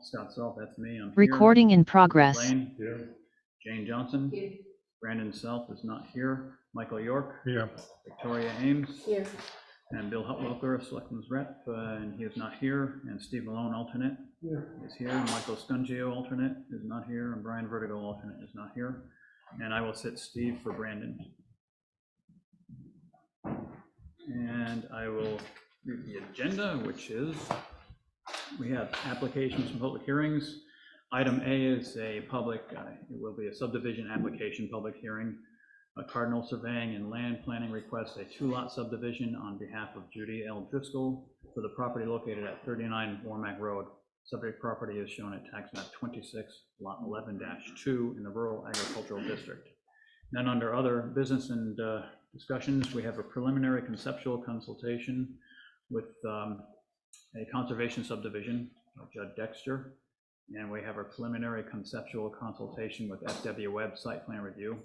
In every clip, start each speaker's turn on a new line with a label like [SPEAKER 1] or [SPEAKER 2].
[SPEAKER 1] Scott Self, that's me. I'm
[SPEAKER 2] Recording
[SPEAKER 1] here.
[SPEAKER 2] in progress.
[SPEAKER 1] Lane, here. Jane Johnson. Here. Brandon Self is not here. Michael York.
[SPEAKER 3] Here.
[SPEAKER 1] Victoria Ames.
[SPEAKER 4] Here.
[SPEAKER 1] And Bill Hutwelker, Selectman's rep, and he is not here. And Steve Malone, alternate, is here. Michael Scungio, alternate, is not here. And Brian Vertigo, alternate, is not here. And I will sit Steve for Brandon. And I will read the agenda, which is, we have applications and public hearings. Item A is a public, it will be a subdivision application public hearing. A Cardinal surveying and land planning request a 2-lot subdivision on behalf of Judy L. Driscoll for the property located at 39 Warmac Road. Subject property is shown at tax map 26, lot 11-2 in the rural agricultural district. Then under other business and discussions, we have a preliminary conceptual consultation with a conservation subdivision of Judd, Dexter. And we have a preliminary conceptual consultation with FW Webb site plan review.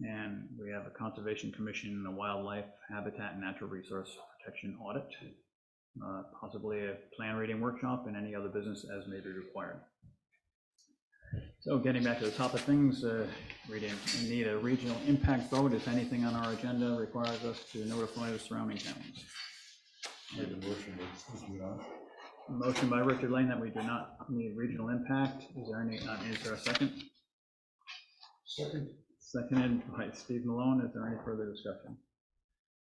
[SPEAKER 1] And we have a Conservation Commission, a Wildlife Habitat and Natural Resource Protection Audit, possibly a plan reading workshop, and any other business as may be required. So getting back to the top of things, we need a regional impact vote if anything on our agenda requires us to notify the surrounding towns. Motion by Richard Lane that we do not need regional impact. Is there a second?
[SPEAKER 3] Second.
[SPEAKER 1] Seconded by Steve Malone. Is there any further discussion?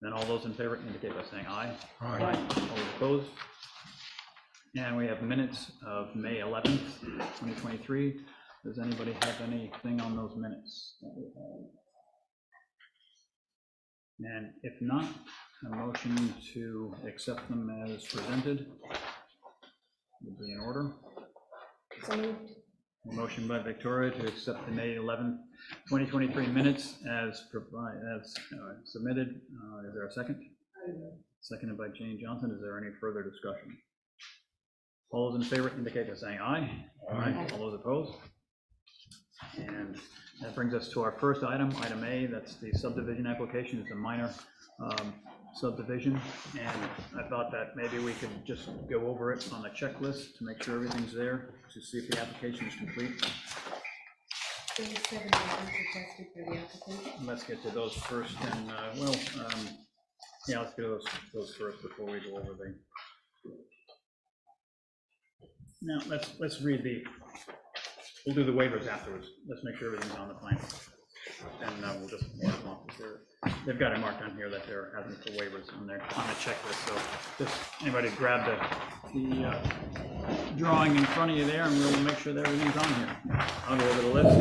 [SPEAKER 1] Then all those in favor indicate by saying aye.
[SPEAKER 3] Aye.
[SPEAKER 1] All opposed? And we have minutes of May 11th, 2023. Does anybody have anything on those minutes that we have? And if not, a motion to accept them as presented would be in order.
[SPEAKER 4] So moved.
[SPEAKER 1] A motion by Victoria to accept the May 11th, 2023 minutes as submitted. Is there a second? Seconded by Jane Johnson. Is there any further discussion? All those in favor indicate by saying aye.
[SPEAKER 3] Aye.
[SPEAKER 1] All those opposed? And that brings us to our first item, item A. That's the subdivision application. It's a minor subdivision, and I thought that maybe we could just go over it on the checklist to make sure everything's there, to see if the application is complete.
[SPEAKER 4] There were 7 items requested for the application.
[SPEAKER 1] Let's get to those first, and yeah, let's do those first before we go over the. Now let's read we'll do the waivers afterwards. Let's make sure everything's on the plan, and we'll just mark them off. They've got it marked on here that they're asking for waivers on the checklist. So just anybody grab the drawing in front of you there, and we'll make sure that everything's on here. I'll go over the list.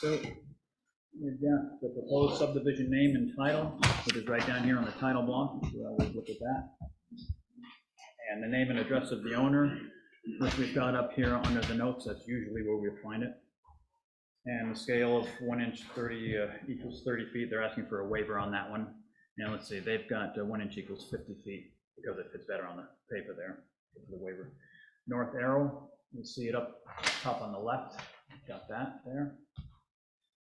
[SPEAKER 1] So we've got the proposed subdivision name and title, which is right down here on the title block. So I always look at that. And the name and address of the owner, which we've got up here under the notes. That's usually where we find it. And the scale of 1 inch 30 equals 30 feet. They're asking for a waiver on that one. Now let's see, they've got 1 inch equals 50 feet because it fits better on the paper there for the waiver. North arrow, you see it up top on the left. Got that there.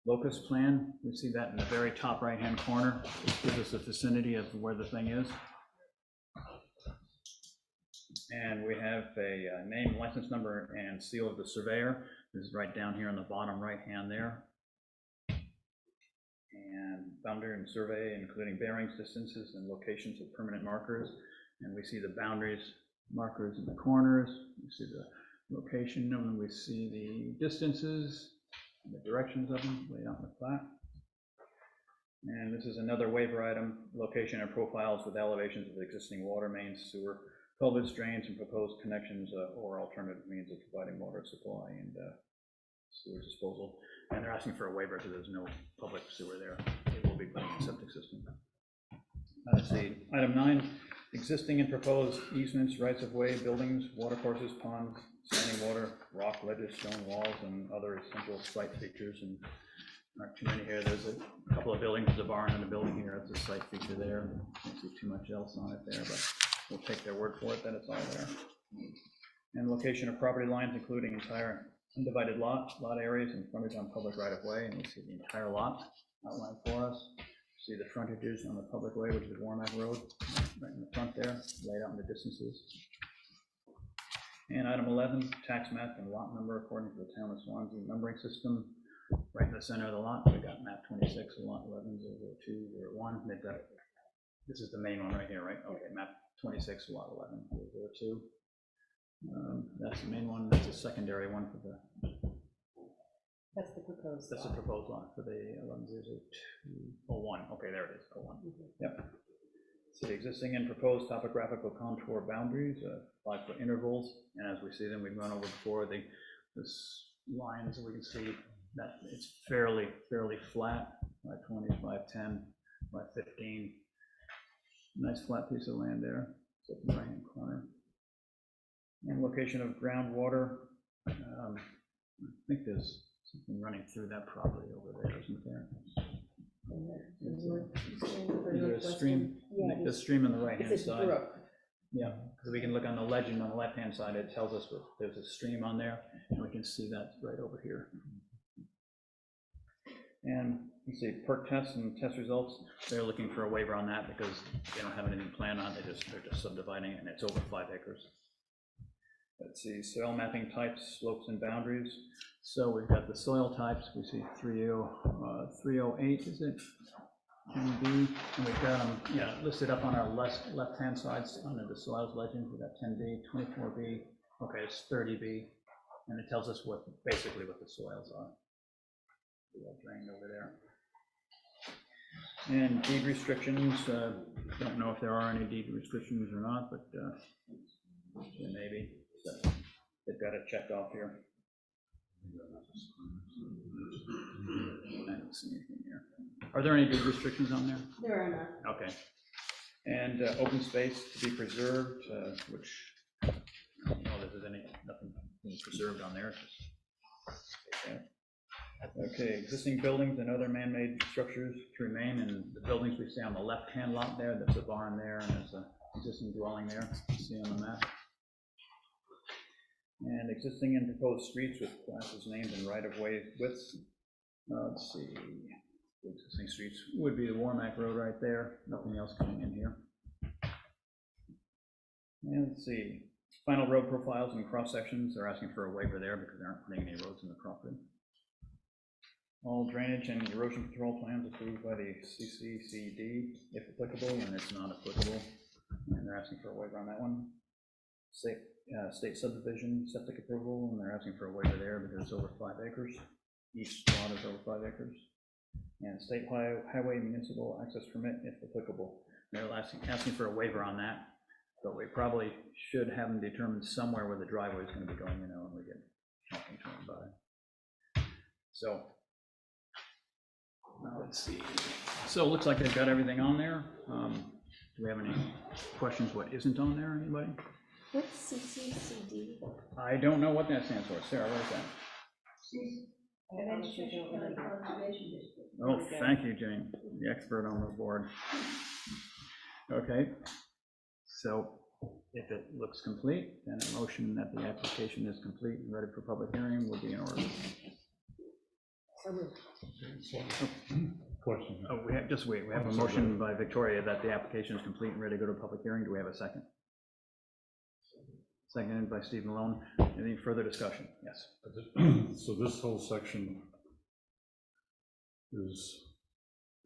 [SPEAKER 1] Locust plan, we see that in the very top right hand corner. This gives us a vicinity of where the thing is. And we have a name, license number, and seal of the surveyor. This is right down here on the bottom right hand there. And boundary and survey, including bearings, distances, and locations of permanent markers. And we see the boundaries, markers in the corners. We see the location, and we see the distances, and the directions of them laid out in the plat. And this is another waiver item, location and profiles with elevations of existing water mains, sewer, culverts, drains, and proposed connections or alternative means of providing water supply and sewer disposal. And they're asking for a waiver because there's no public sewer there. They will be putting in a septic system. Let's see, item 9, existing and proposed easements, rights of way, buildings, water courses, ponds, standing water, rock ledges, stone walls, and other essential site features. And not too many here. There's a couple of buildings, there's a barn and a building here. It's a site feature there. Can't see too much else on it there, but we'll take their word for it that it's all there. And location of property lines, including entire undivided lot areas and frontage on public right of way. And we see the entire lot outlined for us. See the frontages on the public way, which is Warmac Road, right in the front there, laid out in the distances. And item 11, tax map and lot number according to the town of Swanzey numbering system. Right in the center of the lot, we got map 26, lot 11, 00201. They've got, this is the main one right here, right? Okay, map 26, lot 11, 002. That's the main one. That's a secondary one for the.
[SPEAKER 4] That's the proposed.
[SPEAKER 1] That's a proposed lot for the 110201. Okay, there it is. 01. Yep. So the existing and proposed topographical contour boundaries, 5-foot intervals, and as we see them, we've gone over before the lines. We can see that it's fairly flat. 520, 510, 515. Nice flat piece of land there. So the right hand corner. And location of groundwater. I think there's something running through that property over there, isn't there? Is there a stream?
[SPEAKER 4] Yeah,
[SPEAKER 1] The stream on the right hand
[SPEAKER 4] it's a
[SPEAKER 1] side.
[SPEAKER 4] brook.
[SPEAKER 1] Yeah, because we can look on the legend on the left hand side. It tells us there's a stream on there, and we can see that right over here. And you see perk tests and test results. They're looking for a waiver on that because they don't have anything planned on. They're just subdividing it, and it's over 5 acres. Let's see, soil mapping types, slopes, and boundaries. So we've got the soil types. We see 308, is it? 10B, and we've got them listed up on our left-hand side under the soils legend. We've got 10B, 24B. Okay, it's 30B, and it tells us basically what the soils are. All drained over there. And deed restrictions. Don't know if there are any deed restrictions or not, but there may be. So they've got it checked off here. I don't see anything here. Are there any deed restrictions on there?
[SPEAKER 4] There are not.
[SPEAKER 1] Okay. And open space to be preserved, which I don't know if there's nothing being preserved on there. Okay, existing buildings and other man-made structures to remain, and the buildings we see on the left-hand lot there, there's a barn there, and there's an existing dwelling there, you see on the map. And existing and proposed streets with classes named and right-of-way widths. Let's see, the existing streets would be the Warmac Road right there, nothing else coming in here. And let's see, final road profiles and cross-sections, they're asking for a waiver there because they aren't putting any roads in the property. All drainage and erosion control plans approved by the CCCD, if applicable, and it's not applicable, and they're asking for a waiver on that one. State subdivision septic approval, and they're asking for a waiver there because it's over 5 acres. Each lot is over 5 acres. And state highway municipal access permit, if applicable. They're asking for a waiver on that, but we probably should have them determined somewhere where the driveway is going to be going, when we get talking to them about it. So. Let's see. So it looks like they've got everything on there. Do we have any questions? What isn't on there? Anybody?
[SPEAKER 4] What's CCCD?
[SPEAKER 1] I don't know what that stands for. Sarah, what is that?
[SPEAKER 4] I honestly don't remember.
[SPEAKER 1] Oh, thank you, Jane, the expert on the board. Okay. So if it looks complete, then a motion that the application is complete and ready for public hearing will be in order.
[SPEAKER 3] Question.
[SPEAKER 1] Oh, we have, just wait, we have a motion by Victoria that the application is complete and ready to go to public hearing. Do we have a second? Seconded by Steve Malone. Any further discussion? Yes.
[SPEAKER 3] So this whole section is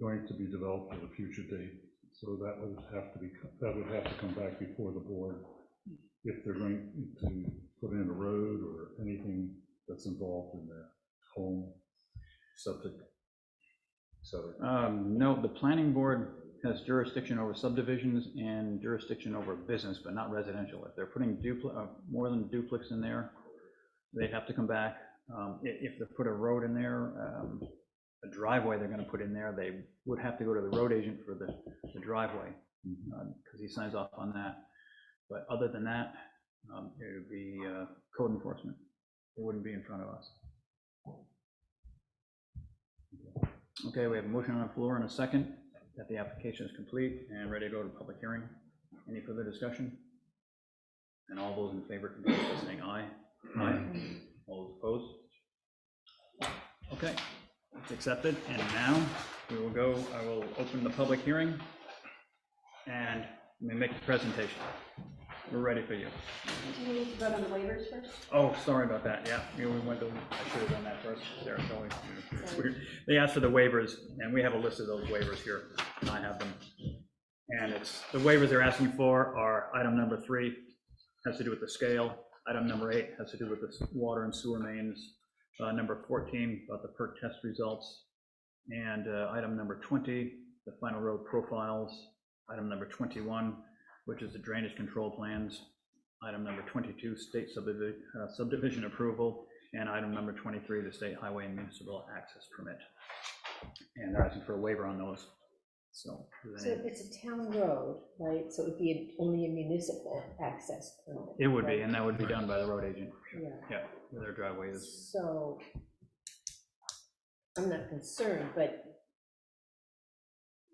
[SPEAKER 3] going to be developed at a future date. So that would have to come back before the board if they're going to put in a road or anything that's involved in their home, septic, etc.
[SPEAKER 1] No, the planning board has jurisdiction over subdivisions and jurisdiction over business, but not residential. If they're putting more than duplex in there, they'd have to come back. If they put a road in there, a driveway they're going to put in there, they would have to go to the road agent for the driveway because he signs off on that. But other than that, it would be code enforcement. It wouldn't be in front of us. Okay, we have a motion on the floor and a second that the application is complete and ready to go to public hearing. Any further discussion? And all those in favor can vote by saying aye. Aye. All those opposed? Okay, it's accepted. And now we will go, I will open the public hearing and let me make the presentation. we're ready for you.
[SPEAKER 4] Do you need to vote on the waivers first?
[SPEAKER 1] Oh, sorry about that, yeah, we went to, I should have done that first, Sarah, they asked for the waivers, and we have a list of those waivers here, and I have them. And it's, the waivers they're asking for are item number 3, has to do with the scale, item number 8 has to do with the water and sewer mains, number 14 about the perk test results, and item number 20, the final road profiles, item number 21, which is the drainage control plans, item number 22, state subdivision approval, and item number 23, the state highway and municipal access permit. And they're asking for a waiver on those. So
[SPEAKER 4] it's a town road, right? So it would be only a municipal access permit.
[SPEAKER 1] it would
[SPEAKER 4] right?
[SPEAKER 1] be, and that would be done by the road agent.
[SPEAKER 4] Yeah.
[SPEAKER 1] Yeah, where their driveway is.
[SPEAKER 4] So I'm not concerned, but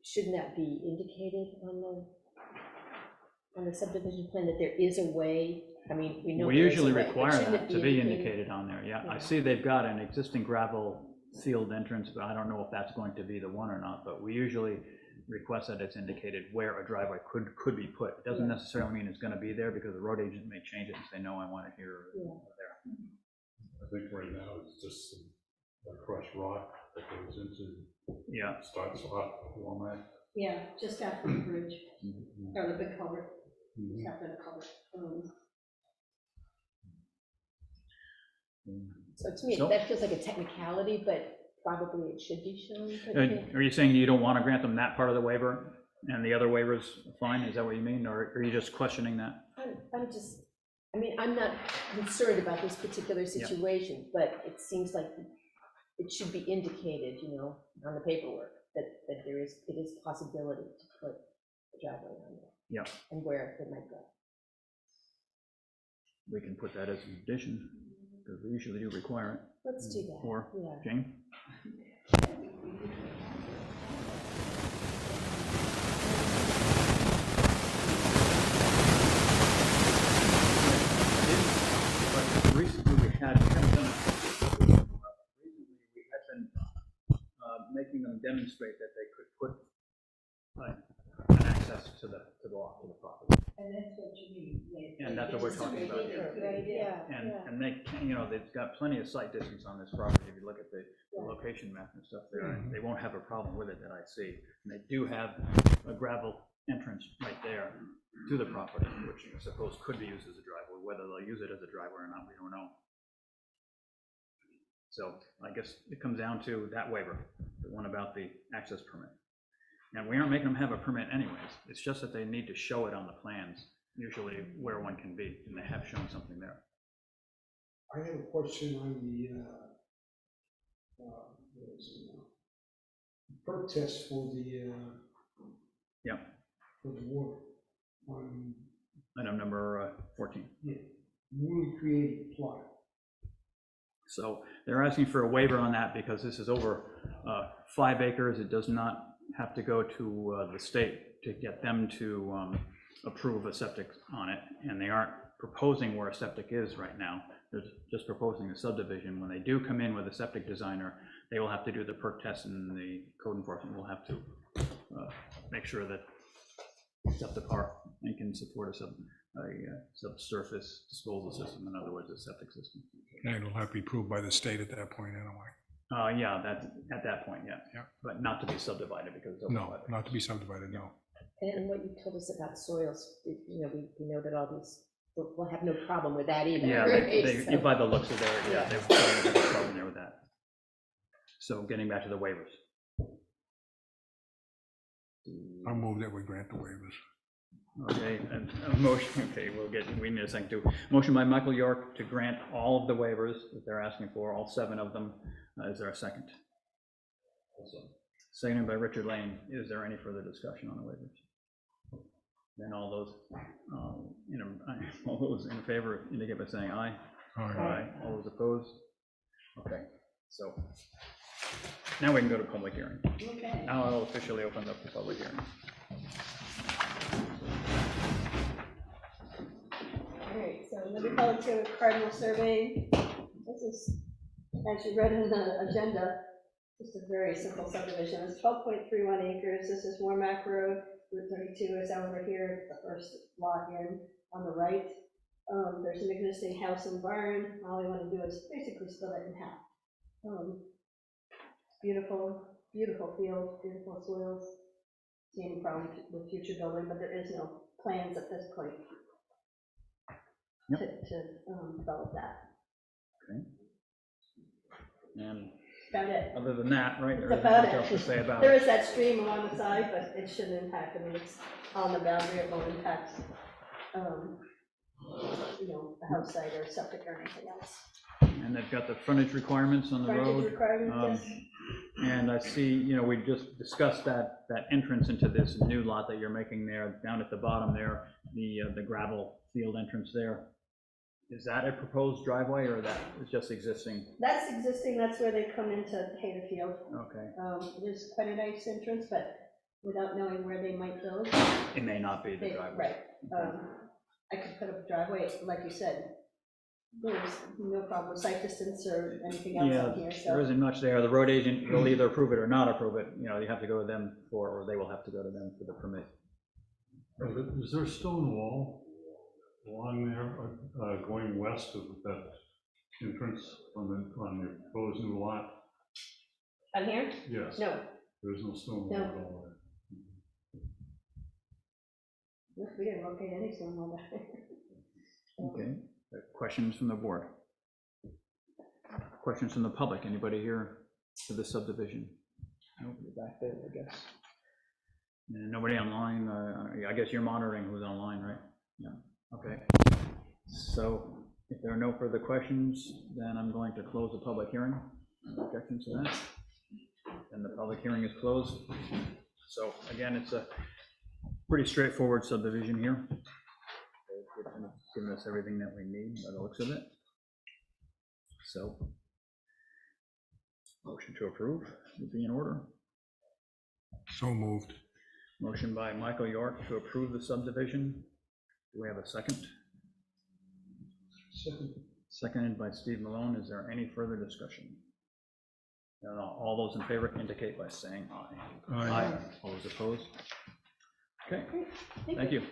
[SPEAKER 4] shouldn't that be indicated on the subdivision plan that there is a way? I mean, we know
[SPEAKER 1] We
[SPEAKER 4] there is
[SPEAKER 1] usually
[SPEAKER 4] a way,
[SPEAKER 1] require
[SPEAKER 4] but shouldn't
[SPEAKER 1] that
[SPEAKER 4] it
[SPEAKER 1] to be indicated on there, yeah. I
[SPEAKER 4] Yeah.
[SPEAKER 1] see they've got an existing gravel sealed entrance, but I don't know if that's going to be the one or not, but we usually request that it's indicated where a driveway could be put. It doesn't
[SPEAKER 4] Yeah.
[SPEAKER 1] necessarily mean it's gonna be there, because the road agent may change it and say, no, I want it here
[SPEAKER 4] Yeah.
[SPEAKER 1] or there.
[SPEAKER 3] I think right now it's just some crushed rock that goes into,
[SPEAKER 1] Yeah.
[SPEAKER 3] starts off Warmac.
[SPEAKER 2] Yeah, just after the bridge,
[SPEAKER 3] Mhm.
[SPEAKER 2] or the big culvert,
[SPEAKER 3] Mhm.
[SPEAKER 2] just after the culvert.
[SPEAKER 4] So to me,
[SPEAKER 1] So-
[SPEAKER 4] that feels like a technicality, but probably it should be shown. But
[SPEAKER 1] Are you saying you don't want to grant them that part of the waiver, and the other waivers fine, is that what you mean, or are you just questioning that?
[SPEAKER 4] I'm just, I mean, I'm not concerned about this particular situation, but it seems like it should be indicated, you know, on the paperwork, that it is possibility to put a driveway on there.
[SPEAKER 1] Yeah.
[SPEAKER 4] And where it might go.
[SPEAKER 1] We can put that as a condition, because we usually do require it.
[SPEAKER 4] Let's do that,
[SPEAKER 1] Or,
[SPEAKER 4] yeah.
[SPEAKER 1] Jane? But recently we haven't done it. Recently we had been making them demonstrate that they could put an access to the property.
[SPEAKER 2] And that's what you mean.
[SPEAKER 1] And that's what we're talking about here.
[SPEAKER 4] Yeah,
[SPEAKER 1] And they can, you know, they've got plenty of site distance on this property. If you look at the location map and stuff there, and they won't have a problem with it that I see. And they do have a gravel entrance right there to the property, which I suppose could be used as a driveway. Whether they'll use it as a driveway or not, we don't know. So I guess it comes down to that waiver, the one about the access permit. And we aren't making them have a permit anyways. It's just that they need to show it on the plans, usually where one can be, and they have shown something there.
[SPEAKER 5] I have a question on the, what is it now? Perk test for the,
[SPEAKER 1] Yeah.
[SPEAKER 5] for the water on
[SPEAKER 1] Item number 14.
[SPEAKER 5] newly created plot.
[SPEAKER 1] So they're asking for a waiver on that because this is over 5 acres. It does not have to go to the state to get them to approve a septic on it. And they aren't proposing where a septic is right now. They're just proposing a subdivision. When they do come in with a septic designer, they will have to do the perk test, and the code enforcement will have to make sure that it's up to par and can support a subsurface disposal system, in other words, a septic system.
[SPEAKER 6] And it'll have to be approved by the state at that point anyway.
[SPEAKER 1] Yeah, that's at that point, yeah.
[SPEAKER 6] Yeah.
[SPEAKER 1] But not to be subdivided because it's over
[SPEAKER 6] No,
[SPEAKER 1] 5 acres.
[SPEAKER 6] not to be subdivided, no.
[SPEAKER 4] And what you told us about soils, you know, we know that all these, we'll have no problem with that either.
[SPEAKER 1] Yeah,
[SPEAKER 4] right? So-
[SPEAKER 1] by the looks of their, yeah, they have a problem there with that. So getting back to the waivers.
[SPEAKER 6] I'll move that we grant the waivers.
[SPEAKER 1] Okay, and a motion, okay, we need a second too. Motion by Michael York to grant all of the waivers that they're asking for, all 7 of them. Is there a second? Seconded by Richard Lane. Is there any further discussion on the waivers? Then all those, all those in favor indicate by saying aye.
[SPEAKER 6] All right.
[SPEAKER 1] Aye. All those opposed? Okay, so now we can go to public hearing.
[SPEAKER 2] Okay.
[SPEAKER 1] Now I'll officially open up the public hearing.
[SPEAKER 2] All right, so let me call it to Cardinal survey. This is, as you read in the agenda, just a very simple subdivision. It's 12.31 acres. This is Warmac Road. Route 32 is over here, the first lot in. on the right. There's an existing house and barn. All we want to do is basically split it in half. Beautiful, beautiful field, beautiful soils. See any problem with future building, but there is no plans at this point
[SPEAKER 1] Yep.
[SPEAKER 2] to develop that.
[SPEAKER 1] And
[SPEAKER 2] About it.
[SPEAKER 1] other than that, right, there
[SPEAKER 2] That's
[SPEAKER 1] isn't
[SPEAKER 2] about
[SPEAKER 1] much else to
[SPEAKER 2] it.
[SPEAKER 1] say about
[SPEAKER 2] There
[SPEAKER 1] it.
[SPEAKER 2] is that stream along the side, but it shouldn't impact, I mean, it's on the boundary, it won't impact, you know, the house site or septic or anything else.
[SPEAKER 1] And they've got the frontage requirements on the
[SPEAKER 2] Frontage
[SPEAKER 1] road.
[SPEAKER 2] requirements, yes.
[SPEAKER 1] And I see, you know, we just discussed that entrance into this new lot that you're making there, down at the bottom there, the gravel field entrance there. Is that a proposed driveway, or that is just existing?
[SPEAKER 2] That's existing, that's where they come in to hay the field.
[SPEAKER 1] Okay,
[SPEAKER 2] There's quite a nice entrance, but without knowing where they might build.
[SPEAKER 1] it may not be the driveway.
[SPEAKER 2] Right. I could put up a driveway, like you said. There's no problem with site distance or anything else
[SPEAKER 1] Yeah,
[SPEAKER 2] out here,
[SPEAKER 1] there
[SPEAKER 2] so.
[SPEAKER 1] isn't much there. The road agent will either approve it or not approve it. You know, you have to go to them for, or they will have to go to them for the permit.
[SPEAKER 3] Is there a stone wall along there, going west of that entrance on your proposed new lot?
[SPEAKER 2] On here?
[SPEAKER 3] Yes.
[SPEAKER 2] No,
[SPEAKER 3] There's no stone wall
[SPEAKER 2] No.
[SPEAKER 3] at all there.
[SPEAKER 2] we didn't locate any stone wall back there.
[SPEAKER 1] Okay, questions from the board? Questions from the public? Anybody here for the subdivision? Nobody back there, I guess. And nobody online, I guess you're monitoring who's online, right? Yeah, okay. So if there are no further questions, then I'm going to close the public hearing. Objections to that? And the public hearing is closed. So again, it's a pretty straightforward subdivision here. It's given us everything that we need by the looks of it. So, motion to approve would be in order.
[SPEAKER 6] So moved.
[SPEAKER 1] Motion by Michael York to approve the subdivision. Do we have a second?
[SPEAKER 5] Second.
[SPEAKER 1] Seconded by Steve Malone. Is there any further discussion? All those in favor indicate by saying aye.
[SPEAKER 6] Aye.
[SPEAKER 1] All those opposed? Okay,
[SPEAKER 2] Thank
[SPEAKER 1] thank you.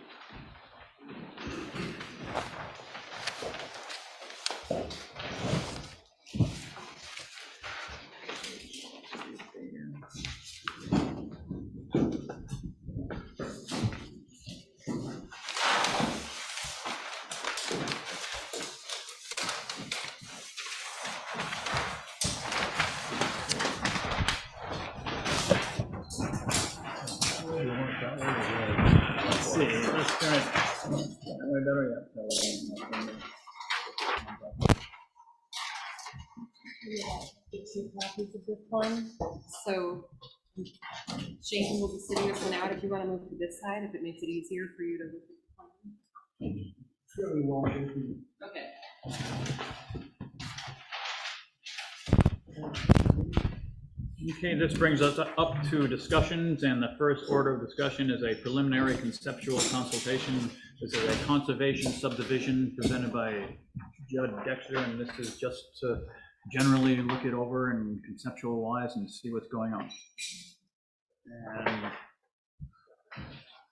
[SPEAKER 1] Let's see, let's turn it. Way better yet.
[SPEAKER 7] The two copies of this one, so Shane will be sitting this one out if you want to move to this side, if it makes it easier for you to look at the plan.
[SPEAKER 5] Fairly well open.
[SPEAKER 7] Okay.
[SPEAKER 1] Okay, this brings us up to discussions, and the first order of discussion is a preliminary conceptual consultation. This is a conservation subdivision presented by Judd, Dexter, and this is just to generally look it over and conceptual wise and see what's going on. And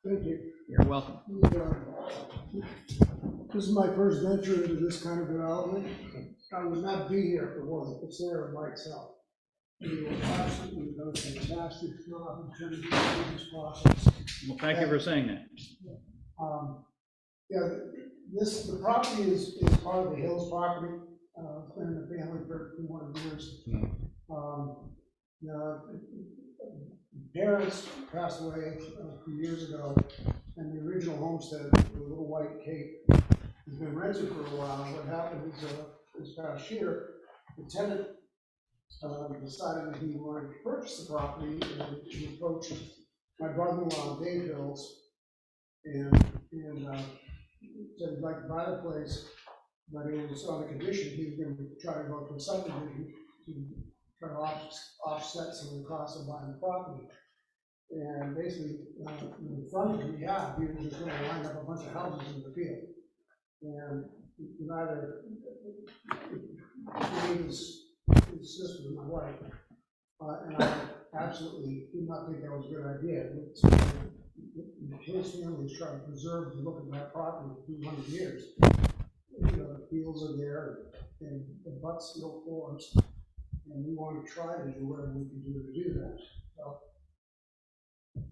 [SPEAKER 5] Thank you.
[SPEAKER 1] you're welcome.
[SPEAKER 5] This is my first venture into this kind of development. I would not be here if it wasn't. It's there by itself. You were absolutely done a fantastic job in terms of this process.
[SPEAKER 1] Well, thank you for saying that.
[SPEAKER 5] Yeah, the property is part of the Hills property. It's been in the family for 21 years. Parents passed away a few years ago, and the original homestead, the little white cape, has been rented for a while. What happened is this past year, the tenant decided that he wanted to purchase the property, and he approached my brother-in-law, Dave Hills, and said he'd like to buy the place, but it was on the condition he was going to try to go to a subdivision to try to offset some of the costs of buying the property. And basically, the frontage we have, he was just going to line up a bunch of houses in the field. And neither his sister and my wife, and I absolutely did not think that was a good idea. his family's tried to preserve the look of that property for 200 years. You know, the fields are there, and the butts still forms, and we want to try to do whatever we can do to do that. So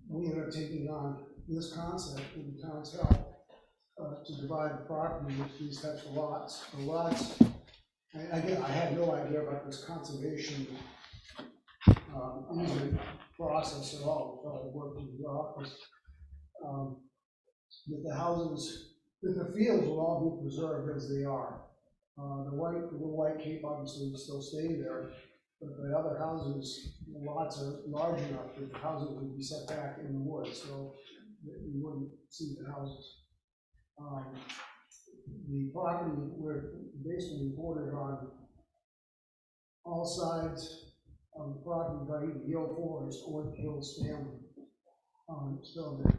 [SPEAKER 5] we ended up taking on this concept with the town's help to divide the property into these types of lots. The lots, I had no idea about this conservation easement process at all until I worked in the office. That the houses, that the fields will all be preserved as they are. The little white cape obviously will still stay there, but the other houses, the lots are large enough that the houses would be set back in the woods, so that you wouldn't see the houses. The property, we're basically bordered on all sides of the property by either Hill Forest or the Hills family. So that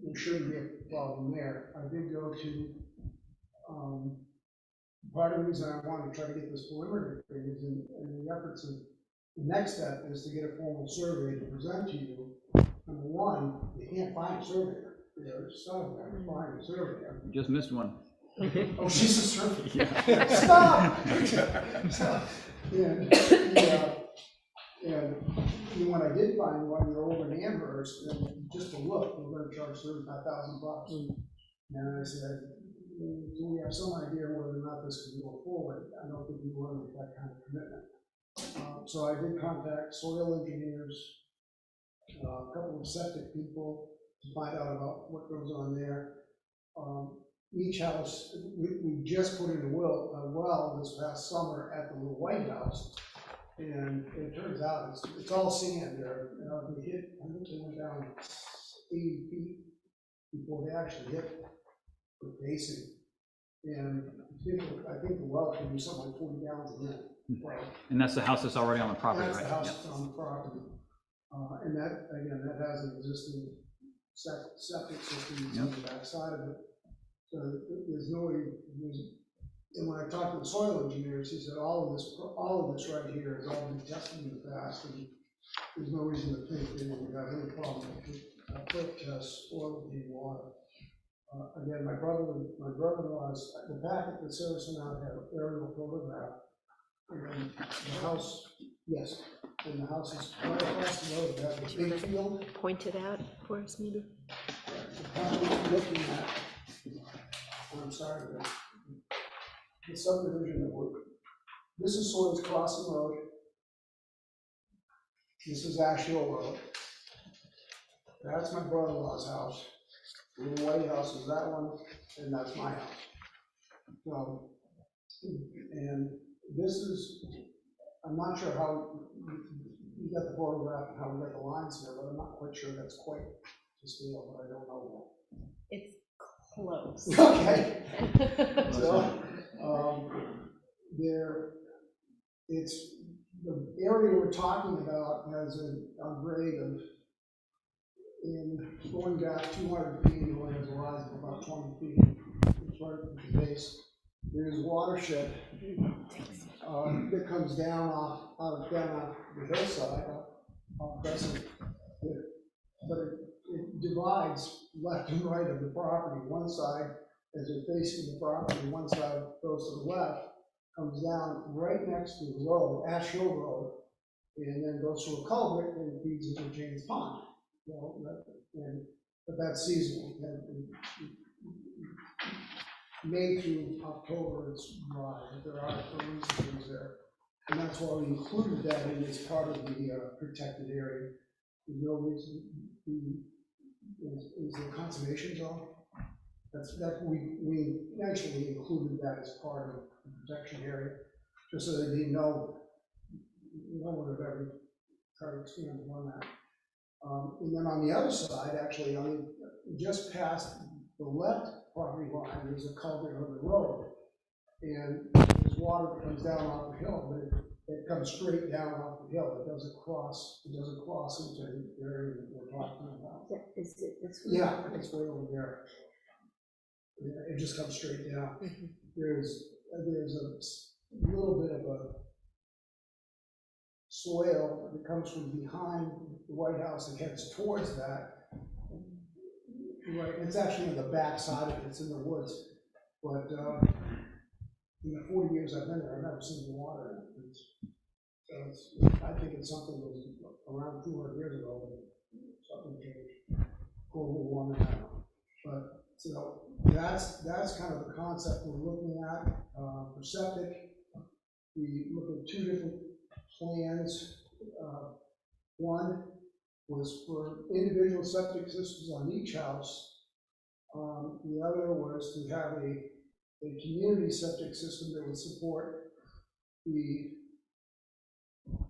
[SPEAKER 5] there shouldn't be a problem there. I did go to, part of the reason I wanted to try to get this preliminary thing is in the efforts of, the next step is to get a formal survey to present to you. Number one, you can't find a surveyor. There's some that can find a surveyor.
[SPEAKER 1] You just missed one.
[SPEAKER 5] Oh, she's a surveyor.
[SPEAKER 1] Yeah.
[SPEAKER 5] Stop! And when I did find one, they're over in Amherst, and just to look, we're gonna charge $35,000. And I said, do we have some idea whether or not this can go forward? I don't think we want to make that kind of commitment. So I did contact soil engineers, a couple of septic people to find out about what goes on there. Each house, we just put in a well this past summer at the little White House. And it turns out it's all sand there. I think they went down 80 feet before they actually hit the basin. And I think the well can do something like 40 gallons a minute. Well,
[SPEAKER 1] And that's the house that's already on the property, right?
[SPEAKER 5] that's the house
[SPEAKER 1] Yeah.
[SPEAKER 5] that's on the property. And that, again, that has an existing septic system on the backside of it. So there's no way, and when I talked to the soil engineers, he said all of this right here has all been tested in the past, and there's no reason to think they would have any problem with perk tests or with the water. Again, my brother-in-law's, the packet that Sarah sent out had an aerial photograph, and the house, yes, and the house is right across the road, that was big field.
[SPEAKER 4] Point it out for us, maybe.
[SPEAKER 5] The property looking at, I'm sorry, the subdivision that we're, this is Swanzey Crossing Road. This is Ash Hill Road. That's my brother-in-law's house. The little white house is that one, and that's my house. And this is, I'm not sure how, you got the photograph and how we got the lines here, but I'm not quite sure that's quite to scale, but I don't know.
[SPEAKER 4] It's close.
[SPEAKER 5] Okay. So, it's, the area we're talking about has a grade of, in going back 200 feet, it only has a rise of about 20 feet. It's right at the base. There's watershed that comes down off the hillside, off Crescent. But it divides left and right of the property. One side, as they're facing the property, one side goes to the left, comes down right next to the road, Ash Hill Road, and then goes through a culvert and feeds into James Pond. But that's seasonal. May through October, it's dry, but there are ferns and things there. And that's why we included that in as part of the protected area. There's no reason, is the conservation zone. That we actually included that as part of the protection area, just so that no one would have ever tried to expand on that. And then on the other side, actually, just past the left property line, there's a culvert on the road, and there's water that comes down off the hill, but it comes straight down off the hill. It doesn't cross into the area that we're talking about.
[SPEAKER 4] Is it this one?
[SPEAKER 5] Yeah, it's way over there. Yeah, it just comes straight down.
[SPEAKER 4] Mhm.
[SPEAKER 5] There's a little bit of a soil that comes from behind the White House and heads towards that. Right, it's actually on the back side of it, it's in the woods, but, in the 40 years I've been there, I've never seen the water in it. So I think it's something that was around 200 years ago, but something changed. Global warming, I don't know. But, so, that's kind of the concept we're looking at. For septic, we look at two different plans. One was for individual septic systems on each house. The other was to have a community septic system that would support the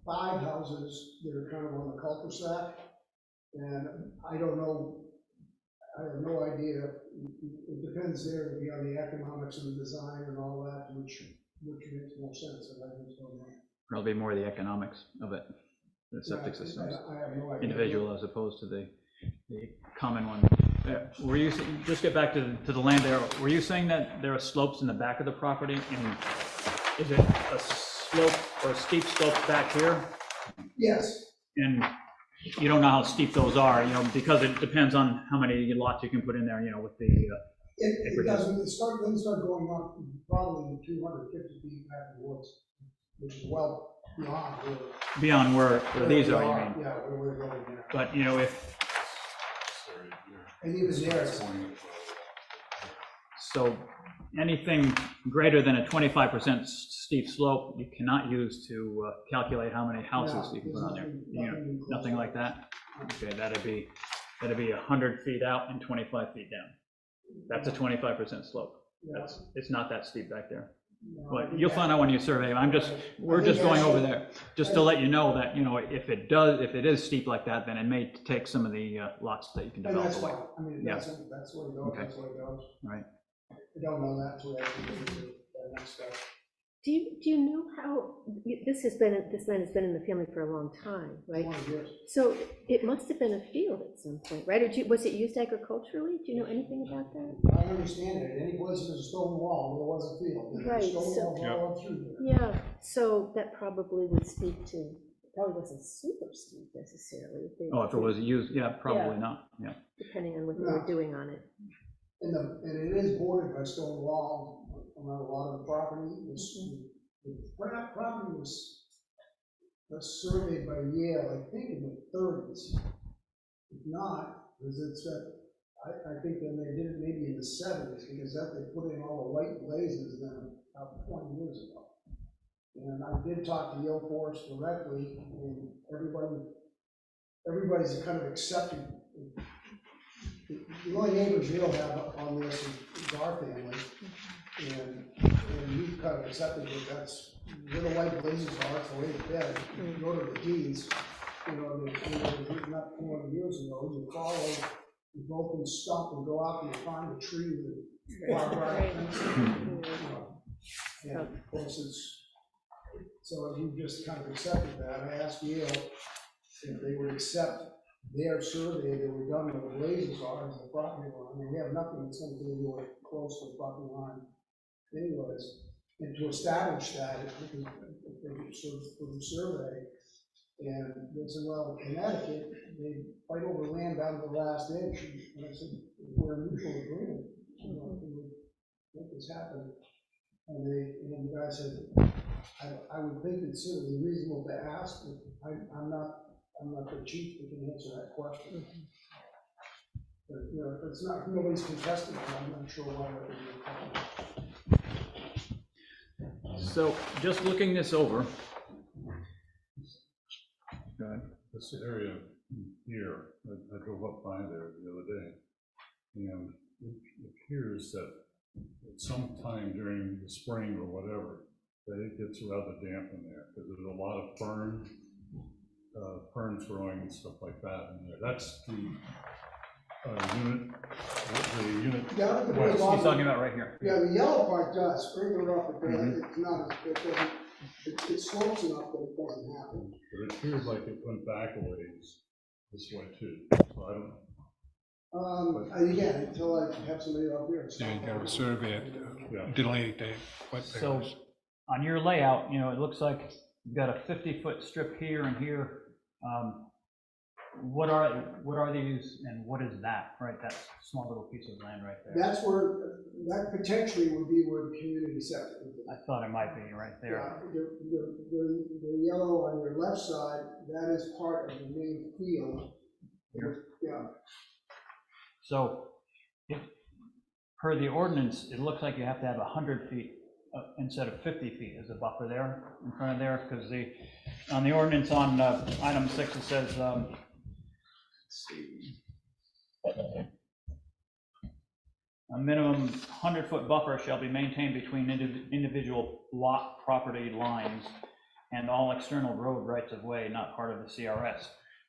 [SPEAKER 5] 5 houses that are kind of on the cul-de-sac. And I don't know, I have no idea. It depends there, it'll be on the economics and the design and all that, which makes more sense. And I just don't know.
[SPEAKER 1] Probably more the economics of it, the septic systems,
[SPEAKER 5] I have no idea.
[SPEAKER 1] individual as opposed to the common one. Were you, just get back to the land there, were you saying that there are slopes in the back of the property? And is it a slope or steep slopes back here?
[SPEAKER 5] Yes.
[SPEAKER 1] And you don't know how steep those are, you know, because it depends on how many lots you can put in there, you know, with the,
[SPEAKER 5] It doesn't, doesn't start going up probably 250 feet back in the woods, which is well beyond where
[SPEAKER 1] these
[SPEAKER 5] we
[SPEAKER 1] are, you mean?
[SPEAKER 5] Yeah, where we're going there.
[SPEAKER 1] But, you know, if,
[SPEAKER 5] And even there,
[SPEAKER 1] so anything greater than a 25% steep slope, you cannot use to calculate how many houses you can put on there. You know, nothing like that? Okay, that'd be 100 feet out and 25 feet down. That's a 25% slope. It's not that steep back there. But you'll find out when you survey. We're just going over there, just to let you know that, you know, if it is steep like that, then it may take some of the lots that you can
[SPEAKER 5] and
[SPEAKER 1] develop
[SPEAKER 5] that's
[SPEAKER 1] away.
[SPEAKER 5] fine. I mean,
[SPEAKER 1] Yeah.
[SPEAKER 5] that's where it goes,
[SPEAKER 1] Okay.
[SPEAKER 5] that's where it goes.
[SPEAKER 1] Right.
[SPEAKER 5] I don't know that until actually do that next step.
[SPEAKER 4] Do you know how, this land has been in the family for a long time, right?
[SPEAKER 5] 20 years.
[SPEAKER 4] So it must have been a field at some point, right? Or was it used agriculturally? Do you know anything about that?
[SPEAKER 5] I understand it. Any place there's a stone wall, there was a field. There's a
[SPEAKER 4] Right,
[SPEAKER 5] stone
[SPEAKER 4] so-
[SPEAKER 5] wall all up through there.
[SPEAKER 4] Yeah, so that probably would speak to, it probably wasn't super steep necessarily.
[SPEAKER 1] Oh, if it was used, yeah, probably not, yeah.
[SPEAKER 4] Depending on what they were doing on it.
[SPEAKER 5] And it is bordered by stone wall around a lot of the property. The property was surveyed by Yale, I think in the 30s. If not, because it's, I think then they did it maybe in the 70s, because that they put in all the white glazes then about 20 years ago. And I did talk to Yale Forest directly, and everybody's kind of accepting. The only neighbors we'll have on this is our family, and we've kind of accepted that that's where the white glazes are, it's the way it's been. If you go to the deeds, you know, not 20 years ago, you follow the broken stump and go out and find a tree with barbed wire fencing. And of course so we just kind of accepted that. I asked Yale if they would accept their survey that were done where the blazes are as the property line. I mean, we have nothing that's going to be anywhere close to the property line anyways. And to establish that, if they for the survey, and they said, well, in Connecticut, they fight over land down to the last inch. And I said, we're a mutual agreement, you know, we would make this happen. And the guy said, I would think it's certainly reasonable to ask, but I'm not the chief that can answer that question. But, you know, if it's not, nobody's contesting it, I'm not sure why that would be a problem.
[SPEAKER 1] So just looking this over. Go ahead.
[SPEAKER 3] This area here, I drove up by there the other day, and it appears that at some time during the spring or whatever, that it gets rather damp in there, because there's a lot of ferns growing and stuff like that in there. That's the unit.
[SPEAKER 5] Down at the
[SPEAKER 1] He's
[SPEAKER 5] bottom,
[SPEAKER 1] talking about right here.
[SPEAKER 5] yeah, the yellow part does, further up, it's not, it slopes enough that it doesn't happen.
[SPEAKER 3] But it appears like it went back a ways this way too, so I don't.
[SPEAKER 5] Again, until I have somebody up here.
[SPEAKER 6] Yeah, you got to survey it,
[SPEAKER 3] Yeah.
[SPEAKER 6] delineate the
[SPEAKER 1] So
[SPEAKER 6] wetlands.
[SPEAKER 1] on your layout, you know, it looks like You've got a 50-foot strip here and here. What are these and what is that, right? That small little piece of land right there.
[SPEAKER 5] That's where, that potentially would be where the community septic would be.
[SPEAKER 1] I thought it might be right there.
[SPEAKER 5] Yeah, the yellow on your left side, that is part of the main field.
[SPEAKER 1] Here.
[SPEAKER 5] Yeah,
[SPEAKER 1] So, if, per the ordinance, it looks like you have to have 100 feet instead of 50 feet as a buffer there, in front of there, because on the ordinance on item 6, it says, let's see, a minimum 100-foot buffer shall be maintained between individual lot property lines and all external road rights-of-way not part of the CRS.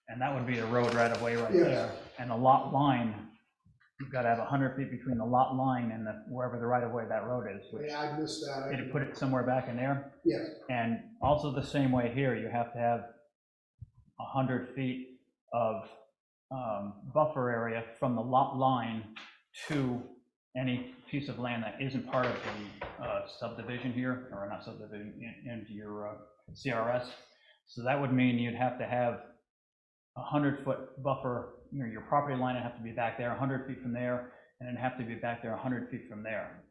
[SPEAKER 1] And that would be the road right-of-way right
[SPEAKER 5] Yes.
[SPEAKER 1] there. And the lot line, you've got to have 100 feet between the lot line and wherever the right-of-way that road is. Which,
[SPEAKER 5] yeah, I missed that.
[SPEAKER 1] did you put it somewhere back in there?
[SPEAKER 5] Yes,
[SPEAKER 1] And also the same way here, you have to have 100 feet of buffer area from the lot line to any piece of land that isn't part of the subdivision here, or not subdivision, into your CRS. So that would mean you'd have to have a 100-foot buffer, your property line would have to be back there 100 feet from there, and it'd have to be back there 100 feet from there.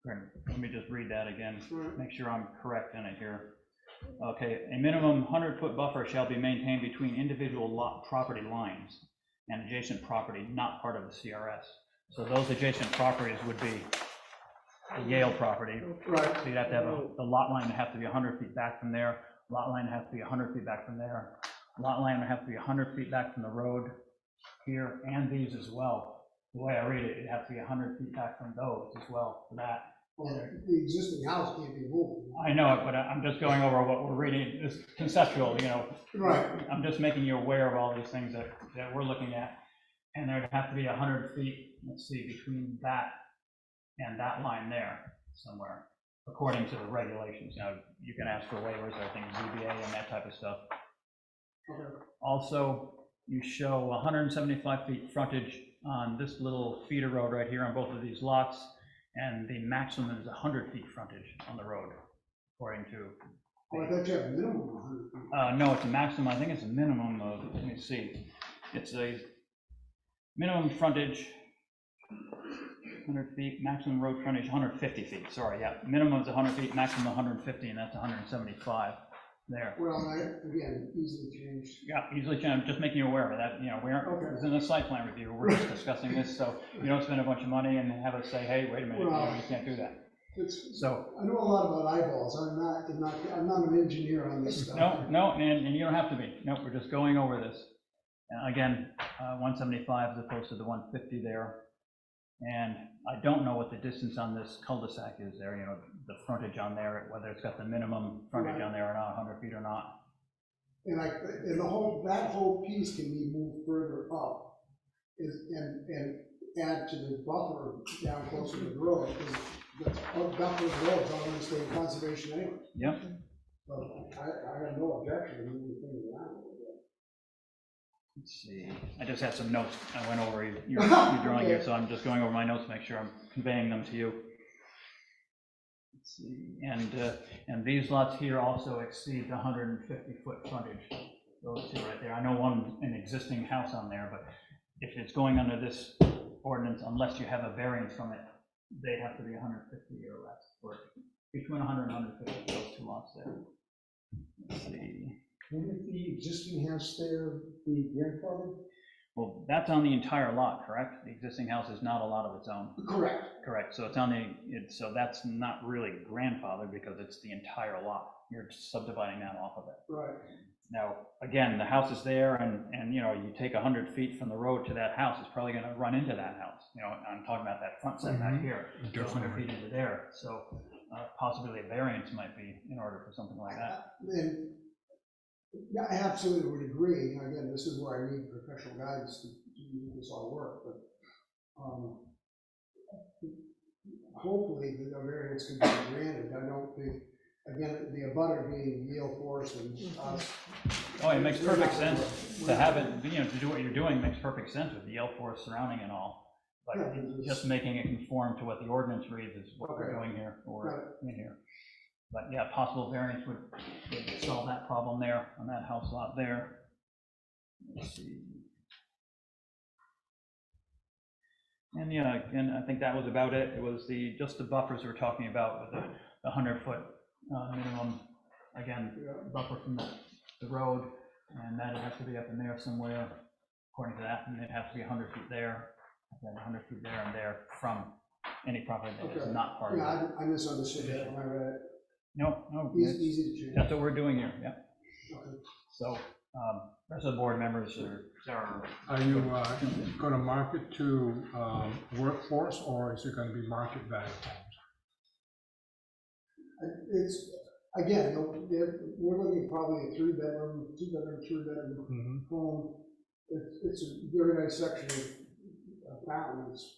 [SPEAKER 1] Let me just read that again, make sure I'm correct in it here. Okay, a minimum 100-foot buffer shall be maintained between individual lot property lines and adjacent property not part of the CRS. So those adjacent properties would be the Yale property.
[SPEAKER 5] right.
[SPEAKER 1] So you'd have to have the lot line would have to be 100 feet back from there, lot line would have to be 100 feet back from there, lot line would have to be 100 feet back from the road here, and these as well. The way I read it, it'd have to be 100 feet back from those as well for that.
[SPEAKER 5] Well, the existing house can't be moved.
[SPEAKER 1] I know it, but I'm just going over what we're reading, this conceptual,
[SPEAKER 5] Right.
[SPEAKER 1] I'm just making you aware of all these things that we're looking at. And there'd have to be 100 feet, let's see, between that and that line there somewhere, according to the regulations. Now, you can ask for waivers, I think ZBA and that type of stuff.
[SPEAKER 5] Okay.
[SPEAKER 1] Also, you show 175 feet frontage on this little feeder road right here on both of these lots, and the maximum is 100 feet frontage on the road, according to.
[SPEAKER 5] Oh, I thought you had a minimum of 100 feet.
[SPEAKER 1] No, it's a maximum, I think it's a minimum of, let me see, it's a minimum frontage, 100 feet, maximum road frontage, 150 feet, sorry, yeah. Minimum is 100 feet, maximum 150, and that's 175 there.
[SPEAKER 5] Well, again, easily changed.
[SPEAKER 1] Yeah, easily changed. I'm just making you aware of that. We aren't,
[SPEAKER 5] Okay.
[SPEAKER 1] it's in the site plan review, we're just discussing this, so you don't spend a bunch of money and have us say, hey, wait a minute,
[SPEAKER 5] Well,
[SPEAKER 1] you can't do that.
[SPEAKER 5] It's,
[SPEAKER 1] So,
[SPEAKER 5] I know a lot about eyeballs. I'm not an engineer on this stuff.
[SPEAKER 1] no, and you don't have to be. No, we're just going over this. Again, 175 as opposed to the 150 there. And I don't know what the distance on this cul-de-sac is there, the frontage on there, whether it's got the minimum frontage on there or not, 100 feet or not.
[SPEAKER 5] And that whole piece can be moved further up and add to the buffer down closer to the road, because the buffer of the road's already staying in conservation anyway.
[SPEAKER 1] Yep.
[SPEAKER 5] So I have no objection to moving things around a little bit.
[SPEAKER 1] Let's see, I just had some notes, I went over your drawing here, so I'm just going over my notes to make sure I'm conveying them to you. Let's see, and these lots here also exceed the 150-foot frontage, those two right there. I know an existing house on there, but if it's going under this ordinance, unless you have a variance from it, they have to be 150 or less, or between 100 and 150, those two lots there. Let's see.
[SPEAKER 5] Wouldn't the existing house there be grandfathered?
[SPEAKER 1] Well, that's on the entire lot, correct? The existing house is not a lot of its own.
[SPEAKER 5] Correct.
[SPEAKER 1] Correct, so it's on so that's not really grandfathered because it's the entire lot. You're subdividing that off of it.
[SPEAKER 5] Right.
[SPEAKER 1] Now, again, the house is there and you take 100 feet from the road to that house, it's probably gonna run into that house. I'm talking about that front setback here, 100 feet into there. So possibly a variance might be in order for something like that.
[SPEAKER 5] And I absolutely would agree. Again, this is where I need professional guidance to make this all work, but hopefully the variance can be granted. I don't think, again, the abutter being Yale Forest and us.
[SPEAKER 1] Oh, it makes perfect sense to have it, to do what you're doing makes perfect sense with the Yale Forest surrounding and all. But
[SPEAKER 5] Yeah,
[SPEAKER 1] just making it conform to what the ordinance reads is what we're
[SPEAKER 5] Okay.
[SPEAKER 1] doing here, or in here. But yeah, possible variance would solve that problem there, on that house lot there. Let's see. And yeah, again, I think that was about it. It was just the buffers we were talking about with the 100-foot minimum, again, buffer from the road, and that has to be up in there somewhere, according to that, and it has to be 100 feet there, and 100 feet there and there from any property that is
[SPEAKER 5] Okay.
[SPEAKER 1] not part of it.
[SPEAKER 5] Yeah, I misunderstood that when I read it.
[SPEAKER 1] No,
[SPEAKER 5] Easy to change.
[SPEAKER 1] that's what we're doing here, yeah.
[SPEAKER 5] Okay.
[SPEAKER 1] So, rest of the board members are
[SPEAKER 6] Are you going to market to workforce, or is it going to be market value homes?
[SPEAKER 5] It's, again, we're looking probably a 3-bedroom, 2-bedroom, 3-bedroom home. It's a very nice section of fountains.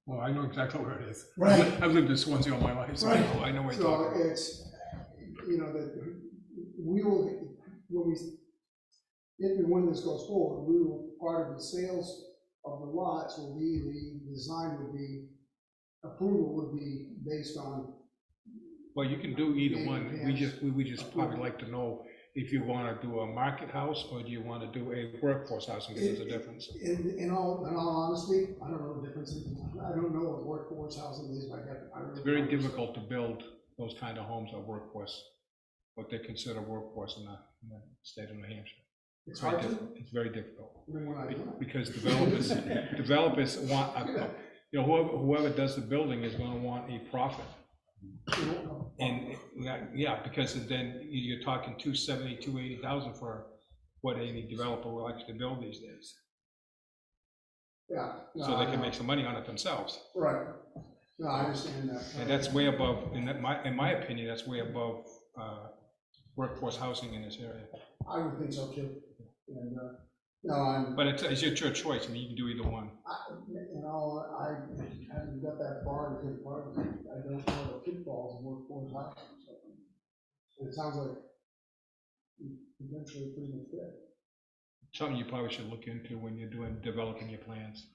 [SPEAKER 6] Well, I know exactly where it is.
[SPEAKER 5] Right.
[SPEAKER 6] I've lived in Swanzey all my life, so I know where you're talking about.
[SPEAKER 5] So it's, you know, that we will, if and when this goes forward, we will, part of the sales of the lots will be, the design would be, approval would be based on.
[SPEAKER 6] Well, you can do either one. We just probably like to know if you want to do a market house or do you want to do a workforce house, and there's a difference.
[SPEAKER 5] In all honesty, I don't know the difference. I don't know what workforce housing is.
[SPEAKER 6] It's very difficult to build those kind of homes or workforce, what they consider workforce in the state of New Hampshire.
[SPEAKER 5] It's hard to.
[SPEAKER 6] It's very difficult. Because
[SPEAKER 5] developers,
[SPEAKER 6] developers want, you know, whoever does the building is going to want a profit. And yeah, because then you're talking 270, 280,000 for what any developer will actually build these days.
[SPEAKER 5] Yeah. No,
[SPEAKER 6] So they can make some money on it themselves.
[SPEAKER 5] Right. No, I understand that.
[SPEAKER 6] And that's way above, in my opinion, that's way above workforce housing in this area.
[SPEAKER 5] I would think so too. And, no,
[SPEAKER 6] But it's your choice. I mean, you can do either one.
[SPEAKER 5] you know, I haven't got that far to think part of it. I don't know the pitfalls of workforce housing. So it sounds like potentially pretty much good.
[SPEAKER 6] Something you probably should look into when you're developing your plans.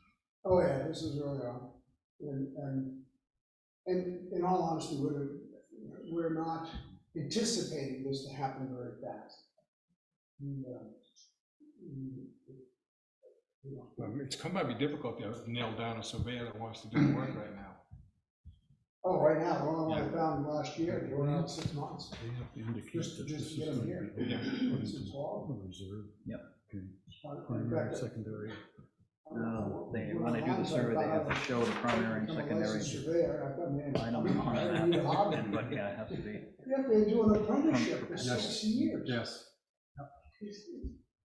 [SPEAKER 5] Oh yeah, this is early on. And in all honesty, we're not anticipating this to happen very fast.
[SPEAKER 6] It's might be difficult to nail down a surveyor that wants to do the work right now.
[SPEAKER 5] Oh, right now, the only one I found last year, they were out 6 months.
[SPEAKER 3] They have to indicate
[SPEAKER 5] Just
[SPEAKER 3] that
[SPEAKER 5] to
[SPEAKER 3] this is
[SPEAKER 5] get 'em
[SPEAKER 3] going
[SPEAKER 5] here.
[SPEAKER 3] to be
[SPEAKER 6] Yeah.
[SPEAKER 3] put
[SPEAKER 5] This is
[SPEAKER 3] into
[SPEAKER 5] all.
[SPEAKER 3] reserve.
[SPEAKER 1] Yep.
[SPEAKER 3] Okay.
[SPEAKER 5] In
[SPEAKER 3] Primary,
[SPEAKER 5] fact,
[SPEAKER 3] secondary.
[SPEAKER 1] when they do the survey, they have to show the primary and secondary items on that. But yeah, it has to be.
[SPEAKER 5] Yeah, they're doing an apprenticeship for 60 years.
[SPEAKER 6] Yes.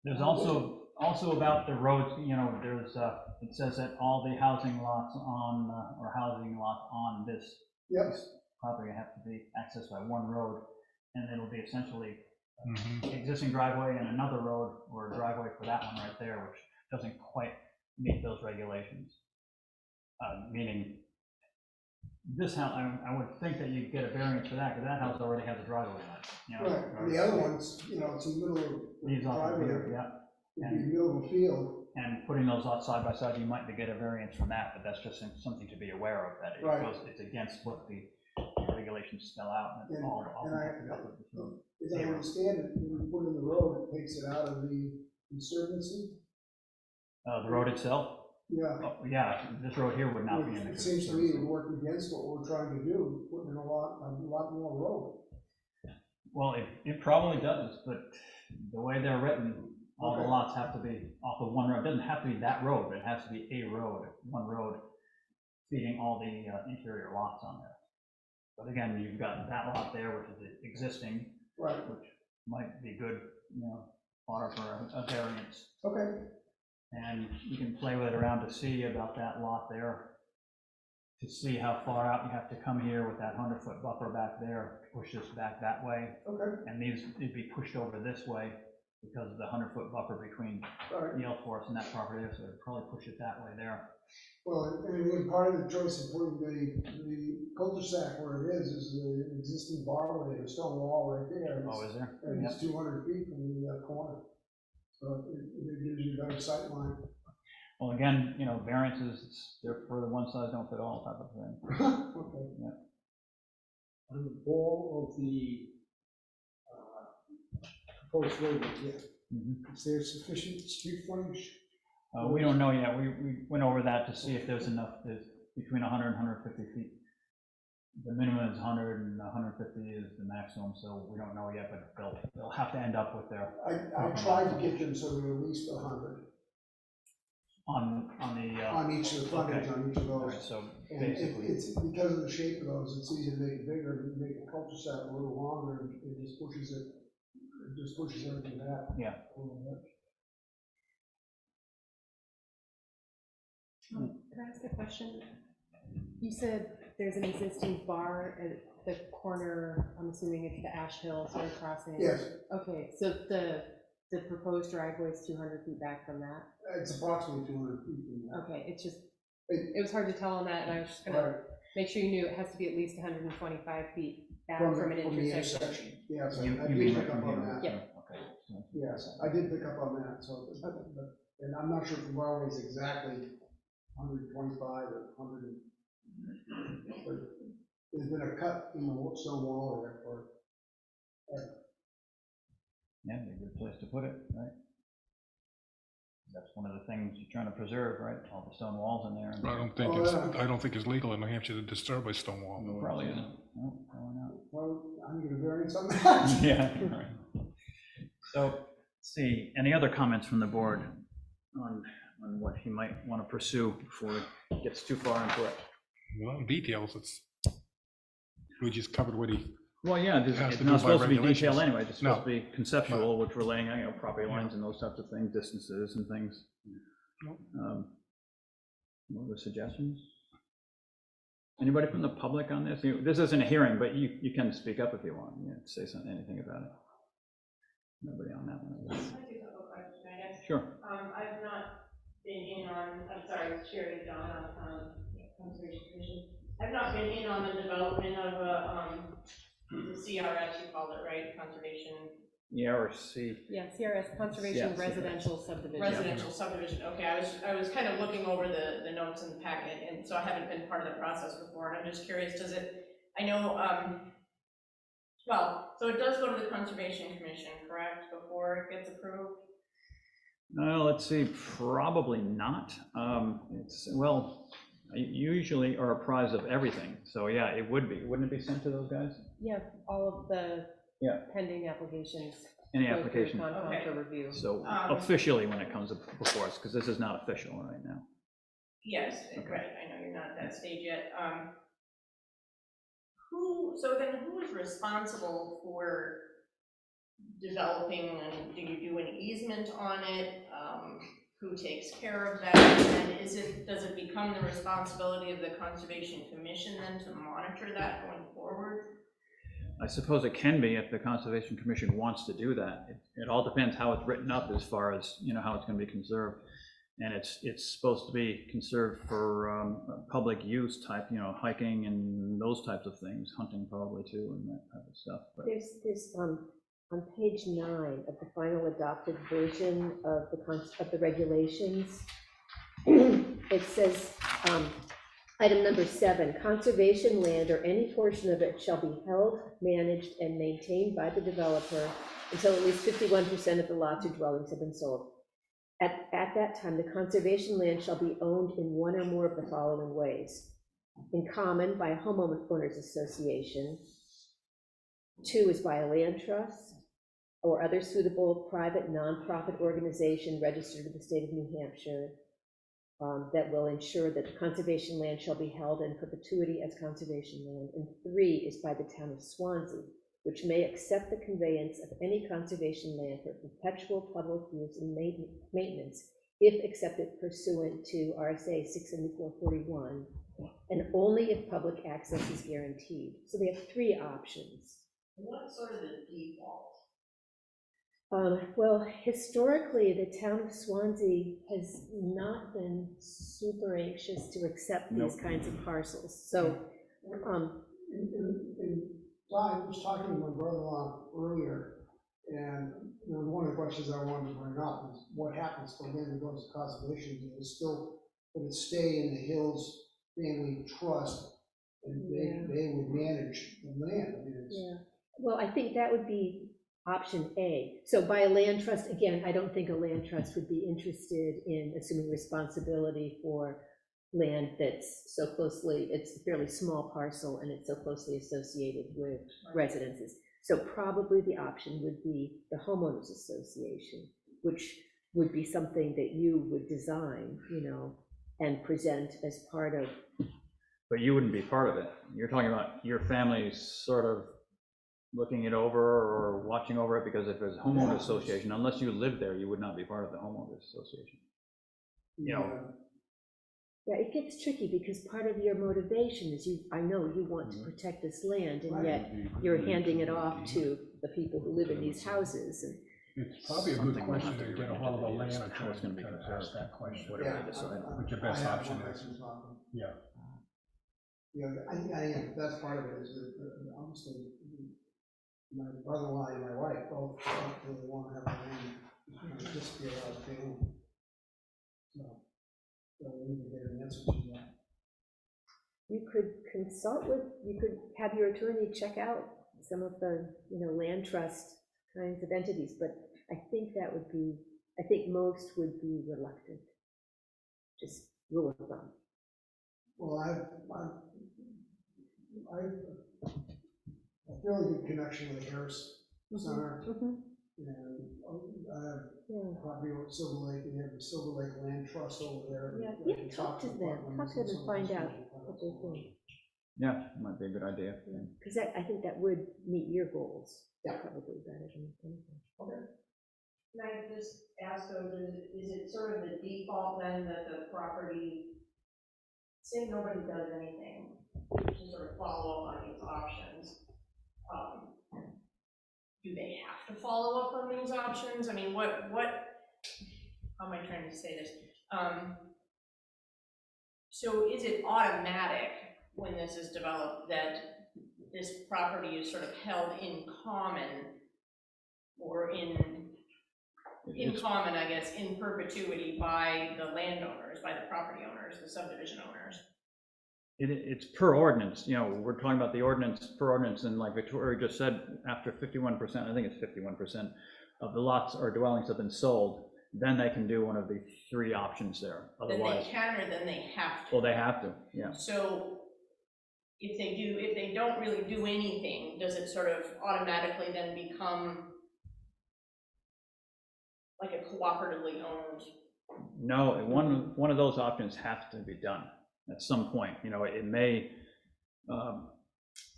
[SPEAKER 1] There's also about the roads, you know, there's, it says that all the housing lots on, or housing lots on this
[SPEAKER 5] Yep.
[SPEAKER 1] property have to be accessed by one road, and it'll be essentially
[SPEAKER 6] Mhm.
[SPEAKER 1] existing driveway and another road, or a driveway for that one right there, which doesn't quite meet those regulations. Meaning, this house, I would think that you'd get a variance for that, because that house already has a driveway on it, you know.
[SPEAKER 5] Right, and the other ones, you know, it's in the middle of the
[SPEAKER 1] These off of
[SPEAKER 5] driveway,
[SPEAKER 1] here, yeah.
[SPEAKER 5] it'd be the middle of a field.
[SPEAKER 1] And putting those lots side by side, you might get a variance from that, but that's just something to be aware of, that
[SPEAKER 5] Right.
[SPEAKER 1] it's against what the regulations spell out, and
[SPEAKER 5] And-
[SPEAKER 1] all
[SPEAKER 5] and I-
[SPEAKER 1] have to go with this road.
[SPEAKER 5] As I understand it, when we put in the road, it takes it out of the conservancy.
[SPEAKER 1] The road itself,
[SPEAKER 5] Yeah.
[SPEAKER 1] oh, yeah, this road here would not be in the.
[SPEAKER 5] It seems to me it would work against what we're trying to do, putting in a lot more road.
[SPEAKER 1] Well, it probably does, but the way they're written, all the
[SPEAKER 5] Okay.
[SPEAKER 1] lots have to be off of one road. It doesn't have to be that road, but it has to be a road, one road, feeding all the interior lots on there. But again, you've got that lot there, which is existing,
[SPEAKER 5] Right,
[SPEAKER 1] which might be good, you know, fodder for a variance.
[SPEAKER 5] okay,
[SPEAKER 1] And you can play with it around to see about that lot there, to see how far out you have to come here with that 100-foot buffer back there, push this back that way.
[SPEAKER 5] okay,
[SPEAKER 1] And these, it'd be pushed over this way because of the 100-foot buffer between
[SPEAKER 5] all right.
[SPEAKER 1] Yale Forest and that property there, so it'd probably push it that way there.
[SPEAKER 5] Well, I mean, part of the choice of putting the cul-de-sac where it is the existing bar with a stone wall right there.
[SPEAKER 1] Oh, is there?
[SPEAKER 5] And
[SPEAKER 1] Yep.
[SPEAKER 5] it's 200 feet from the corner. So it gives you a better sight line.
[SPEAKER 1] Well, again, you know, variances, they're for the one size don't fit all type of thing.
[SPEAKER 5] Okay. on the ball of the proposed road, yeah.
[SPEAKER 1] Mhm.
[SPEAKER 5] Is there sufficient street frontage?
[SPEAKER 1] We don't know yet. We went over that to see if there's enough, there's between 100 and 150 feet. The minimum is 100 and 150 is the maximum, so we don't know yet, but they'll have to end up with their,
[SPEAKER 5] I tried to get them so they're at least 100
[SPEAKER 1] on the,
[SPEAKER 5] on each of the frontage,
[SPEAKER 1] okay.
[SPEAKER 5] on each of
[SPEAKER 1] all right,
[SPEAKER 5] those.
[SPEAKER 1] so
[SPEAKER 5] And
[SPEAKER 1] basically,
[SPEAKER 5] it's because of the shape of those, it's easy to make it bigger, and make the cul-de-sac a little longer, and it just pushes everything back.
[SPEAKER 1] Yeah.
[SPEAKER 5] a little bit.
[SPEAKER 7] Can I ask a question? You said there's an existing bar at the corner, I'm assuming it's the Ash Hill sort of crossing.
[SPEAKER 5] Yes,
[SPEAKER 7] Okay, so the proposed driveway is 200 feet back from that?
[SPEAKER 5] it's approximately 200 feet from that.
[SPEAKER 7] Okay, it's just, it was hard to tell on that, and I was just
[SPEAKER 5] Right.
[SPEAKER 7] gonna make sure you knew it has to be at least 125 feet back from an
[SPEAKER 5] From the
[SPEAKER 7] intersection.
[SPEAKER 5] Yes, I
[SPEAKER 1] you
[SPEAKER 5] did
[SPEAKER 1] mean
[SPEAKER 5] pick
[SPEAKER 1] right
[SPEAKER 5] up
[SPEAKER 1] from
[SPEAKER 5] on
[SPEAKER 1] here?
[SPEAKER 5] that.
[SPEAKER 7] Yeah.
[SPEAKER 1] Okay. so-
[SPEAKER 5] Yes, I did pick up on that, so, but, and I'm not sure if the bar is exactly 125 or 100. But there's been a cut in the stone wall there for,
[SPEAKER 1] Yeah, it'd be a good place to put it, right? That's one of the things you're trying to preserve, right? All the stone walls in there.
[SPEAKER 5] Oh,
[SPEAKER 6] I don't think it's legal in New Hampshire to disturb a stone wall.
[SPEAKER 1] Probably isn't. No, probably not.
[SPEAKER 5] well, I'm gonna variance on that.
[SPEAKER 1] Yeah, all right. So, let's see, any other comments from the board on what he might want to pursue before it gets too far into it?
[SPEAKER 6] Well, details, we just covered what he,
[SPEAKER 1] Well, yeah,
[SPEAKER 6] It has
[SPEAKER 1] it's
[SPEAKER 6] to do
[SPEAKER 1] not
[SPEAKER 6] by
[SPEAKER 1] supposed to be
[SPEAKER 6] regulations.
[SPEAKER 1] detailed anyway, it's
[SPEAKER 6] No.
[SPEAKER 1] supposed to be conceptual, which we're laying, property lines and those types of things, distances and things.
[SPEAKER 6] No.
[SPEAKER 1] What other suggestions? Anybody from the public on this? This isn't a hearing, but you can speak up if you want, say something, anything about it. Nobody on that one. I guess.
[SPEAKER 8] I do have a question, I guess.
[SPEAKER 1] Sure.
[SPEAKER 8] I've not been in on, I'm sorry, Sherry John on Conservation Commission. I've not been in on the development of the CRS, you called it, right, Conservation.
[SPEAKER 1] Yeah, or C.
[SPEAKER 7] Yeah, CRS Conservation
[SPEAKER 1] Yeah.
[SPEAKER 7] Residential Subdivision.
[SPEAKER 8] Residential subdivision, okay, I was kind of looking over the notes in the packet, and so I haven't been part of the process before, and I'm just curious, does it, I know, well, so it does go to the Conservation Commission, correct, before it gets approved?
[SPEAKER 1] Let's see, probably not. Well, you usually are apprised of everything, so yeah, it would be. Wouldn't it be sent to those guys?
[SPEAKER 7] Yeah, all of the
[SPEAKER 1] Yeah.
[SPEAKER 7] pending applications.
[SPEAKER 1] Any
[SPEAKER 7] go through
[SPEAKER 1] application?
[SPEAKER 7] Concom
[SPEAKER 8] Okay.
[SPEAKER 7] for review.
[SPEAKER 1] So
[SPEAKER 8] Um,
[SPEAKER 1] officially when it comes before us, because this is not official right now.
[SPEAKER 8] Yes,
[SPEAKER 1] Okay.
[SPEAKER 8] right, I know you're not at that stage yet. Who is responsible for developing, and do you do an easement on it? Who takes care of that? And does it become the responsibility of the Conservation Commission then to monitor that going forward?
[SPEAKER 1] I suppose it can be if the Conservation Commission wants to do that. It all depends how it's written up as far as, how it's going to be conserved. And it's supposed to be conserved for public use type, hiking and those types of things, hunting probably too, and that type of stuff. But
[SPEAKER 4] There's on page 9 of the final adopted version of the regulations, it says, item number 7, conservation land or any portion of it shall be held, managed, and maintained by the developer until at least 51% of the lots or dwellings have been sold. At that time, the conservation land shall be owned in one or more of the following ways: in common by a homeowners association, 2 is by a land trust, or other suitable private nonprofit organization registered with the state of New Hampshire that will ensure that the conservation land shall be held in perpetuity as conservation land. And 3 is by the town of Swanzey, which may accept the conveyance of any conservation land for perpetual public use and maintenance if accepted pursuant to RSA 67441, and only if public access is guaranteed. So they have 3 options.
[SPEAKER 8] What's sort of the default?
[SPEAKER 4] Well, historically, the town of Swanzey has not been super anxious to accept these kinds of parcels. So,
[SPEAKER 5] I was talking to my brother-in-law earlier, and one of the questions I wanted to bring up is what happens to land that goes to conservation? Will it stay in the Hills Family Trust, And
[SPEAKER 4] Yeah.
[SPEAKER 5] they would manage the land, I mean, it's.
[SPEAKER 4] Yeah, well, I think that would be option A. So by a land trust, again, I don't think a land trust would be interested in assuming responsibility for land that's so closely, it's a fairly small parcel and it's so closely associated with residences. So probably the option would be the homeowners association, which would be something that you would design, you know, and present as part of.
[SPEAKER 1] But you wouldn't be part of it. You're talking about your family sort of looking it over or watching over it, because if there's a homeowners association, unless you live there, you would not be part of the homeowners association. You know,
[SPEAKER 4] Yeah, it gets tricky because part of your motivation is I know you want to protect this land, and yet you're handing it off to the people who live in these houses. And
[SPEAKER 6] It's probably a good
[SPEAKER 1] Something
[SPEAKER 6] question
[SPEAKER 1] we'll have
[SPEAKER 6] to
[SPEAKER 1] to
[SPEAKER 6] get a
[SPEAKER 1] run
[SPEAKER 6] hold of a
[SPEAKER 1] into
[SPEAKER 6] land
[SPEAKER 1] is
[SPEAKER 6] attorney
[SPEAKER 1] how it's gonna be
[SPEAKER 6] to
[SPEAKER 1] conserved.
[SPEAKER 6] ask that question.
[SPEAKER 1] Whatever
[SPEAKER 5] Yeah,
[SPEAKER 1] they decide.
[SPEAKER 6] What your best
[SPEAKER 5] I have
[SPEAKER 6] option
[SPEAKER 5] one
[SPEAKER 6] is.
[SPEAKER 5] person's not-
[SPEAKER 6] Yeah.
[SPEAKER 5] You know, I that's part of it, is that, obviously, my brother-in-law and my wife both don't really want to have the land, you know, disappear out of town. So we need to get an answer to that.
[SPEAKER 4] you could you could have your attorney check out some of the, you know, land trust kinds of entities, but I think most would be reluctant. Just rule of thumb.
[SPEAKER 5] Well, I have a fairly good connection with the Harris Center, and I have
[SPEAKER 4] Yeah.
[SPEAKER 5] property over at Silver Lake, we have the Silver Lake Land Trust over there.
[SPEAKER 4] Yeah,
[SPEAKER 5] I
[SPEAKER 4] yeah,
[SPEAKER 5] can
[SPEAKER 4] talk to them
[SPEAKER 5] apartments
[SPEAKER 4] and
[SPEAKER 5] some of
[SPEAKER 4] find
[SPEAKER 5] those
[SPEAKER 4] out
[SPEAKER 5] people.
[SPEAKER 4] what they think.
[SPEAKER 1] yeah, might be a good idea.
[SPEAKER 4] Because I think that would meet your goals.
[SPEAKER 5] Yeah.
[SPEAKER 4] Probably better than anything.
[SPEAKER 8] Can I just ask though, is it sort of the default then that the property, say nobody does anything, to sort of follow up on these options? Do they have to follow up on these options? I mean, how am I trying to say this? So is it automatic when this is developed that this property is sort of held in common, or in common, I guess, in perpetuity by the landowners, by the property owners, the subdivision owners?
[SPEAKER 1] It's per ordinance, you know, we're talking about the ordinance, per ordinance, and like Victoria just said, after 51%, I think it's 51% of the lots or dwellings have been sold, then they can do one of the three options there.
[SPEAKER 8] Then
[SPEAKER 1] Otherwise,
[SPEAKER 8] they can, or then they have to?
[SPEAKER 1] well, they have to, yeah.
[SPEAKER 8] So if they don't really do anything, does it sort of automatically then become like a cooperatively owned?
[SPEAKER 1] No, one of those options has to be done at some point. You know, it may,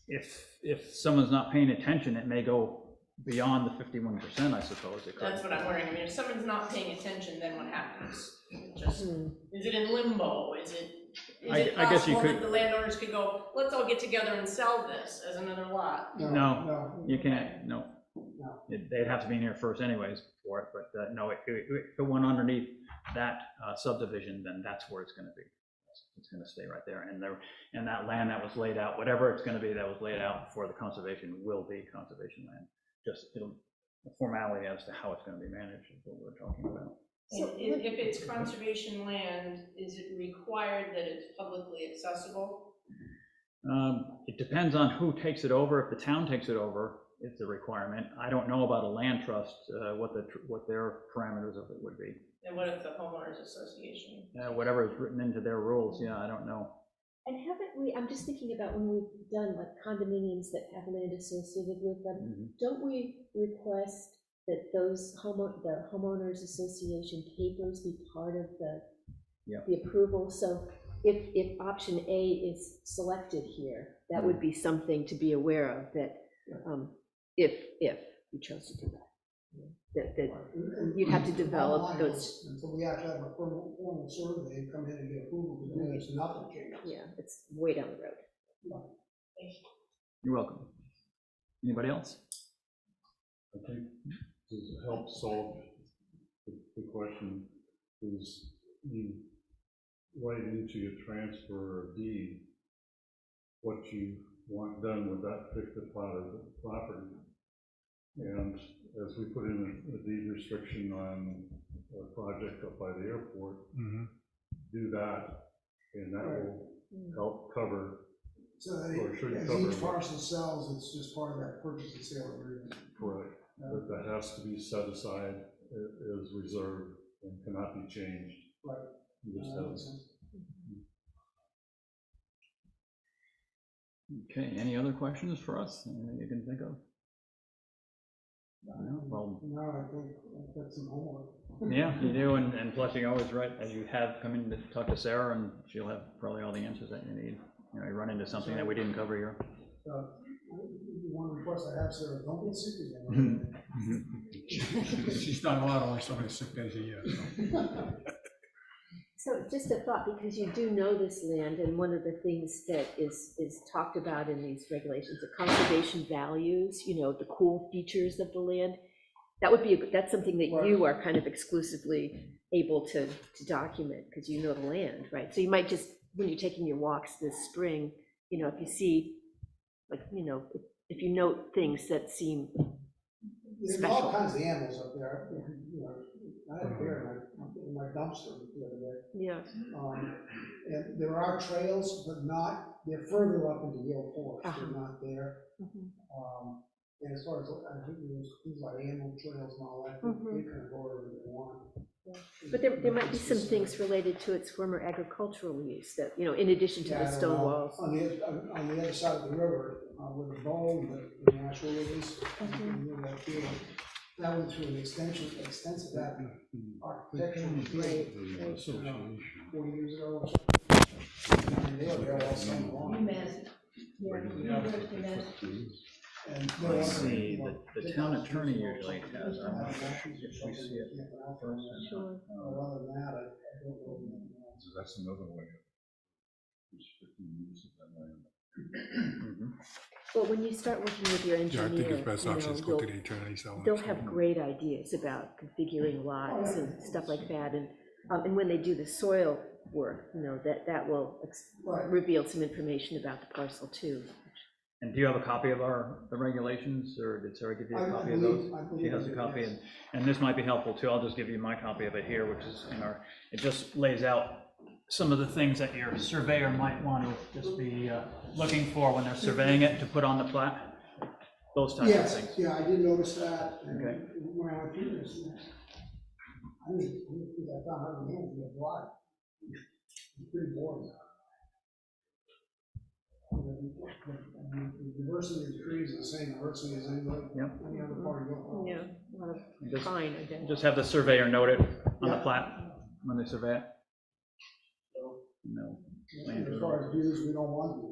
[SPEAKER 1] if someone's not paying attention, it may go beyond the 51%, I suppose it could.
[SPEAKER 8] That's what I'm wondering. I mean, if someone's not paying attention, then what happens? Just,
[SPEAKER 4] Hmm.
[SPEAKER 8] is it in limbo? Is it
[SPEAKER 1] I guess you
[SPEAKER 8] possible
[SPEAKER 1] could-
[SPEAKER 8] that the landowners could go, let's all get together and sell this as another lot?
[SPEAKER 1] No, you can't, no.
[SPEAKER 5] No.
[SPEAKER 1] They'd have to be in here first anyways for it, but no, if it went underneath that subdivision, then that's where it's gonna be. It's gonna stay right there, and that land that was laid out, whatever it's gonna be that was laid out for the conservation will be conservation land. Just the formality as to how it's gonna be managed is what we're talking about.
[SPEAKER 8] And if it's conservation land, is it required that it's publicly accessible?
[SPEAKER 1] It depends on who takes it over. If the town takes it over, it's a requirement. I don't know about a land trust, what their parameters of it would be.
[SPEAKER 8] And what if the homeowners association?
[SPEAKER 1] Whatever is written into their rules, yeah, I don't know.
[SPEAKER 4] And haven't we, I'm just thinking about when we've done like condominiums that have land associated with them, don't we request that the homeowners association papers be part of the approval? So if option A is selected here, that would be something to be aware of, that if you chose to do that, that you'd have to develop those.
[SPEAKER 5] Until we actually have a formal survey, come in and get approval, because then there's nothing changes.
[SPEAKER 4] Yeah, it's way down the road.
[SPEAKER 1] You're welcome. Anybody else?
[SPEAKER 3] I think to help solve the question is you write into your transfer of deed what you want done with that particular part of the property. And as we put in a deed restriction on a project up by the airport, do that, and that will help cover
[SPEAKER 5] So
[SPEAKER 3] Or should
[SPEAKER 5] as
[SPEAKER 3] cover
[SPEAKER 5] each
[SPEAKER 3] it.
[SPEAKER 5] parcel sells, it's just part of that purchase and sale agreement.
[SPEAKER 3] Correct, but that has to be set aside as reserve and cannot be changed.
[SPEAKER 5] Right.
[SPEAKER 3] You just
[SPEAKER 5] That
[SPEAKER 3] have-
[SPEAKER 5] makes sense.
[SPEAKER 1] Okay, any other questions for us? Anything you can think of? No, well,
[SPEAKER 5] No, I think I've got some homework.
[SPEAKER 1] yeah, you do, and plus you always right, as you have come in to talk to Sarah, and she'll have probably all the answers that you need. You know, you run into something that we didn't cover here.
[SPEAKER 5] One request I have, Sarah, don't get sick again.
[SPEAKER 6] She's not allowed only so many sick days a year, so.
[SPEAKER 4] So just a thought, because you do know this land, and one of the things that is talked about in these regulations, the conservation values, you know, the cool features of the land, that would be, that's something that you are kind of exclusively able to document, because you know the land, right? So you might just, when you're taking your walks this spring, you know, if you see, like, you know, if you note things that seem
[SPEAKER 5] There's
[SPEAKER 4] special.
[SPEAKER 5] all kinds of animals up there, you know, I had a bear in my dumpster the other day.
[SPEAKER 4] Yeah.
[SPEAKER 5] And there are trails, but they're further up into Yale Forest, they're not there. And as far as, I think there's things like animal trails and all that, they kind of go wherever they want.
[SPEAKER 4] But there might be some things related to its former agricultural use that, you know, in addition to
[SPEAKER 5] Yeah, I
[SPEAKER 4] the
[SPEAKER 5] don't
[SPEAKER 4] stone
[SPEAKER 5] know.
[SPEAKER 4] walls.
[SPEAKER 5] On the other side of the river, with the bowl, the natural rivers, that went through an extensive architectural review,
[SPEAKER 4] Right.
[SPEAKER 5] 40 years ago or something. And they were there all summer long. And they were,
[SPEAKER 1] Let's see,
[SPEAKER 5] you know,
[SPEAKER 1] the town attorney usually has, I'm not sure if we see it first.
[SPEAKER 4] Sure.
[SPEAKER 5] But other than that, I don't know anything else.
[SPEAKER 3] That's another way of restricting the use of that land.
[SPEAKER 1] Mhm.
[SPEAKER 4] Well, when you start working with your
[SPEAKER 6] Yeah,
[SPEAKER 4] engineer,
[SPEAKER 6] I think it's best
[SPEAKER 4] you know,
[SPEAKER 6] option is go to the attorney, so.
[SPEAKER 4] they'll have great ideas about configuring lots and stuff like that. And when they do the soil work, you know, that will
[SPEAKER 5] Right.
[SPEAKER 4] reveal some information about the parcel too.
[SPEAKER 1] And do you have a copy of the regulations, or did Sarah give you a
[SPEAKER 5] I
[SPEAKER 1] copy of
[SPEAKER 5] believe-
[SPEAKER 1] those?
[SPEAKER 5] I believe
[SPEAKER 1] She has
[SPEAKER 5] I
[SPEAKER 1] a
[SPEAKER 5] do,
[SPEAKER 1] copy,
[SPEAKER 5] yes.
[SPEAKER 1] and this might be helpful too. I'll just give you my copy of it here, which is in our, it just lays out some of the things that your surveyor might want to just be looking for when they're surveying it to put on the plat, those types of
[SPEAKER 5] Yes,
[SPEAKER 1] things.
[SPEAKER 5] yeah, I did notice that, and
[SPEAKER 1] Okay.
[SPEAKER 5] when I went through this, I didn't think I found out the name of the block. It's pretty boring. The diversity of the trees is the same diversity as any other part of the.
[SPEAKER 4] Yeah, a lot of
[SPEAKER 1] Just-
[SPEAKER 4] fine identity.
[SPEAKER 1] Just have the surveyor note it on the
[SPEAKER 5] Yeah.
[SPEAKER 1] plat when they survey it. No.
[SPEAKER 5] As far as views, we don't want,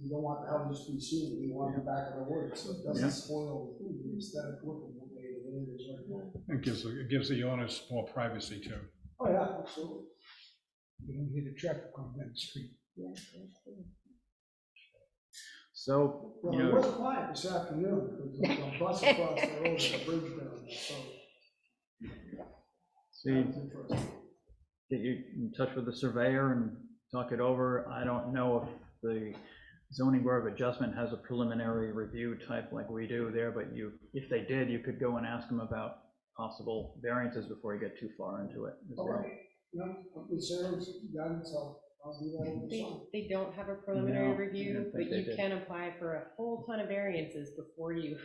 [SPEAKER 5] we don't want the houses to be seen, we want the back of the woods, so it
[SPEAKER 1] Yeah.
[SPEAKER 5] doesn't spoil the aesthetic look of the way it is right now.
[SPEAKER 6] It gives the owners more privacy too.
[SPEAKER 5] Oh, yeah, absolutely. You don't hear the traffic on that street.
[SPEAKER 4] Yeah, absolutely.
[SPEAKER 1] So,
[SPEAKER 5] Well,
[SPEAKER 1] you
[SPEAKER 5] it
[SPEAKER 1] know,
[SPEAKER 5] was quiet this afternoon, because the bus across the road, the bridge down, so.
[SPEAKER 1] see,
[SPEAKER 5] that was interesting.
[SPEAKER 1] get you in touch with the surveyor and talk it over. I don't know if the zoning board of adjustment has a preliminary review type like we do there, but if they did, you could go and ask them about possible variances before you get too far into it as well.
[SPEAKER 5] Okay, no, with Sarah's guidance, I'll do that all the time.
[SPEAKER 7] They don't have a preliminary
[SPEAKER 1] No, I
[SPEAKER 7] review,
[SPEAKER 1] didn't
[SPEAKER 7] but
[SPEAKER 1] think they
[SPEAKER 7] you
[SPEAKER 1] did.
[SPEAKER 7] can apply for a whole ton of variances before you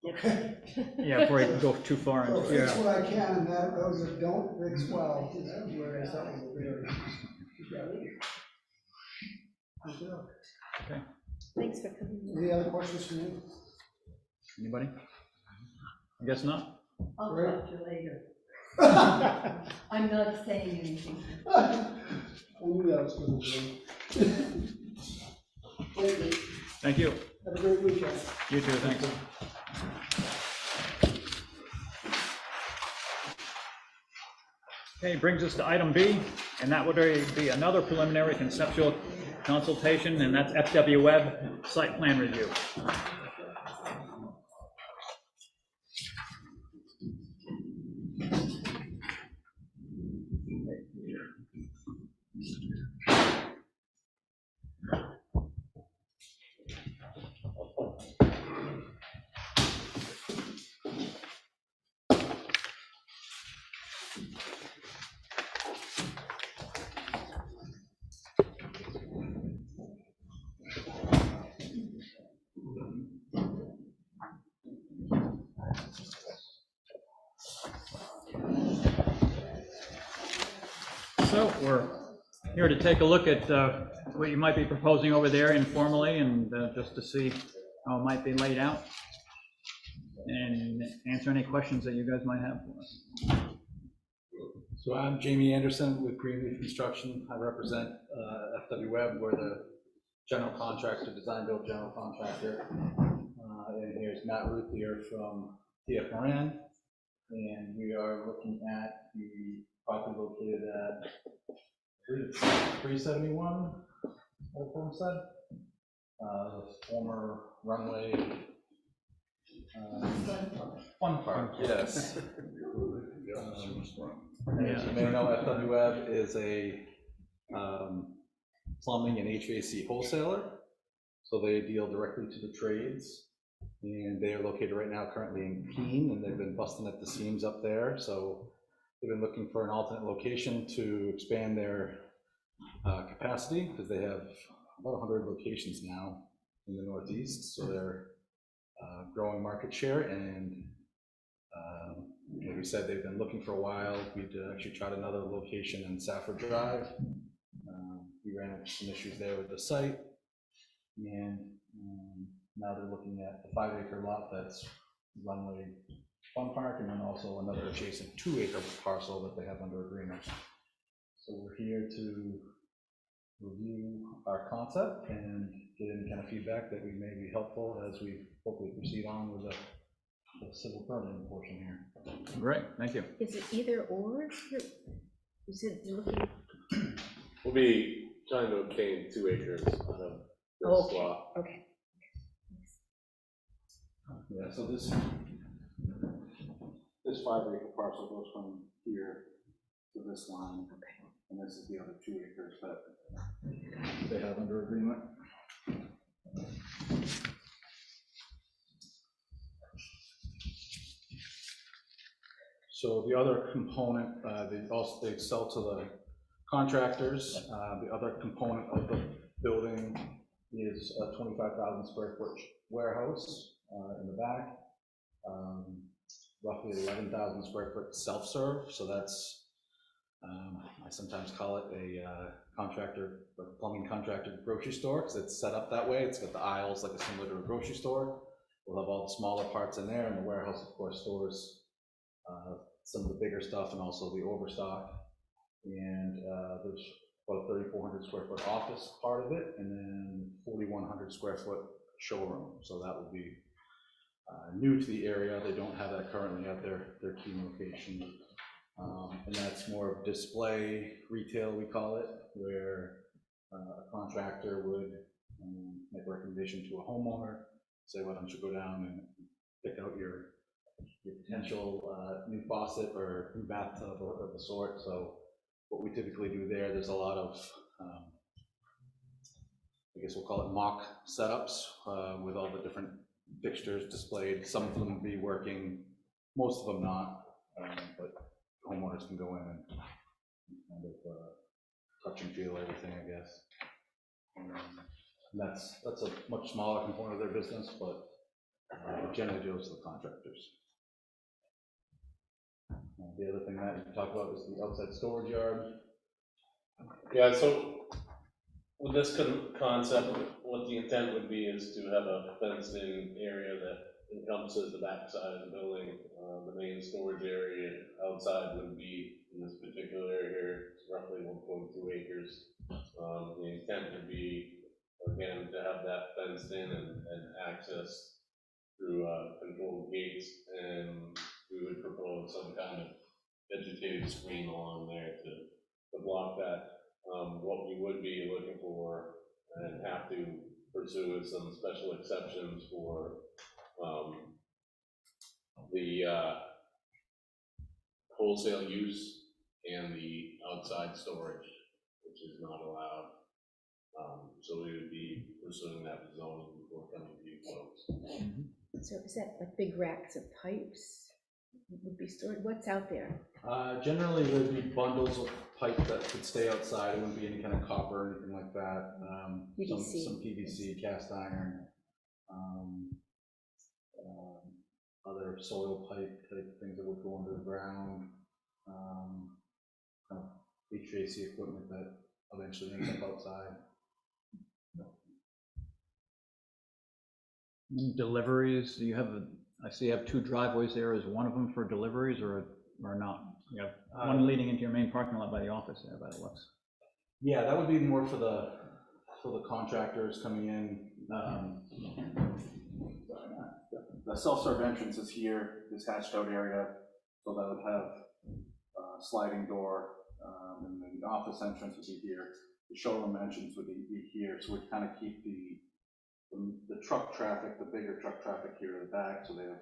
[SPEAKER 7] get
[SPEAKER 5] Okay.
[SPEAKER 1] Yeah, before you go too far
[SPEAKER 5] So
[SPEAKER 1] into it.
[SPEAKER 5] fix what I can, and that, those that don't fix well, whereas that was a very.
[SPEAKER 1] Okay,
[SPEAKER 4] Thanks for coming.
[SPEAKER 5] Any other questions for me?
[SPEAKER 1] anybody? I guess not.
[SPEAKER 9] I'll
[SPEAKER 5] Great.
[SPEAKER 9] talk to you later. I'm not saying anything.
[SPEAKER 5] I knew that was going to be. Thank you.
[SPEAKER 1] Thank you.
[SPEAKER 5] Have a great weekend.
[SPEAKER 1] You too, thanks. Okay, brings us to item B, and that would be another preliminary conceptual consultation, and that's FW Webb site plan review. So we're here to take a look at what you might be proposing over there informally, and just to see how it might be laid out and answer any questions that you guys might have for us.
[SPEAKER 10] So I'm Jamie Anderson with Greenleaf Construction. I represent FW Webb. We're the general contractor, design build general contractor. And here's Matt Ruth here from TF Moran. And we are looking at the property located at, I believe it's 371 Old Homestead. The former runway fun park, yes. As you may know, FW Webb is a plumbing and HVAC wholesaler. So they deal directly to the trades. And they are located right now currently in Keene, and they've been busting at the seams up there. So they've been looking for an alternate location to expand their capacity, because they have about 100 locations now in the Northeast. So they're growing market share, and like we said, they've been looking for a while. We'd actually tried another location in Safford Drive. We ran into some issues there with the site, and now they're looking at the 5-acre lot that's runway fun park, and then also another adjacent 2-acre parcel that they have under agreement. So we're here to review our concept and get any kind of feedback that we may be helpful as we hopefully proceed on with the civil permitting portion here.
[SPEAKER 1] Great, thank you.
[SPEAKER 4] Is it either or? You said you're looking,
[SPEAKER 11] We'll be trying to obtain 2 acres out of this
[SPEAKER 4] okay,
[SPEAKER 11] lot.
[SPEAKER 4] okay.
[SPEAKER 10] Yeah, so this 5-acre parcel goes from here to this line, and this is the other 2 acres that they have under agreement. So the other component, they sell to the contractors. The other component of the building is a 25,000 square foot warehouse in the back, roughly 11,000 square foot self-serve. So that's, I sometimes call it a contractor, a plumbing contractor grocery store, because it's set up that way. It's got the aisles like similar to a grocery store. We'll have all the smaller parts in there, and the warehouse, of course, stores some of the bigger stuff and also the overstock. And there's about a 3,400 square foot office part of it, and then 4,100 square foot showroom. So that will be new to the area. They don't have that currently at their key location. And that's more of display retail, we call it, where a contractor would make a recommendation to a homeowner, say, why don't you go down and pick out your potential new faucet or new bathtub of the sort. So what we typically do there's a lot of, I guess we'll call it mock setups with all the different fixtures displayed. Some of them will be working, most of them not, but homeowners can go in and kind of touch and feel everything, I guess. And that's a much smaller component of their business, but generally deals with the contractors. The other thing that you can talk about is the outside storage yard.
[SPEAKER 11] Yeah, so with this concept, what the intent would be is to have a fenced-in area that encompasses the back side of the building. The main storage area outside would be in this particular area here, it's roughly 1.2 acres. The intent would be, again, to have that fenced in and access through controlled gates, and we would propose some kind of vegetative screen along there to block that. What we would be looking for and have to pursue is some special exceptions for the wholesale use and the outside storage, which is not allowed. So we would be pursuing that zoning before coming to you folks.
[SPEAKER 4] So is that like big racks of pipes would be stored? What's out there?
[SPEAKER 10] Generally, there'd be bundles of pipe that could stay outside. It wouldn't be any kind of copper or anything like that.
[SPEAKER 4] PVC.
[SPEAKER 10] Some PVC, cast iron, other soil pipe type things that would go under the ground, kind of HVAC equipment that eventually ends up outside.
[SPEAKER 1] Deliveries, do you have, I see you have 2 driveways there. Is one of them for deliveries or not? You have one leading into your main parking lot by the office there, by the looks.
[SPEAKER 10] Yeah, that would be more for the contractors coming in. The self-serve entrance is here, this hatched out area, so that would have a sliding door, and then the office entrance would be here. The showroom entrance would be here, so we'd kind of keep the truck traffic, the bigger truck traffic here in the back, so they have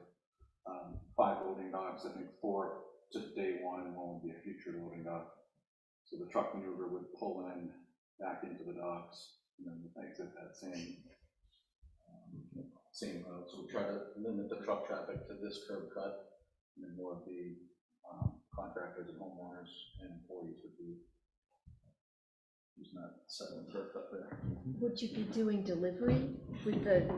[SPEAKER 10] 5 loading docks, I think 4 to day 1, and 1 would be a future loading dock. So the truck maneuver would pull in back into the docks, and then exit that same road. So we try to limit the truck traffic to this curb cut, and then more of the contractors and homeowners and employees would be using that second curb cut there.
[SPEAKER 4] Would you be doing delivery with the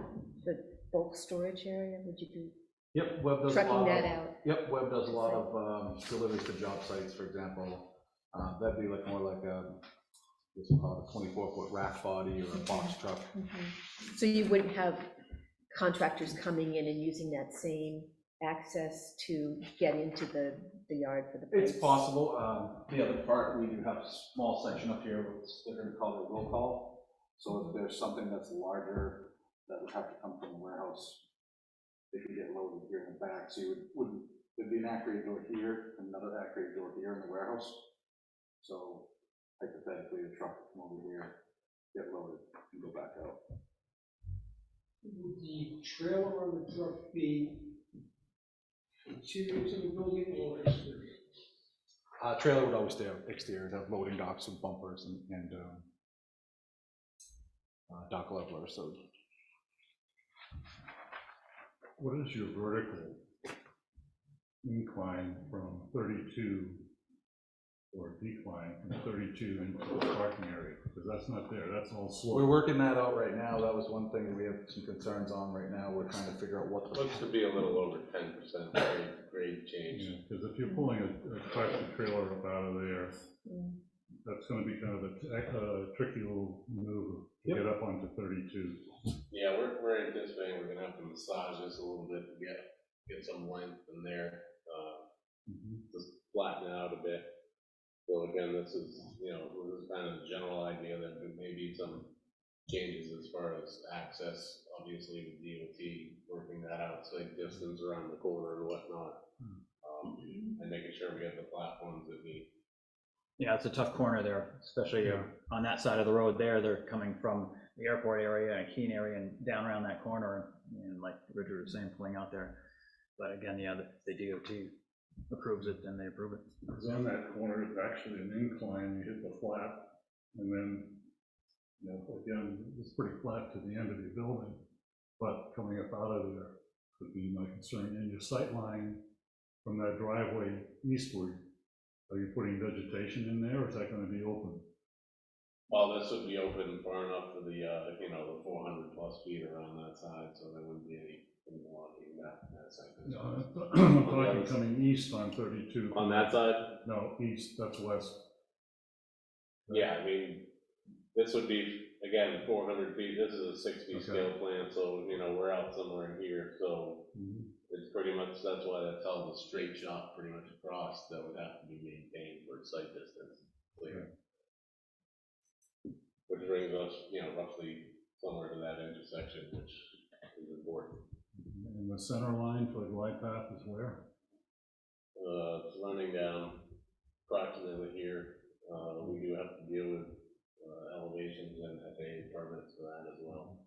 [SPEAKER 4] bulk storage area? Would you be
[SPEAKER 10] Yep, Webb does a
[SPEAKER 4] trucking
[SPEAKER 10] lot
[SPEAKER 4] that
[SPEAKER 10] of,
[SPEAKER 4] out?
[SPEAKER 10] Yep, Webb does a lot of deliveries to job sites, for example. That'd be like more like a, I guess we'll call it a 24-foot rack body or a box truck.
[SPEAKER 4] So you wouldn't have contractors coming in and using that same access to get into the yard for the
[SPEAKER 10] It's
[SPEAKER 4] pipes?
[SPEAKER 10] possible. The other part, we do have a small section up here, which they're going to call it a will call. So if there's something that's larger that would have to come from the warehouse, they could get loaded here in the back. So you wouldn't, there'd be an accurate door here, another accurate door here in the warehouse. So hypothetically, the truck would come over here, get loaded, and go back out.
[SPEAKER 5] Would the trailer on the truck be interior to the building or exterior?
[SPEAKER 10] Trailer would always stay exterior, have loading docks and bumpers and dock levelers. So
[SPEAKER 3] What is your vertical incline from 32 or decline from 32 into the parking area? Because that's not there, that's all
[SPEAKER 10] we're
[SPEAKER 3] slope.
[SPEAKER 10] working that out right now. That was one thing that we have some concerns on right now. We're trying to figure out what the
[SPEAKER 11] Looks to be a little over 10% grade change.
[SPEAKER 3] Because if you're pulling a tractor trailer up out of there, that's going to be kind of a tricky little maneuver to get up onto 32.
[SPEAKER 11] Yeah, we're anticipating we're gonna have to massage this a little bit to get some length in there, just flatten it out a bit. So again, this is kind of the general idea that there may be some changes as far as access, obviously with DOT, working that out, site distance around the corner and whatnot. And making sure we have the platforms that we.
[SPEAKER 1] Yeah, it's a tough corner there, especially on that side of the road there. They're coming from the airport area and Keene area and down around that corner, and like Richard was saying, pulling out there. But again, yeah, the DOT approves it, then they approve it.
[SPEAKER 3] Because on that corner, it's actually an incline, you hit the flat, and then, again, it's pretty flat to the end of your building, but coming up out of there would be my concern. And your sight line from that driveway eastward, are you putting vegetation in there, or is that going to be open?
[SPEAKER 11] Well, this would be open far enough for the, the 400 plus feet around that side, so there wouldn't be any blocking that side.
[SPEAKER 3] No, I'm talking coming east on 32.
[SPEAKER 11] On that side?
[SPEAKER 3] No, east, that's west.
[SPEAKER 11] Yeah, I mean, this would be, again, 400 feet, this is a 60 scale plan, so, we're out somewhere in here, so it's pretty much, that's why that's held a straight shot pretty much across, that would have to be maintained for sight distance, clear. Which brings us, roughly somewhere to that intersection, which is important.
[SPEAKER 3] And the center line for the glide path is where?
[SPEAKER 11] It's running down approximately here. We do have to deal with elevations and FAA permits for that as well.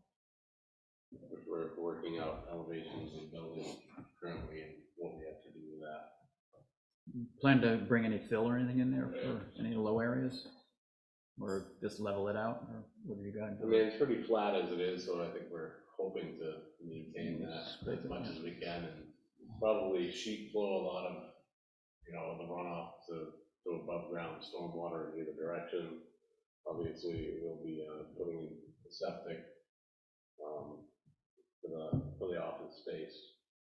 [SPEAKER 11] We're working out elevations in buildings currently and what we have to do with that.
[SPEAKER 1] Plan to bring any fill or anything in there for any low areas? Or just level it out, or what do you got?
[SPEAKER 11] I mean, it's pretty flat as it is, so I think we're hoping to maintain that as much as we can, and probably sheet flow a lot of, the runoff to above ground stormwater in either direction. Obviously, we'll be putting in septic for the office space,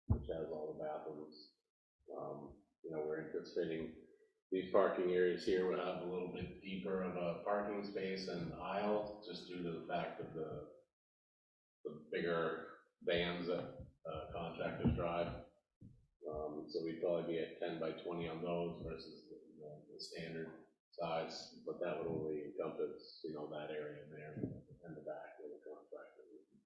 [SPEAKER 11] which has all the bathrooms. We're anticipating these parking areas here would have a little bit deeper of a parking space and aisle, just due to the fact of the bigger vans that contractors drive. So we'd probably be at 10 by 20 on those versus the standard size, but that would only encompass, you know, that area there and the back where the contractor would be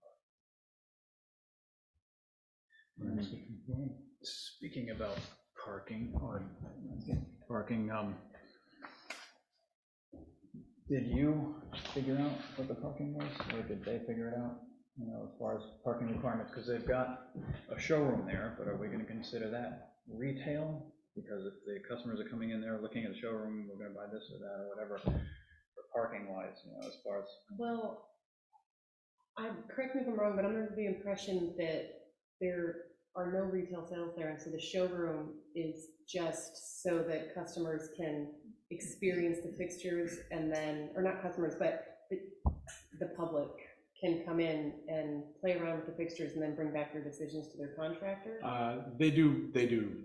[SPEAKER 11] parked.
[SPEAKER 1] Speaking about parking, did you figure out what the parking was, or did they figure it out? You know, as far as parking requirements, because they've got a showroom there, but are we going to consider that retail? Because if the customers are coming in there looking at the showroom, we're going to buy this or that or whatever, for parking wise, you know, as far as.
[SPEAKER 7] Well, correct me if I'm wrong, but I'm under the impression that there are no retail sales there, and so the showroom is just so that customers can experience the fixtures, and then, or not customers, but the public can come in and play around with the fixtures and then bring back their decisions to their contractor?
[SPEAKER 10] They do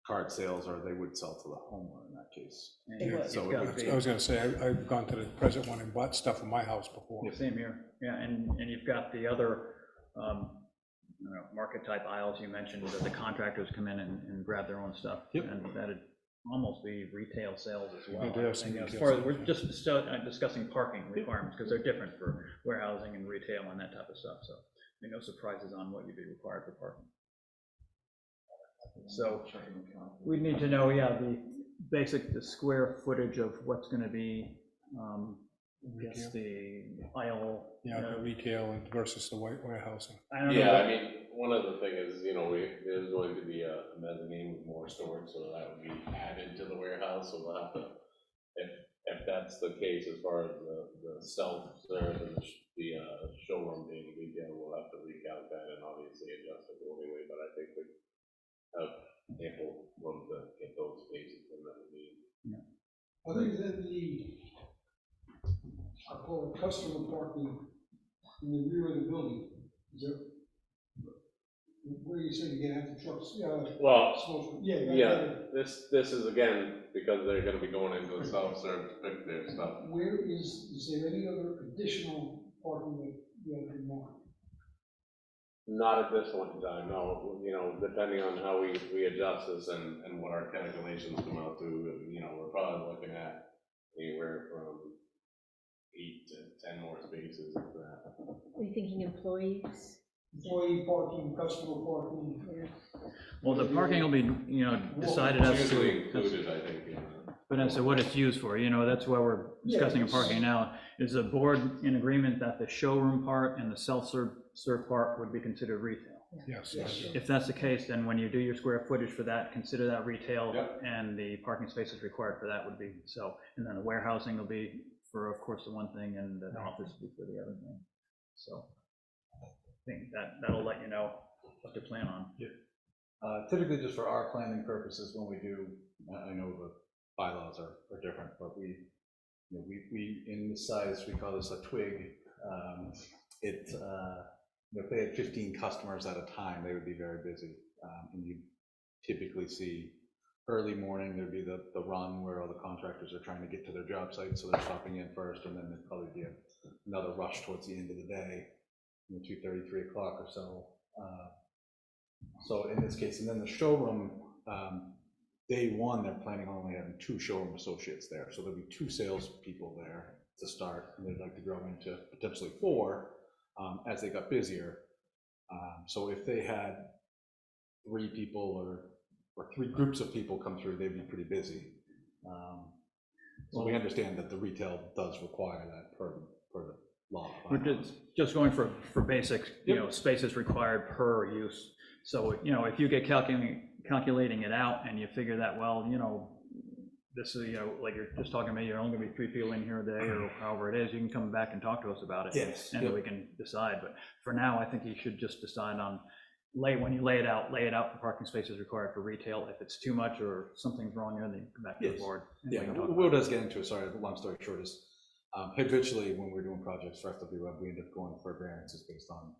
[SPEAKER 10] card sales, or they would sell to the homeowner in that case.
[SPEAKER 7] They would.
[SPEAKER 10] So
[SPEAKER 1] It's
[SPEAKER 10] it
[SPEAKER 1] gotta
[SPEAKER 10] would
[SPEAKER 1] be-
[SPEAKER 6] I was gonna say, I've gone to the present one and bought stuff in my house before.
[SPEAKER 1] Yeah, same here, yeah, and you've got the other, you know, market type aisles you mentioned, that the contractors come in and grab their own stuff.
[SPEAKER 10] Yep.
[SPEAKER 1] And that'd almost be retail sales as well.
[SPEAKER 6] Yeah, there are some
[SPEAKER 1] And as
[SPEAKER 6] retail
[SPEAKER 1] far as,
[SPEAKER 6] sales,
[SPEAKER 1] we're
[SPEAKER 6] yeah.
[SPEAKER 1] just discussing parking requirements, because they're different for warehousing and retail and that type of stuff, so no surprises on what you'd be required for parking. So we need to know, yeah, the square footage of what's gonna be, I guess the aisle.
[SPEAKER 6] Yeah, the retail versus the warehousing.
[SPEAKER 1] I don't know.
[SPEAKER 11] Yeah, I mean, one other thing is, you know, there's going to be a mezzanine with more storage, so that would be added to the warehouse, so we'll have to, if that's the case, as far as the self-serve and the showroom being retail, we'll have to recount that and obviously adjust accordingly, but I think we have ample room to get those spaces in that we need.
[SPEAKER 5] Other than the, I call it customer parking in the rear of the building, is there, where you say you're gonna have the trucks,
[SPEAKER 11] Well,
[SPEAKER 5] yeah.
[SPEAKER 11] this is again, because they're gonna be going into a self-serve to pick their stuff.
[SPEAKER 5] Where is there any other additional parking that you have in mind?
[SPEAKER 11] Not at this point in time, no, you know, depending on how we adjust this and what our calculations come out to, you know, we're probably looking at anywhere from 8 to 10 more spaces of that.
[SPEAKER 4] Are you thinking employees?
[SPEAKER 5] Employee parking, customer parking?
[SPEAKER 1] Well, the parking will be, you know, decided as
[SPEAKER 11] Usually
[SPEAKER 1] to,
[SPEAKER 11] included, I think, yeah.
[SPEAKER 1] but as to what it's used for, you know, that's why we're discussing
[SPEAKER 5] Yes.
[SPEAKER 1] parking now. Is the board in agreement that the showroom part and the self-serve part would be considered retail?
[SPEAKER 6] Yes.
[SPEAKER 1] If that's the case, then when you do your square footage for that, consider that retail.
[SPEAKER 11] Yep.
[SPEAKER 1] And the parking spaces required for that would be so. And then the warehousing will be for, of course, the one thing, and the office will be for the other thing. So I think that'll let you know what to plan on.
[SPEAKER 10] Typically, just for our planning purposes, when we do, I know the bylaws are different, but we, you know, we in this size, we call this a twig. If they had 15 customers at a time, they would be very busy. And you typically see early morning, there'd be the run where all the contractors are trying to get to their job site, so they're stopping in first, and then there'd probably be another rush towards the end of the day, 2:30, 3 o'clock or so. So in this case, and then the showroom, day one, they're planning on only having 2 showroom associates there. So there'll be 2 salespeople there to start, and they'd like to grow into potentially 4 as they got busier. So if they had 3 people or 3 groups of people come through, they'd be pretty busy. So we understand that the retail does require that per the law.
[SPEAKER 1] We're just going for basic, you know, spaces required per use. So, you know, if you get calculating it out and you figure that, well, you know, this is, you know, like you're just talking about, you're only gonna be 3 people in here a day or however it is, you can come back and talk to us about it.
[SPEAKER 10] Yes.
[SPEAKER 1] And we can decide, but for now, I think you should just decide on, when you lay it out for parking spaces required for retail. If it's too much or something's wrong there, then you come back to the
[SPEAKER 10] Yes.
[SPEAKER 1] board. and we
[SPEAKER 10] Yeah,
[SPEAKER 1] can talk
[SPEAKER 10] Will
[SPEAKER 1] about it.
[SPEAKER 10] does get into it, sorry, the long story short is, habitually, when we're doing projects for FW, we end up going for variances based on,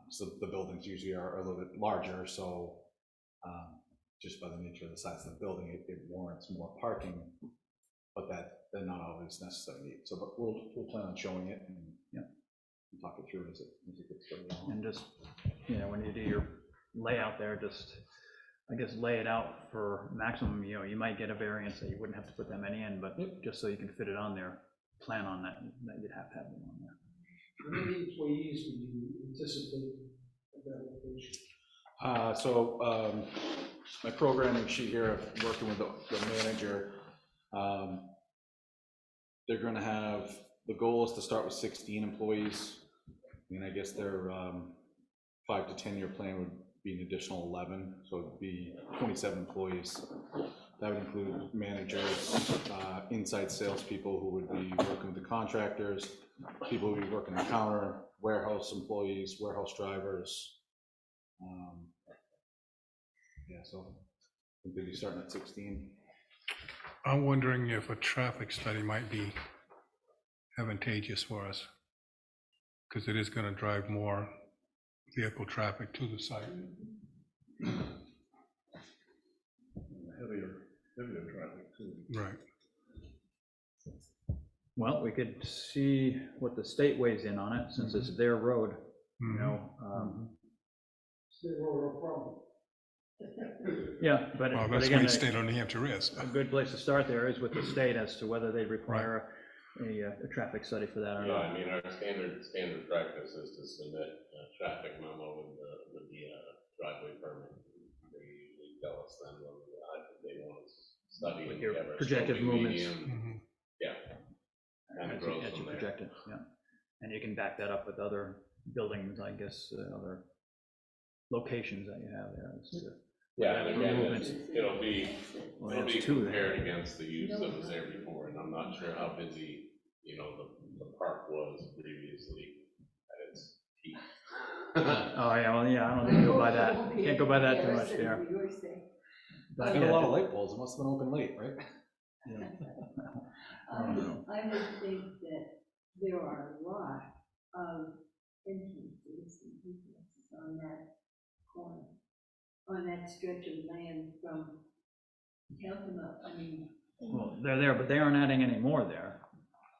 [SPEAKER 10] so the buildings usually are a little bit larger, so just by the nature of the size of the building, it warrants more parking, but they're not always necessarily needed. So, but we'll plan on showing it and, yeah, talk it through as it gets going on.
[SPEAKER 1] And just, you know, when you do your layout there, just, I guess, lay it out for maximum, you know, you might get a variance that you wouldn't have to put that many in, but just so you can fit it on there, plan on that you'd have to have them on there.
[SPEAKER 5] How many employees would you anticipate at that location?
[SPEAKER 10] My programming sheet here, working with the manager, they're gonna have, the goal is to start with 16 employees. And I guess their 5 to 10 year plan would be an additional 11, so it'd be 27 employees. That would include managers, inside salespeople who would be working with the contractors, people who would be working the counter, warehouse employees, warehouse drivers. Yeah, so I think they'd be starting at 16.
[SPEAKER 6] I'm wondering if a traffic study might be advantageous for us, because it is going to drive more vehicle traffic to the site.
[SPEAKER 3] Heavier traffic too.
[SPEAKER 6] Right.
[SPEAKER 1] Well, we could see what the state weighs in on it, since it's their road, you know.
[SPEAKER 5] State road, no problem.
[SPEAKER 1] Yeah, but
[SPEAKER 6] Well,
[SPEAKER 1] but
[SPEAKER 6] that's
[SPEAKER 1] again,
[SPEAKER 6] what state of New Hampshire is.
[SPEAKER 1] a good place to start there is with the state as to whether they require a traffic study for that or
[SPEAKER 11] Yeah,
[SPEAKER 1] not.
[SPEAKER 11] I mean, our standard practice is to submit a traffic memo with the driveway permit. They usually tell us then whether they want to study.
[SPEAKER 1] With
[SPEAKER 11] and
[SPEAKER 1] your
[SPEAKER 11] have a
[SPEAKER 1] projected
[SPEAKER 11] scoping
[SPEAKER 1] movements.
[SPEAKER 11] medium. Yeah. And it
[SPEAKER 1] As
[SPEAKER 11] grows
[SPEAKER 1] you
[SPEAKER 11] from there.
[SPEAKER 1] project it, yeah. And you can back that up with other buildings, I guess, other locations that you have there. It's,
[SPEAKER 11] Yeah, and again,
[SPEAKER 1] movements.
[SPEAKER 11] it'll be
[SPEAKER 1] it's two there.
[SPEAKER 11] compared against the use that was there before, and I'm not sure how busy, you know, the park was previously at its peak.
[SPEAKER 1] Oh, yeah, well, yeah, I don't think you go by that. Can't go by that too much there. But
[SPEAKER 10] Had a
[SPEAKER 1] yeah,
[SPEAKER 10] lot of light poles, it must have been open late, right?
[SPEAKER 1] I don't know.
[SPEAKER 9] I would think that there are a lot of entrances and egresses on that corner, on that stretch of land from, count them up, I mean.
[SPEAKER 1] Well, they're there, but they aren't adding any more there,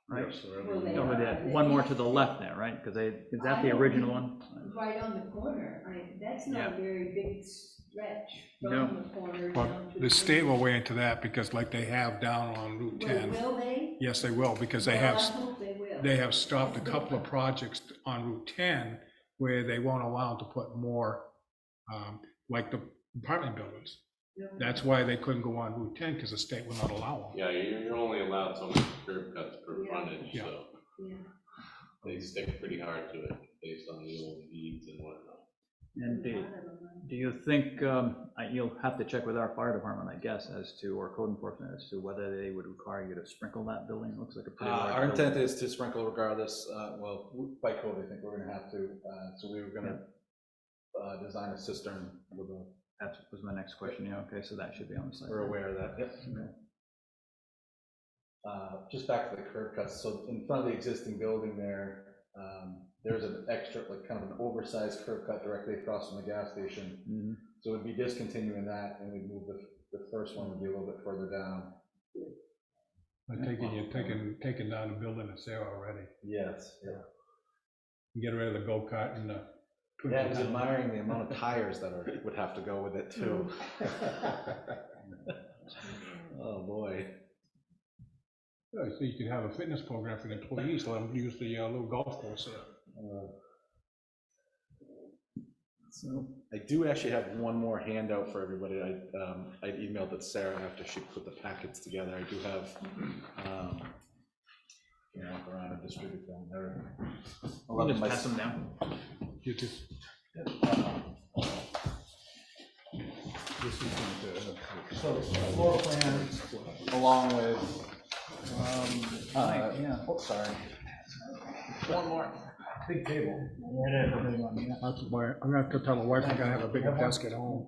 [SPEAKER 1] right?
[SPEAKER 3] Yes, so
[SPEAKER 9] Well, they
[SPEAKER 1] Over
[SPEAKER 9] are.
[SPEAKER 1] there, one more to the left there, right? Because is that the original one?
[SPEAKER 9] Right on the corner, that's not a very big stretch
[SPEAKER 1] No.
[SPEAKER 9] from the corner
[SPEAKER 6] But
[SPEAKER 9] down to.
[SPEAKER 6] the state will weigh into that, because like they have down on Route 10.
[SPEAKER 9] Will they?
[SPEAKER 6] Yes, they will, because they
[SPEAKER 9] Well,
[SPEAKER 6] have,
[SPEAKER 9] I hope they will.
[SPEAKER 6] they have stopped a couple of projects on Route 10 where they won't allow them to put more, like the apartment buildings. That's why they couldn't go on Route 10, because the state will not allow them.
[SPEAKER 11] Yeah, you're only allowed so many curb cuts per
[SPEAKER 9] Yeah.
[SPEAKER 11] frontage,
[SPEAKER 6] Yeah.
[SPEAKER 11] so
[SPEAKER 9] Yeah.
[SPEAKER 11] they stick pretty hard to it based on the old deeds and whatnot.
[SPEAKER 1] And do you think, you'll have to check with our fire department, I guess, as to, or code enforcement, as to whether they would require you to sprinkle that building? It looks like a pretty large
[SPEAKER 10] Our
[SPEAKER 1] building.
[SPEAKER 10] intent is to sprinkle regardless, well, by code, I think we're gonna have to, so we were gonna design a cistern with a,
[SPEAKER 1] That was my next question, yeah, okay, so that should be on the site.
[SPEAKER 10] we're aware of that, yep. Just back to the curb cuts, so in front of the existing building there, there's an extra, like kind of an oversized curb cut directly across from the gas station.
[SPEAKER 1] Mhm.
[SPEAKER 10] So we'd be discontinuing that, and we'd move the first one would be a little bit further down.
[SPEAKER 6] They're taking down the building that's there already.
[SPEAKER 10] Yes, yeah.
[SPEAKER 6] Get rid of the go-kart and the.
[SPEAKER 10] Yeah, I was admiring the amount of tires that would have to go with it too. Oh, boy.
[SPEAKER 6] Yeah, so you could have a fitness program for the employees, let them use the little golf course there.
[SPEAKER 10] So I do actually have one more handout for everybody. I emailed it to Sarah after she put the packets together. I do have, walk around and distribute them. They're
[SPEAKER 1] You
[SPEAKER 10] 11
[SPEAKER 1] just
[SPEAKER 10] by
[SPEAKER 1] pass them down.
[SPEAKER 6] You too.
[SPEAKER 3] This is going to,
[SPEAKER 10] So floor plan along with,
[SPEAKER 1] Yeah.
[SPEAKER 10] oh, sorry. One more. Big table.
[SPEAKER 6] That's why, I'm gonna have to tell the wife I gotta have a bigger desk at home.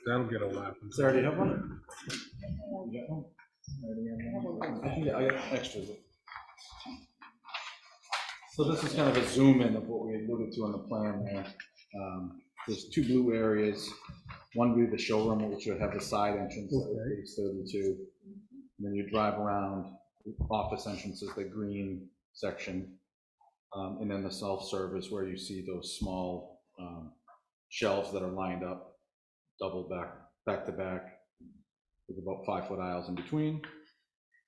[SPEAKER 6] That'll get a laugh.
[SPEAKER 10] Sarah, do you have one? Yeah, I got extras. So this is kind of a zoom in of what we alluded to on the plan there. there's two blue areas. One would be the showroom, which would have the side entrance that would face 32. And then you drive around, office entrances, the green section. And then the self-service where you see those small shelves that are lined up, double back to back, with about 5-foot aisles in between.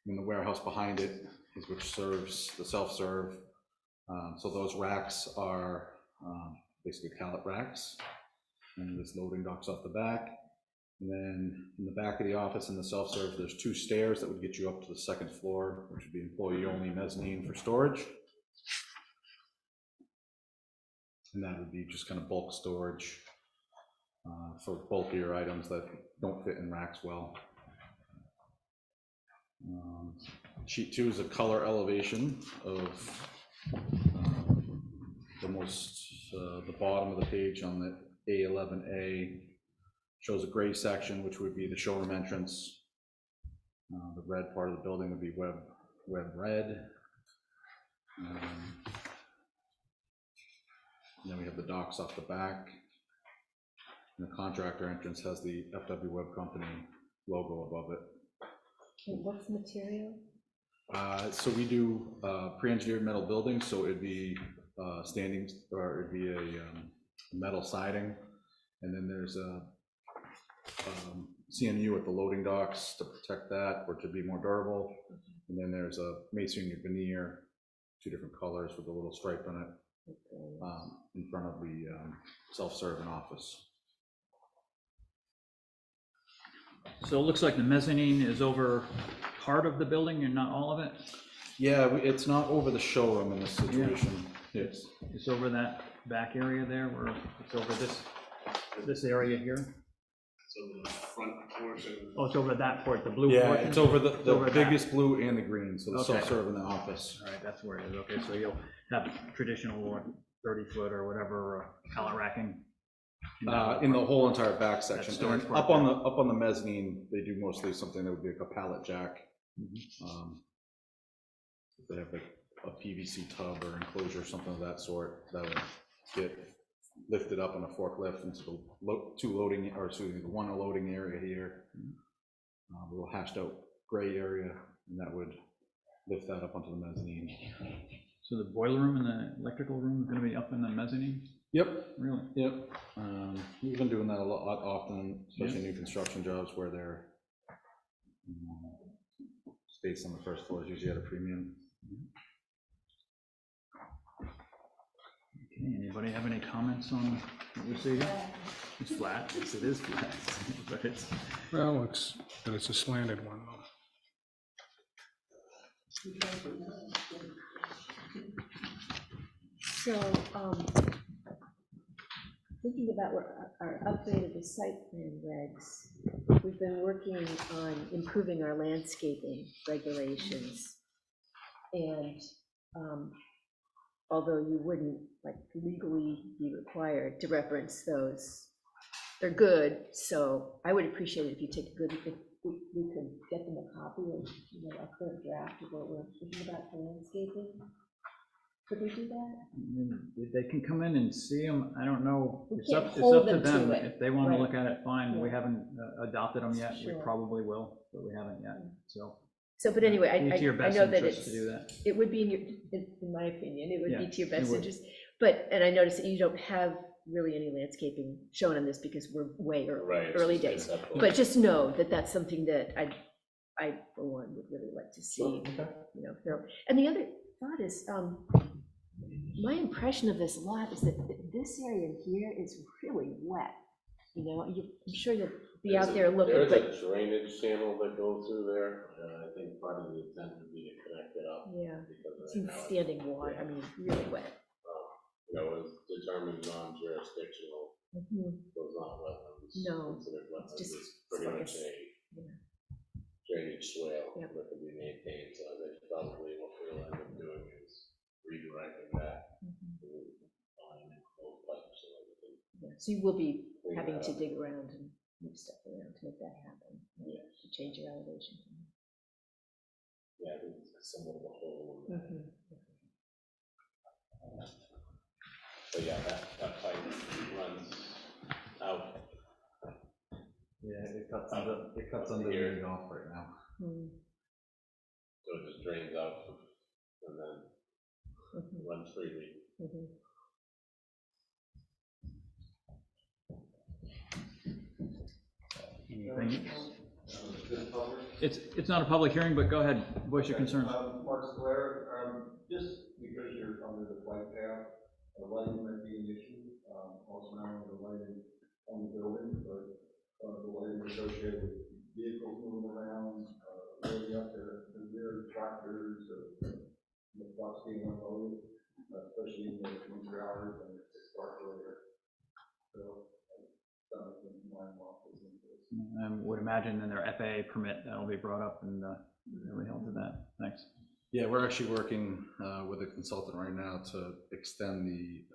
[SPEAKER 10] And the warehouse behind it is which serves the self-serve. So those racks are basically pallet racks. And there's loading docks off the back. And then in the back of the office in the self-serve, there's 2 stairs that would get you up to the 2nd floor, which would be employee-only mezzanine for storage. And that would be just kind of bulk storage for bulkier items that don't fit in racks well. Sheet 2 is a color elevation of the bottom of the page on the A11A. Shows a gray section, which would be the showroom entrance. The red part of the building would be Webb red. And then we have the docks off the back. And the contractor entrance has the FW Webb Company logo above it.
[SPEAKER 4] And what's the material?
[SPEAKER 10] So we do pre-engineered metal buildings, so it'd be standing, or it'd be a metal siding. And then there's a CMU at the loading docks to protect that, or to be more durable. And then there's a masonry veneer, 2 different colors with a little stripe on it. In front of the self-serve and office.
[SPEAKER 1] So it looks like the mezzanine is over part of the building and not all of it?
[SPEAKER 10] Yeah, it's not over the showroom in this situation.
[SPEAKER 1] It's over that back area there, where it's over this area here?
[SPEAKER 11] So the front portion.
[SPEAKER 1] Oh, it's over that port, the blue
[SPEAKER 10] Yeah,
[SPEAKER 1] portion?
[SPEAKER 10] it's over the
[SPEAKER 1] over
[SPEAKER 10] biggest blue and the green, so the
[SPEAKER 1] Okay.
[SPEAKER 10] self-serve in the office.
[SPEAKER 1] All right, that's where it is. Okay, so you'll have traditional 30-foot or whatever pallet racking?
[SPEAKER 10] In the whole entire back section.
[SPEAKER 1] storage
[SPEAKER 10] And
[SPEAKER 1] part
[SPEAKER 10] up on the mezzanine, they do mostly something that would be like a pallet jack. They have like a PVC tub or enclosure, something of that sort, that would get lifted up on a forklift into the one loading area here. A little hashed out gray area, and that would lift that up onto the mezzanine.
[SPEAKER 1] So the boiler room and the electrical room is gonna be up in the mezzanine?
[SPEAKER 10] Yep.
[SPEAKER 1] Really?
[SPEAKER 10] Yep. We've been doing that a lot often, especially new construction jobs where they're space on the first floor is usually at a premium.
[SPEAKER 1] Okay, anybody have any comments on what we see here? It's flat, yes, it is flat, but it's,
[SPEAKER 6] Well, but it's a slanted one though.
[SPEAKER 4] So, thinking about our upgrade of the site plan regs, we've been working on improving our landscaping regulations. And although you wouldn't like legally be required to reference those, they're good. So I would appreciate it if you take a good, if we could get them a copy of, our current draft of what we're thinking about for landscaping. Could we do that?
[SPEAKER 1] they can come in and see them, I don't know,
[SPEAKER 4] We
[SPEAKER 1] it's
[SPEAKER 4] can't
[SPEAKER 1] up
[SPEAKER 4] hold
[SPEAKER 1] to
[SPEAKER 4] them to
[SPEAKER 1] them.
[SPEAKER 4] it.
[SPEAKER 1] If they wanna
[SPEAKER 4] Right.
[SPEAKER 1] look at it, fine, we
[SPEAKER 4] Yeah.
[SPEAKER 1] haven't adopted them yet, we
[SPEAKER 4] Sure.
[SPEAKER 1] probably will, but we haven't yet, so.
[SPEAKER 4] So, but anyway,
[SPEAKER 1] It's to your
[SPEAKER 4] I
[SPEAKER 1] best
[SPEAKER 4] know that
[SPEAKER 1] interest to do that.
[SPEAKER 4] it would be in my opinion, it would
[SPEAKER 1] Yeah,
[SPEAKER 4] be to your
[SPEAKER 1] it
[SPEAKER 4] best
[SPEAKER 1] would.
[SPEAKER 4] interest. But, and I noticed that you don't have really any landscaping shown on this because we're way
[SPEAKER 11] Right.
[SPEAKER 4] early days. But just know that that's something that I, for one, would really like to see, And the other thought is, my impression of this lot is that this area here is really wet. I'm sure you'll be out there looking,
[SPEAKER 11] There's
[SPEAKER 4] but,
[SPEAKER 11] a drainage channel that goes through there, and I think part of the intent would be to connect it up.
[SPEAKER 4] yeah,
[SPEAKER 11] Because
[SPEAKER 4] it
[SPEAKER 11] right
[SPEAKER 4] seems
[SPEAKER 11] now it's,
[SPEAKER 4] standing water, I mean, really wet.
[SPEAKER 11] it's determined non-jurisdictional,
[SPEAKER 4] Mhm.
[SPEAKER 11] so it's not wetlands.
[SPEAKER 4] No,
[SPEAKER 11] Considered wetlands,
[SPEAKER 4] just-
[SPEAKER 11] it's pretty
[SPEAKER 4] like a
[SPEAKER 11] much
[SPEAKER 4] yeah.
[SPEAKER 11] drainage swale
[SPEAKER 4] Yep.
[SPEAKER 11] that can be maintained, so I think probably what we'll end up doing is redirecting that.
[SPEAKER 4] Mhm.
[SPEAKER 11] To line and close pipes and everything.
[SPEAKER 4] Yeah, so you will be
[SPEAKER 11] Clean
[SPEAKER 4] having
[SPEAKER 11] that
[SPEAKER 4] to
[SPEAKER 11] up.
[SPEAKER 4] dig around and move stuff around to make that happen.
[SPEAKER 11] Yes.
[SPEAKER 4] To change your elevation.
[SPEAKER 11] Yeah, I think it's somewhat of a hole in that.
[SPEAKER 4] Mhm.
[SPEAKER 11] But yeah, that pipe runs
[SPEAKER 10] it cuts under
[SPEAKER 11] Here.
[SPEAKER 10] the off right now.
[SPEAKER 11] So it just drains out and then runs freely.
[SPEAKER 1] Anything? It's not a public hearing, but go ahead, voice your concerns.
[SPEAKER 12] Mark Square, just because you're under the flight path, the lighting might be an issue, also not only the lighting on the building, but the lighting associated with vehicles moving around, really up to the rear tractors, the trucks being unloaded, especially in the winter hours when it's dark earlier. So,
[SPEAKER 1] I would imagine in their FAA permit, that'll be brought up and they'll be held to that. Thanks.
[SPEAKER 10] Yeah, we're actually working with a consultant right now to extend the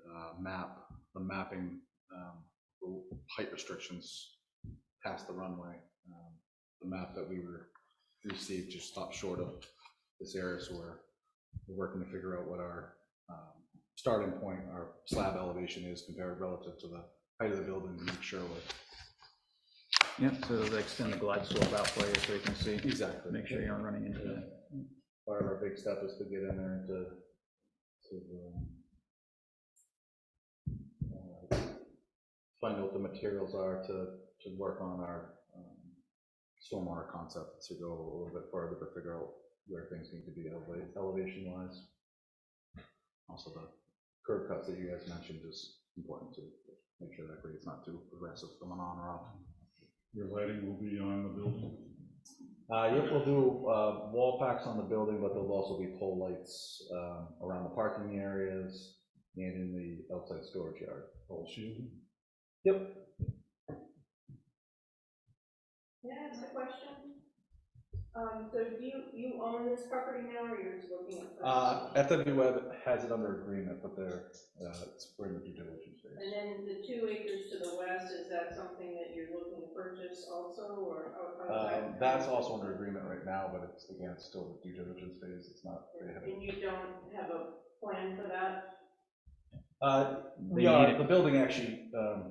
[SPEAKER 10] mapping height restrictions past the runway. The map that we received just stopped short of this area, so we're working to figure out what our starting point, our slab elevation is compared relative to the height of the building to make sure we're.
[SPEAKER 1] Yeah, so they extend the glide slope out for you so you can see.
[SPEAKER 10] Exactly.
[SPEAKER 1] Make sure you aren't running into that.
[SPEAKER 10] Part of our big step is to get in there and to find out what the materials are to work on our stormwater concept, to go a little bit further to figure out where things need to be elevation wise. Also the curb cuts that you guys mentioned is important to make sure that grade's not too aggressive coming on or off.
[SPEAKER 3] Your lighting will be on the building?
[SPEAKER 10] Yep, we'll do wall packs on the building, but there'll also be pole lights around the parking areas and in the outside storage yard.
[SPEAKER 3] Pole shielding?
[SPEAKER 10] Yep.
[SPEAKER 8] May I ask a question? So do you own this property now, or you're just looking at?
[SPEAKER 10] FW Webb has it under agreement, but it's for the due diligence phase.
[SPEAKER 8] And then the 2 acres to the west, is that something that you're looking to purchase also, or how is that?
[SPEAKER 10] That's also under agreement right now, but it's, again, it's still the due diligence phase. It's not.
[SPEAKER 8] And you don't have a plan for that?
[SPEAKER 10] The building actually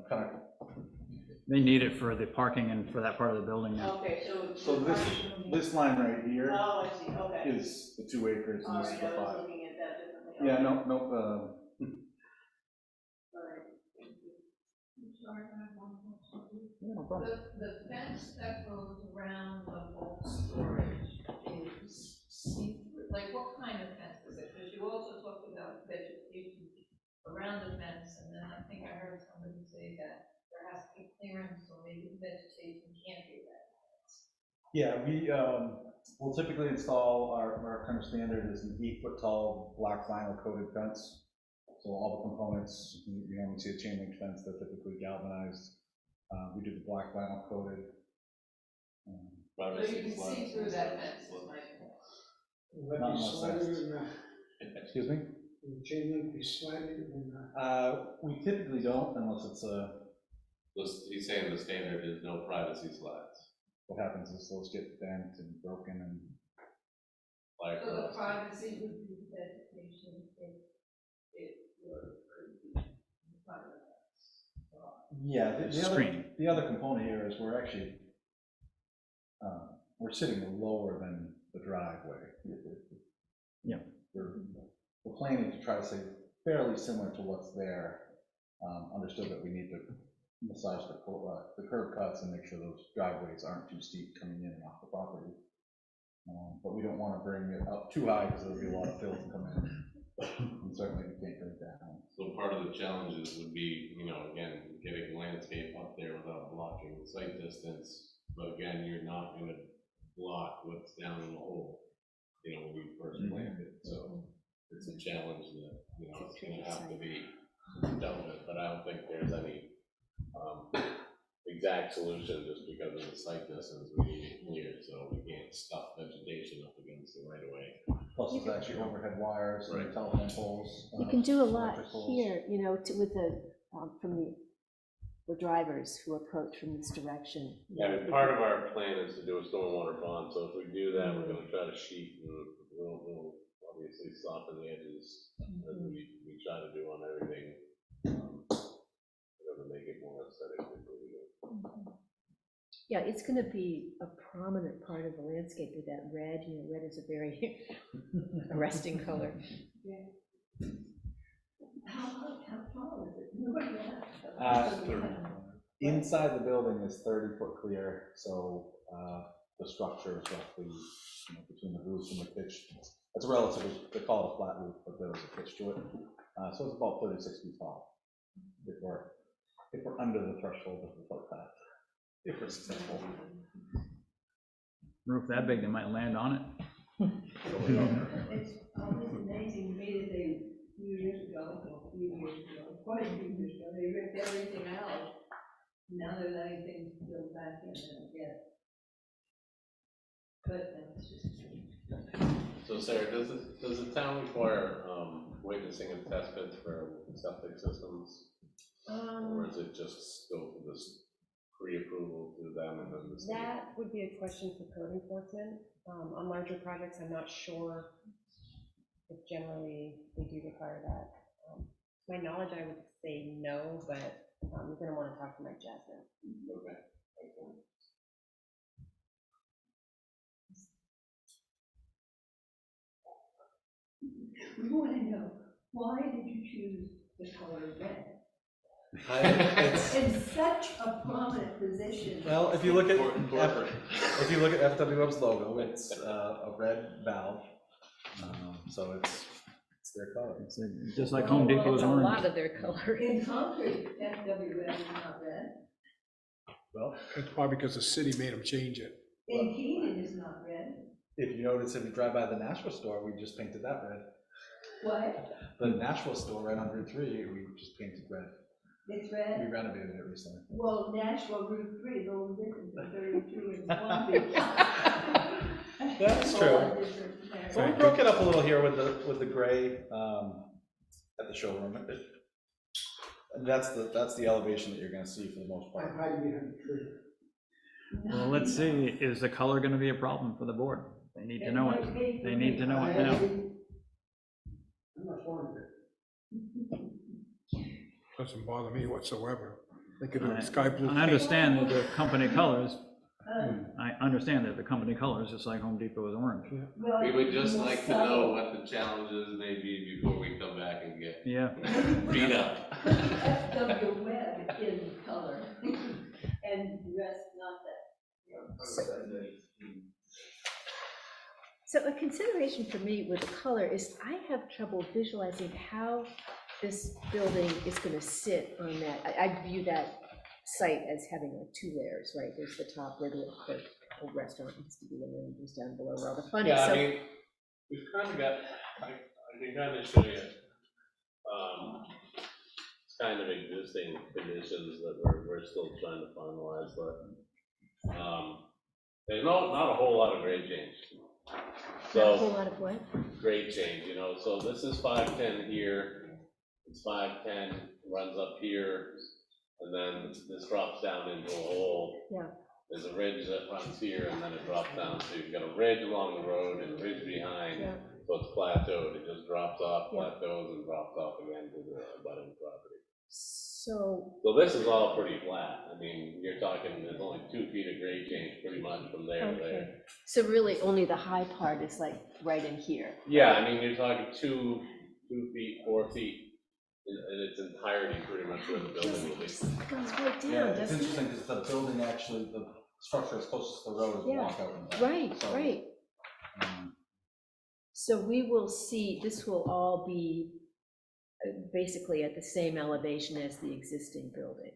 [SPEAKER 10] kind of.
[SPEAKER 1] They need it for the parking and for that part of the building now.
[SPEAKER 8] Okay,
[SPEAKER 10] So this line right here
[SPEAKER 8] oh, I see, okay.
[SPEAKER 10] is the 2 acres and
[SPEAKER 8] All
[SPEAKER 10] this is
[SPEAKER 8] right,
[SPEAKER 10] the
[SPEAKER 8] I was
[SPEAKER 10] 5.
[SPEAKER 8] looking at that differently.
[SPEAKER 10] Yeah,
[SPEAKER 8] Okay.
[SPEAKER 10] no.
[SPEAKER 8] All right, thank you.
[SPEAKER 9] I'm sorry, I have one more question.
[SPEAKER 1] Yeah, no problem.
[SPEAKER 9] The fence that goes around the bulk storage is see-through, like what kind of fence is it? Because you also talked about vegetation around the fence, and then I think I heard somebody say that there has to be clearance, or maybe the vegetation can't be that fence.
[SPEAKER 10] Yeah, we will typically install our kind of standard is an 8-foot tall black vinyl coated fence. So all the components, you normally see a chain link fence, they're typically galvanized. We do the black vinyl coated.
[SPEAKER 9] So you can see through that fence, is my point.
[SPEAKER 5] Will that
[SPEAKER 10] Not
[SPEAKER 5] be
[SPEAKER 10] unless
[SPEAKER 5] slanted or not?
[SPEAKER 10] Excuse me?
[SPEAKER 5] Will the chain link be slanted or not?
[SPEAKER 10] We typically don't unless it's
[SPEAKER 11] He's saying the standard is no privacy slats.
[SPEAKER 10] what happens is those get bent and broken and.
[SPEAKER 11] Like,
[SPEAKER 9] So the privacy would be the vegetation if it were in front of the fence.
[SPEAKER 10] Yeah,
[SPEAKER 1] Screen.
[SPEAKER 10] the other component here is we're actually, we're sitting lower than the driveway.
[SPEAKER 1] Yeah.
[SPEAKER 10] We're planning to try to stay fairly similar to what's there. Understood that we need to massage the curb cuts and make sure those driveways aren't too steep coming in and off the property. But we don't want to bring it up too high because there'll be a lot of fill to come in. And certainly we can't bring it down.
[SPEAKER 11] so part of the challenges would be, again, getting landscape up there without blocking sight distance. But again, you're not gonna block what's down in the hole, when we first planted it. So it's a challenge that, it's gonna have to be dealt with, but I don't think there's any exact solution just because of the sight distance. We need it clear, so we can't stuff vegetation up against the right of way.
[SPEAKER 10] Plus there's actually overhead wires and
[SPEAKER 11] Right.
[SPEAKER 10] telephone poles.
[SPEAKER 4] You can do a lot
[SPEAKER 10] electric poles.
[SPEAKER 4] here, with from the drivers who approach from this direction.
[SPEAKER 11] Yeah, I mean, part of our plan is to do a stormwater bond, so if we do that, we're gonna try to sheet and we'll obviously soften the edges as we try to do on everything. To make it more aesthetically pleasing.
[SPEAKER 4] Yeah, it's gonna be a prominent part of the landscape with that red, you know, red is a very arresting color.
[SPEAKER 9] How tall is it? More than that.
[SPEAKER 10] Inside the building is 30-foot clear, so the structure is roughly, between the roof and the pitch. It's a relatively, they call it a flat roof, but there is a pitch to it. So it's about 36 feet tall. If we're under the threshold of the footpath, if we're successful.
[SPEAKER 1] Roof that big, they might land on it.
[SPEAKER 9] It's always amazing to me that they, quite a few years ago, they ripped everything out. Now they're letting things build back in again. But that's just.
[SPEAKER 11] So Sarah, does the town require witnessing and test pits for septic systems? Or is it just go for this pre-approval through them and then the state?
[SPEAKER 7] That would be a question for code enforcement. On larger projects, I'm not sure if generally they do require that. To my knowledge, I would say no, but you're gonna wanna talk to Mike Jasmine.
[SPEAKER 11] Okay.
[SPEAKER 9] We want to know, why did you choose the color red?
[SPEAKER 10] It's,
[SPEAKER 9] In such a prominent position.
[SPEAKER 10] well, if you look at
[SPEAKER 11] Corporate.
[SPEAKER 10] if you look at FW Webb's logo, it's a red valve, so it's their color.
[SPEAKER 1] It's just like Home Depot's
[SPEAKER 4] It's a
[SPEAKER 1] orange.
[SPEAKER 4] lot of their color.
[SPEAKER 9] In concrete, FW red is not red.
[SPEAKER 10] Well,
[SPEAKER 6] It's probably because the city made them change it.
[SPEAKER 9] In Keenan is not red.
[SPEAKER 10] if you notice, if you drive by the Nashville store, we just painted that red.
[SPEAKER 9] What?
[SPEAKER 10] The Nashville store right on Route 3, we just painted red.
[SPEAKER 9] It's
[SPEAKER 10] We
[SPEAKER 9] red?
[SPEAKER 10] renovated it recently.
[SPEAKER 9] Well, Nashville Route 3 is a little different than 32 and Swanzey.
[SPEAKER 10] That's
[SPEAKER 9] It's
[SPEAKER 10] true.
[SPEAKER 9] all different there.
[SPEAKER 10] So we broke it up a little here with the gray at the showroom. And that's the elevation that you're going to see for the most part.
[SPEAKER 1] Well, let's see, is the color gonna be a problem for the board? They need to know it. They need to know it now.
[SPEAKER 5] I'm not for it.
[SPEAKER 6] Doesn't bother me whatsoever. They could have sky blue.
[SPEAKER 1] I understand that the company colors, I understand that the company colors, just like Home Depot is orange.
[SPEAKER 9] Well,
[SPEAKER 11] We would just
[SPEAKER 9] more
[SPEAKER 11] like to
[SPEAKER 9] subtle.
[SPEAKER 11] know what the challenges may be before we come back and get
[SPEAKER 1] Yeah,
[SPEAKER 11] beat up.
[SPEAKER 9] FW Webb is color, and the rest not that.
[SPEAKER 4] So a consideration for me with the color is I have trouble visualizing how this building is gonna sit on that. I view that site as having like two layers, right? There's the top where the old restaurant used to be, and then there's down below where all the fun is.
[SPEAKER 11] Yeah, I
[SPEAKER 4] So
[SPEAKER 11] mean, we've kind of got, I can kind of show you, kind of existing conditions that we're still trying to finalize, but, there's not a whole lot of grade change.
[SPEAKER 4] not a whole
[SPEAKER 11] So,
[SPEAKER 4] lot of what?
[SPEAKER 11] grade change, so this is 510 here, it's 510, runs up here, and then this drops down into a hole.
[SPEAKER 4] Yeah.
[SPEAKER 11] There's a ridge that runs here, and then it drops down, so you've got a ridge along the road and a ridge behind.
[SPEAKER 4] Yeah.
[SPEAKER 11] So it's plateaued, it just drops off,
[SPEAKER 4] Yeah.
[SPEAKER 11] plateaus, and drops off again to the abutting property.
[SPEAKER 4] So,
[SPEAKER 11] So this is all pretty flat, I mean, you're talking, there's only 2 feet of grade change pretty much from there to there.
[SPEAKER 4] okay. So really only the high part is like right in here.
[SPEAKER 11] Yeah, I mean, you're talking 2 feet, 4 feet in its entirety, pretty much where the building will be.
[SPEAKER 4] It goes right down,
[SPEAKER 10] Yeah, it's
[SPEAKER 4] doesn't it?
[SPEAKER 10] interesting because the building actually, the structure is closest to the road is
[SPEAKER 4] Yeah.
[SPEAKER 10] walkout. in back.
[SPEAKER 4] Right,
[SPEAKER 10] So,
[SPEAKER 4] right. So we will see, this will all be basically at the same elevation as the existing building.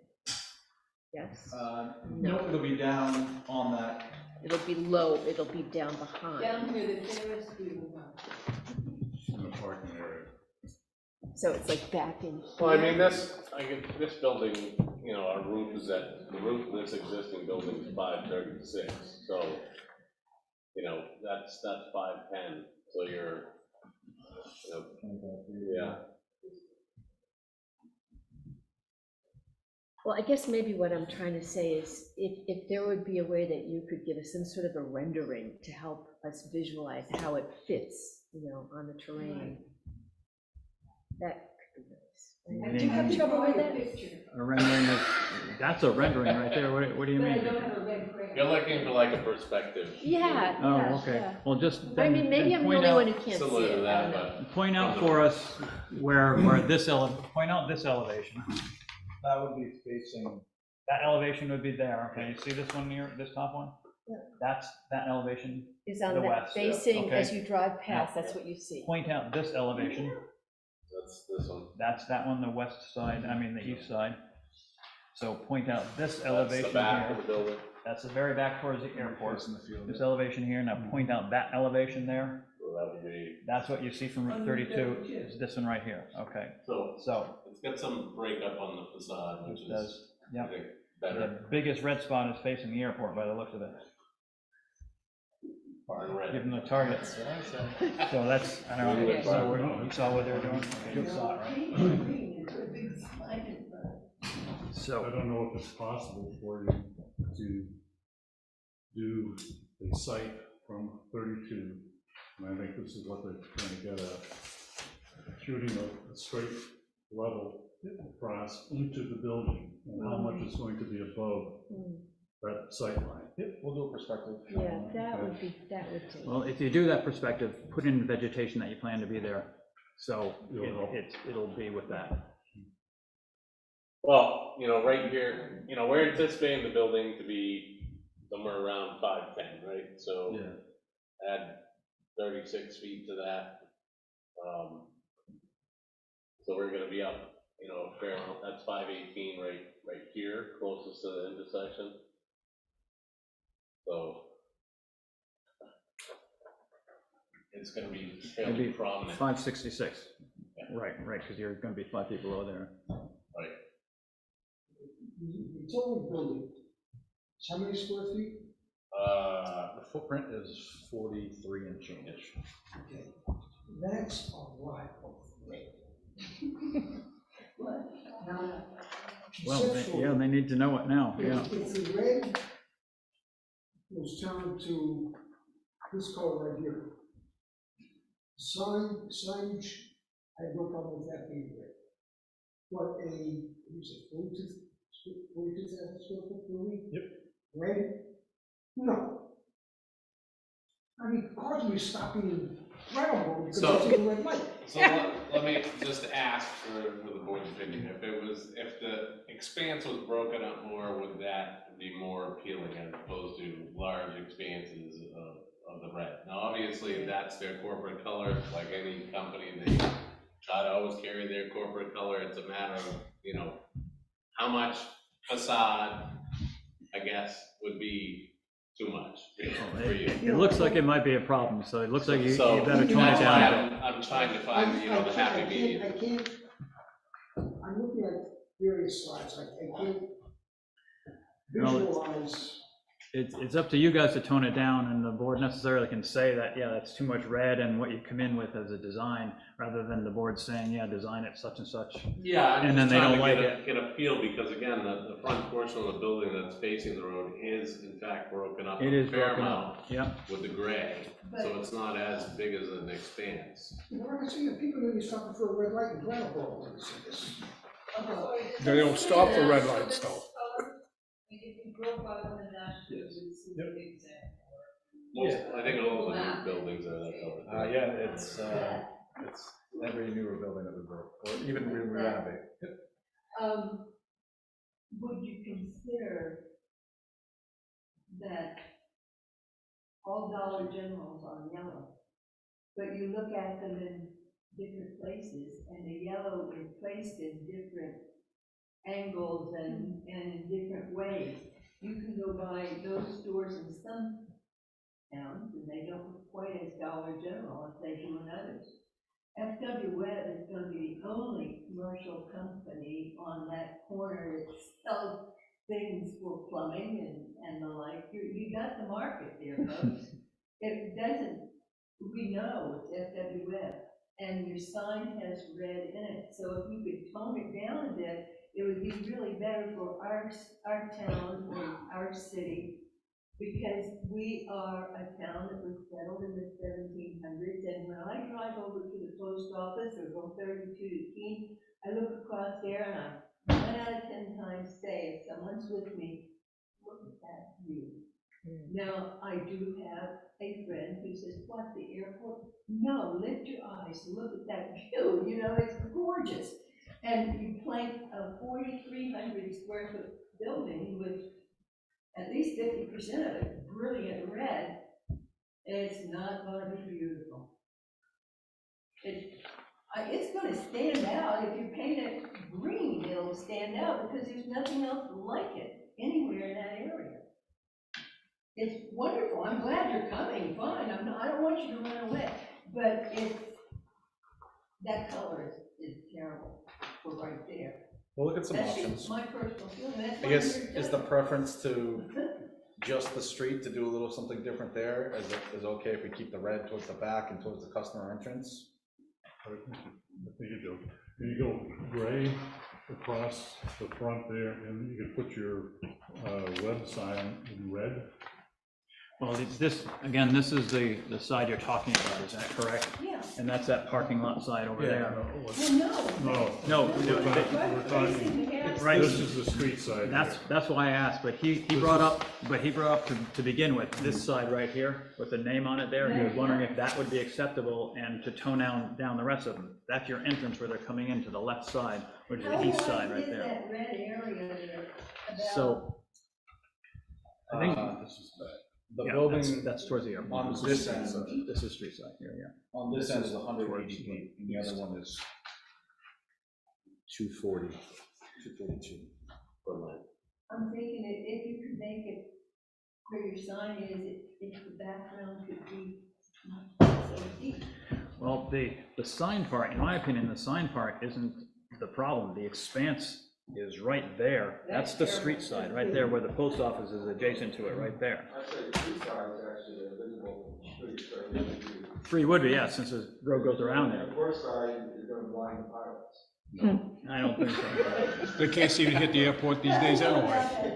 [SPEAKER 4] Yes?
[SPEAKER 10] No, it'll be down on that.
[SPEAKER 4] It'll be low, it'll be down behind.
[SPEAKER 9] Down here, the Ferris wheel house.
[SPEAKER 3] In the parking area.
[SPEAKER 4] So it's like back in here.
[SPEAKER 11] Well, I mean, this building, our roof is the roof of this existing building is 536, so, that's 510, so you're, yeah.
[SPEAKER 4] Well, I guess maybe what I'm trying to say is if there would be a way that you could give us some sort of a rendering to help us visualize how it fits, on the terrain, that could be nice.
[SPEAKER 1] We
[SPEAKER 4] Do you have
[SPEAKER 1] need
[SPEAKER 4] trouble with that?
[SPEAKER 1] a rendering of That's a rendering right there, what do you
[SPEAKER 9] But I
[SPEAKER 1] mean?
[SPEAKER 9] don't have a red crayon.
[SPEAKER 11] You're looking for like a perspective.
[SPEAKER 4] Yeah,
[SPEAKER 1] Oh,
[SPEAKER 4] yeah,
[SPEAKER 1] okay,
[SPEAKER 4] yeah.
[SPEAKER 1] well, just
[SPEAKER 4] I
[SPEAKER 1] then,
[SPEAKER 4] mean, maybe
[SPEAKER 1] then
[SPEAKER 4] I'm the
[SPEAKER 1] point
[SPEAKER 4] only
[SPEAKER 1] out,
[SPEAKER 4] one who can't see
[SPEAKER 11] Similar to
[SPEAKER 4] it, I
[SPEAKER 11] that,
[SPEAKER 4] don't know.
[SPEAKER 11] but
[SPEAKER 1] point out for us where this point out this elevation. That would be facing, that elevation would be there, okay, you see this one here, this top one?
[SPEAKER 4] Yeah.
[SPEAKER 1] That's, that elevation,
[SPEAKER 4] Is on
[SPEAKER 1] the
[SPEAKER 4] that
[SPEAKER 1] west,
[SPEAKER 4] facing,
[SPEAKER 1] okay.
[SPEAKER 4] as you drive past, that's what you see.
[SPEAKER 1] point out this elevation,
[SPEAKER 11] that's this one.
[SPEAKER 1] that's that one, the west side, I mean, the east side. So point out this
[SPEAKER 11] That's
[SPEAKER 1] elevation
[SPEAKER 11] the back of
[SPEAKER 1] here,
[SPEAKER 11] the building.
[SPEAKER 1] that's the very back towards the airport.
[SPEAKER 3] Facing the field.
[SPEAKER 1] This elevation here, now point out that elevation there,
[SPEAKER 11] So that would be,
[SPEAKER 1] that's what you see from Route 32, is this one right here, okay.
[SPEAKER 11] so
[SPEAKER 1] So,
[SPEAKER 11] it's got some breakup on the facade, which
[SPEAKER 1] it
[SPEAKER 11] is,
[SPEAKER 1] does,
[SPEAKER 11] I
[SPEAKER 1] yep.
[SPEAKER 11] think,
[SPEAKER 1] The
[SPEAKER 11] better.
[SPEAKER 1] biggest red spot is facing the airport by the looks of it,
[SPEAKER 11] Barn red.
[SPEAKER 1] given the targets. So that's, I don't know,
[SPEAKER 4] Okay.
[SPEAKER 1] so you saw what they were doing? Okay, you saw it, right?
[SPEAKER 9] Green, it's a big slide in front.
[SPEAKER 3] I
[SPEAKER 1] So,
[SPEAKER 3] don't know if it's possible for you to do a site from 32, and I think this is what they're trying to get at, shooting a straight level across into the building, and how much is going to be above that sight line.
[SPEAKER 12] Yep, we'll do a perspective.
[SPEAKER 4] Yeah, that would do.
[SPEAKER 1] well, if you do that perspective, put in vegetation that you plan to be there, so
[SPEAKER 3] It'll help.
[SPEAKER 1] it'll be with that.
[SPEAKER 11] Well, right here, we're anticipating the building to be somewhere around 5'10", right? So
[SPEAKER 3] Yeah.
[SPEAKER 11] add 36 feet to that. So we're gonna be up, a fair amount, that's 518 right here, closest to the intersection. So it's gonna be fairly
[SPEAKER 1] Maybe
[SPEAKER 11] prominent.
[SPEAKER 1] 566, right, because you're gonna be 5 feet below there.
[SPEAKER 11] Right.
[SPEAKER 5] The total building, how many square feet?
[SPEAKER 10] The footprint is 43 and change.
[SPEAKER 5] Okay, that's a lot of weight. Now,
[SPEAKER 1] Well,
[SPEAKER 5] conceptually,
[SPEAKER 1] they need to know it now, yeah.
[SPEAKER 5] if the red was turned to this color right here, signage, I have no problem with that being red. But you say 42,000 square foot building?
[SPEAKER 3] Yep.
[SPEAKER 5] Red? No. I mean, cars will be stopping in Brattleboro because
[SPEAKER 11] So-
[SPEAKER 5] it's a red light.
[SPEAKER 11] So let me just ask for the board's opinion, if the expanse was broken up more, would that be more appealing as opposed to large expanses of the red? Now, obviously, that's their corporate color, like any company, they try to always carry their corporate color, it's a matter of, how much facade, I guess, would be too much for you.
[SPEAKER 1] It looks like it might be a problem, so it looks like you
[SPEAKER 11] So
[SPEAKER 1] better tone it
[SPEAKER 11] that's why
[SPEAKER 1] down.
[SPEAKER 11] I'm trying to find, the happy medium.
[SPEAKER 5] I'm looking at various slides, I can't
[SPEAKER 1] No,
[SPEAKER 5] visualize.
[SPEAKER 1] It's up to you guys to tone it down, and the board necessarily can say that, yeah, that's too much red, and what you come in with as a design, rather than the board saying, yeah, design it such and such.
[SPEAKER 11] Yeah, I'm
[SPEAKER 1] And then
[SPEAKER 11] just
[SPEAKER 1] they
[SPEAKER 11] trying
[SPEAKER 1] don't
[SPEAKER 11] to
[SPEAKER 1] like
[SPEAKER 11] get a feel, because again, the front portion of the building that's facing the road is in fact broken up
[SPEAKER 1] It
[SPEAKER 11] a
[SPEAKER 1] is
[SPEAKER 11] fair
[SPEAKER 1] broken
[SPEAKER 11] amount
[SPEAKER 1] up, yeah.
[SPEAKER 11] with the gray, so it's not as big as an expanse.
[SPEAKER 5] You know, like I say, people are gonna be stopping for a red light in Brattleboro when they see this.
[SPEAKER 13] They don't stop for red lights though.
[SPEAKER 9] If you drove by on the dash, you would see the exact.
[SPEAKER 11] Most, I think all the new buildings are that color.
[SPEAKER 10] Yeah, it's every newer building that we built, or even we renovate.
[SPEAKER 9] Would you consider that all Dollar Generals are yellow, but you look at them in different places, and the yellow is placed in different angles and in different ways? You can go by those stores in some towns, and they don't look quite as Dollar General as they do in others. FW Webb is gonna be the only commercial company on that corner that sells things for plumbing and the like. You got the market there, folks. It doesn't, we know it's FW Webb, and your sign has red in it, so if you could tone it down a bit, it would be really better for our town or our city, because we are a town that was settled in the 1700s, and when I drive over to the post office or go 32 to Keene, I look across there and I 1 out of 10 times say if that once with me, look at that view. Now, I do have a friend who says, what, the airport? No, lift your eyes, look at that view, you know, it's gorgeous. And you plank a 4,300 square foot building with at least 50% of it brilliant red, it's not gonna be beautiful. It's gonna stand out. If you paint it green, it'll stand out because there's nothing else like it anywhere in that area. It's wonderful. I'm glad you're coming, fine. I don't want you to run away, but that color is terrible for right there.
[SPEAKER 10] We'll look at some
[SPEAKER 9] That's
[SPEAKER 10] options.
[SPEAKER 9] just my personal feeling. That's
[SPEAKER 10] I
[SPEAKER 9] why
[SPEAKER 10] guess,
[SPEAKER 9] I'm here
[SPEAKER 10] is
[SPEAKER 9] to
[SPEAKER 10] the preference to just the street to do a little something different there? Is it okay if we keep the red towards the back and towards the customer entrance?
[SPEAKER 3] I think you do. You go gray across the front there, and you can put your web sign in red.
[SPEAKER 1] Well, this, again, this is the side you're talking about, is that correct?
[SPEAKER 9] Yeah.
[SPEAKER 1] And that's that parking lot side over there.
[SPEAKER 9] Well, no.
[SPEAKER 1] No,
[SPEAKER 3] We're talking,
[SPEAKER 1] right.
[SPEAKER 3] this is the street side.
[SPEAKER 1] That's why I asked, but he brought up to begin with, this side right here, with the name on it there, he was wondering if that would be acceptable and to tone down the rest of them. That's your entrance where they're coming into the left side, which is the east side right there.
[SPEAKER 9] That red area there about.
[SPEAKER 1] So, I think,
[SPEAKER 10] The
[SPEAKER 1] yeah,
[SPEAKER 10] building
[SPEAKER 1] that's towards the airport.
[SPEAKER 10] on this end,
[SPEAKER 1] This is street side here, yeah.
[SPEAKER 10] on this end is 180 feet, and the other one is 240, 242 per lane.
[SPEAKER 9] I'm thinking that if you could make it where your sign is, if the background could be not so deep.
[SPEAKER 1] Well, the sign part, in my opinion, the sign part isn't the problem. The expanse is right there. That's the street side, right there where the post office is adjacent to it, right there.
[SPEAKER 12] I'd say the street side is actually visible from the street, so it would be.
[SPEAKER 1] Three would be, yeah, since the road goes around there.
[SPEAKER 12] The first side is gonna blind the pilots.
[SPEAKER 1] I don't think so.
[SPEAKER 6] They can't seem to hit the airport these days anyway.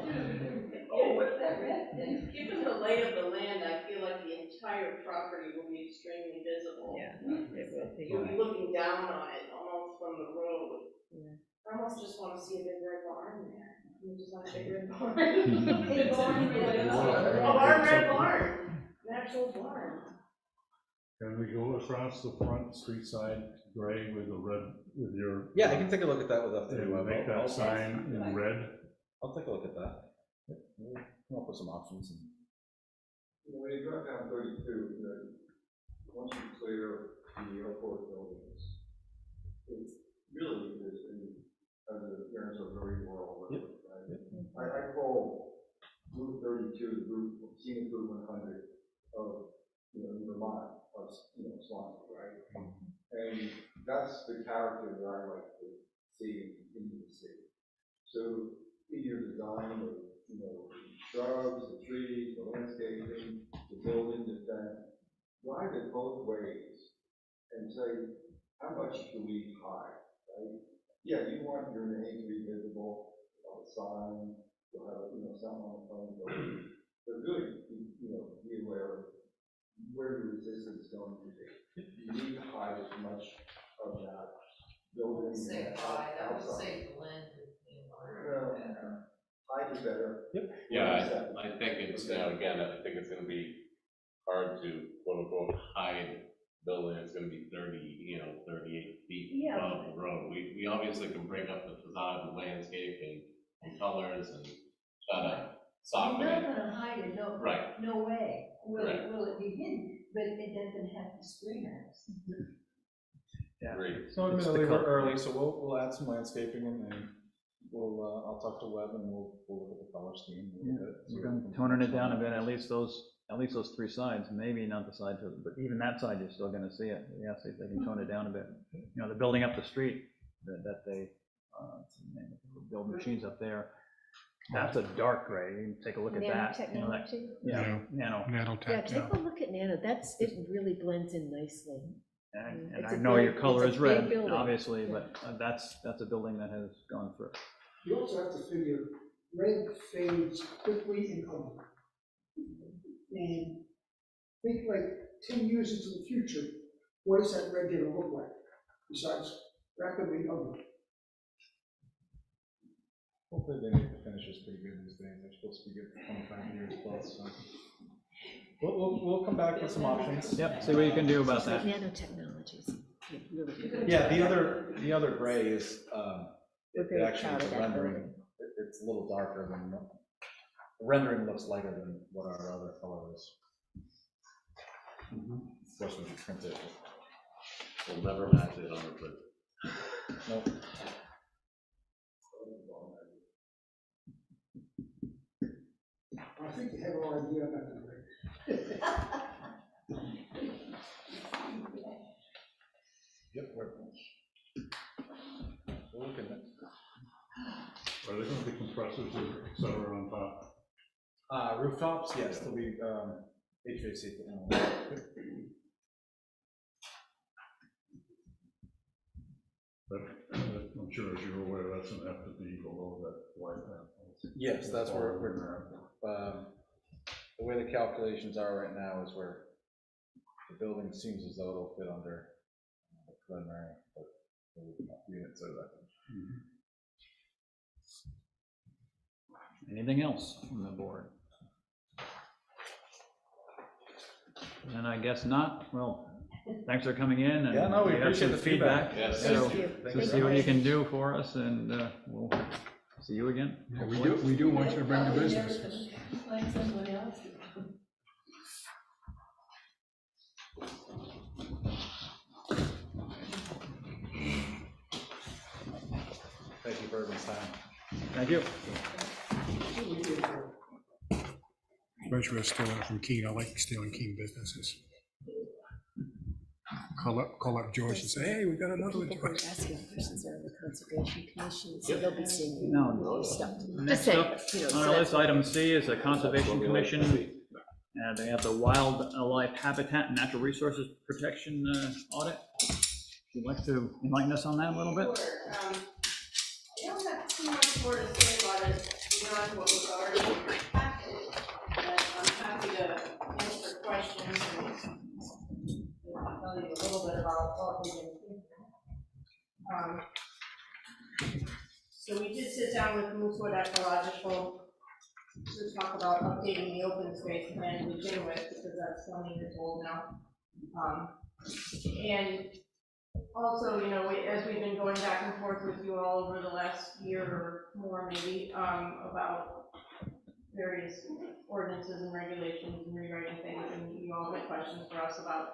[SPEAKER 9] Oh, what's that red thing?
[SPEAKER 8] Given the lay of the land, I feel like the entire property will be extremely visible.
[SPEAKER 4] Yeah, it will be.
[SPEAKER 8] You'll be looking down on it almost from the road.
[SPEAKER 4] Yeah.
[SPEAKER 8] I almost just wanna see a big red barn there. You just want a big red barn.
[SPEAKER 9] Big barn, yeah.
[SPEAKER 8] A barn, red barn, an actual barn.
[SPEAKER 3] Can we go across the front street side gray with the red, with your?
[SPEAKER 10] Yeah, I can take a look at that with the
[SPEAKER 3] And make that sign in red.
[SPEAKER 10] I'll take a look at that. We'll come up with some options.
[SPEAKER 12] You know, when you drive down 32, once you clear the airport buildings, it really is, as the parents are very rural, right? I call Route 32 the route, scenic Route 100 of, Vermont, of, Swanzey, right? And that's the character that I like to see in the city. So in your design of, shrubs, the trees, the landscaping, the building, the fence, drive it both ways and say, how much do we hide, right? Yeah, you want your name to be visible, a sign, you'll have, something on the phone, but really, be aware of where your resistance is going to be. You need to hide as much of that building.
[SPEAKER 8] I would say blend.
[SPEAKER 12] Hide is better.
[SPEAKER 11] Yeah, I think it's, again, I think it's gonna be hard to quote unquote hide building. It's gonna be 38 feet above the road. We obviously can break up the facade and landscape and colors and try to soften
[SPEAKER 9] You're not
[SPEAKER 11] it.
[SPEAKER 9] gonna hide it, no,
[SPEAKER 11] Right.
[SPEAKER 9] no way. Will
[SPEAKER 11] Right.
[SPEAKER 9] it be hidden? But it doesn't have to screen us.
[SPEAKER 1] Yeah.
[SPEAKER 11] Great.
[SPEAKER 10] So admittedly, we're early, so we'll add some landscaping and I'll talk to Webb and we'll look at the color scheme.
[SPEAKER 1] We're going to toning it down a bit, at least those three sides, maybe not the side, but even that side, you're still gonna see it. Yeah, see if they can tone it down a bit. The building up the street that they, build machines up there, that's a dark gray. You can take a look at that.
[SPEAKER 4] Nanotechnology?
[SPEAKER 1] Yeah, nano.
[SPEAKER 4] Yeah,
[SPEAKER 6] Nanotech,
[SPEAKER 4] take a look at nano, it really blends in nicely.
[SPEAKER 1] And
[SPEAKER 4] It's
[SPEAKER 1] I
[SPEAKER 4] a
[SPEAKER 1] know your
[SPEAKER 4] big-
[SPEAKER 1] color
[SPEAKER 4] it's
[SPEAKER 1] is
[SPEAKER 4] a big
[SPEAKER 1] red,
[SPEAKER 4] building.
[SPEAKER 1] obviously, but that's a building that has gone through.
[SPEAKER 5] You also have to figure, red fades quickly in color. And think like 10 years into the future, what is that red gonna look like, besides rapidly ugly?
[SPEAKER 10] Hopefully they make the finishes pretty good these days, they're supposed to be good for 25 years plus, so. We'll come back with some options.
[SPEAKER 1] Yep, see what you can do about that.
[SPEAKER 4] Nanotechnologies. Really good.
[SPEAKER 10] Yeah, the other gray is,
[SPEAKER 4] We're
[SPEAKER 10] it
[SPEAKER 4] very
[SPEAKER 10] actually,
[SPEAKER 4] proud of
[SPEAKER 10] the
[SPEAKER 4] that
[SPEAKER 10] rendering,
[SPEAKER 4] building.
[SPEAKER 10] it's a little darker than, the rendering looks lighter than what our other color is. Of course, when you print it,
[SPEAKER 11] We'll never match it on the print.
[SPEAKER 10] nope.
[SPEAKER 5] I think you have our idea about the rate.
[SPEAKER 10] Yep, we're looking at.
[SPEAKER 3] Are there gonna be compressors, et cetera, on top?
[SPEAKER 10] Rooftops, yes, there'll be, HVAC.
[SPEAKER 3] But I'm sure as you're aware, that's an FTP below that white panel.
[SPEAKER 10] Yes, that's where we're, the way the calculations are right now is where the building seems as though it'll fit under the preliminary, but the units are that.
[SPEAKER 1] Anything else from the board? And I guess not. Well, thanks for coming in, and
[SPEAKER 10] Yeah, no, we
[SPEAKER 1] have
[SPEAKER 10] appreciate
[SPEAKER 1] some
[SPEAKER 10] the feedback.
[SPEAKER 11] Yes.
[SPEAKER 1] So,
[SPEAKER 4] Thank you.
[SPEAKER 1] so see what you can do for us, and we'll see you again.
[SPEAKER 13] Yeah, we do want you to bring the business.
[SPEAKER 9] Like someone else.
[SPEAKER 10] Thank you for everyone's time.
[SPEAKER 1] Thank you.
[SPEAKER 13] Especially with stealing from Keene. I like stealing Keene businesses. Call up George and say, hey, we got another one.
[SPEAKER 4] People who are asking questions are on the Conservation Commission, so they'll be seeing you
[SPEAKER 1] Now,
[SPEAKER 4] more stuff. Just
[SPEAKER 1] next
[SPEAKER 4] saying,
[SPEAKER 1] up
[SPEAKER 4] you know, so
[SPEAKER 1] on our
[SPEAKER 4] that's
[SPEAKER 1] list, item C is the Conservation Commission, and they have the Wildlife Habitat and Natural Resources Protection audit. Would you like to enlighten us on that a little bit?
[SPEAKER 8] Sure. I don't have too much more to say about it beyond what was already in the packet, but I'm happy to answer questions and tell you a little bit about what we've been thinking. So we did sit down with Moosewood Ecological to talk about updating the open space plan to begin with, because that's 20 years old now. And also, you know, as we've been going back and forth with you all over the last year or more maybe, about various ordinances and regulations and rewriting things, and you all have questions for us about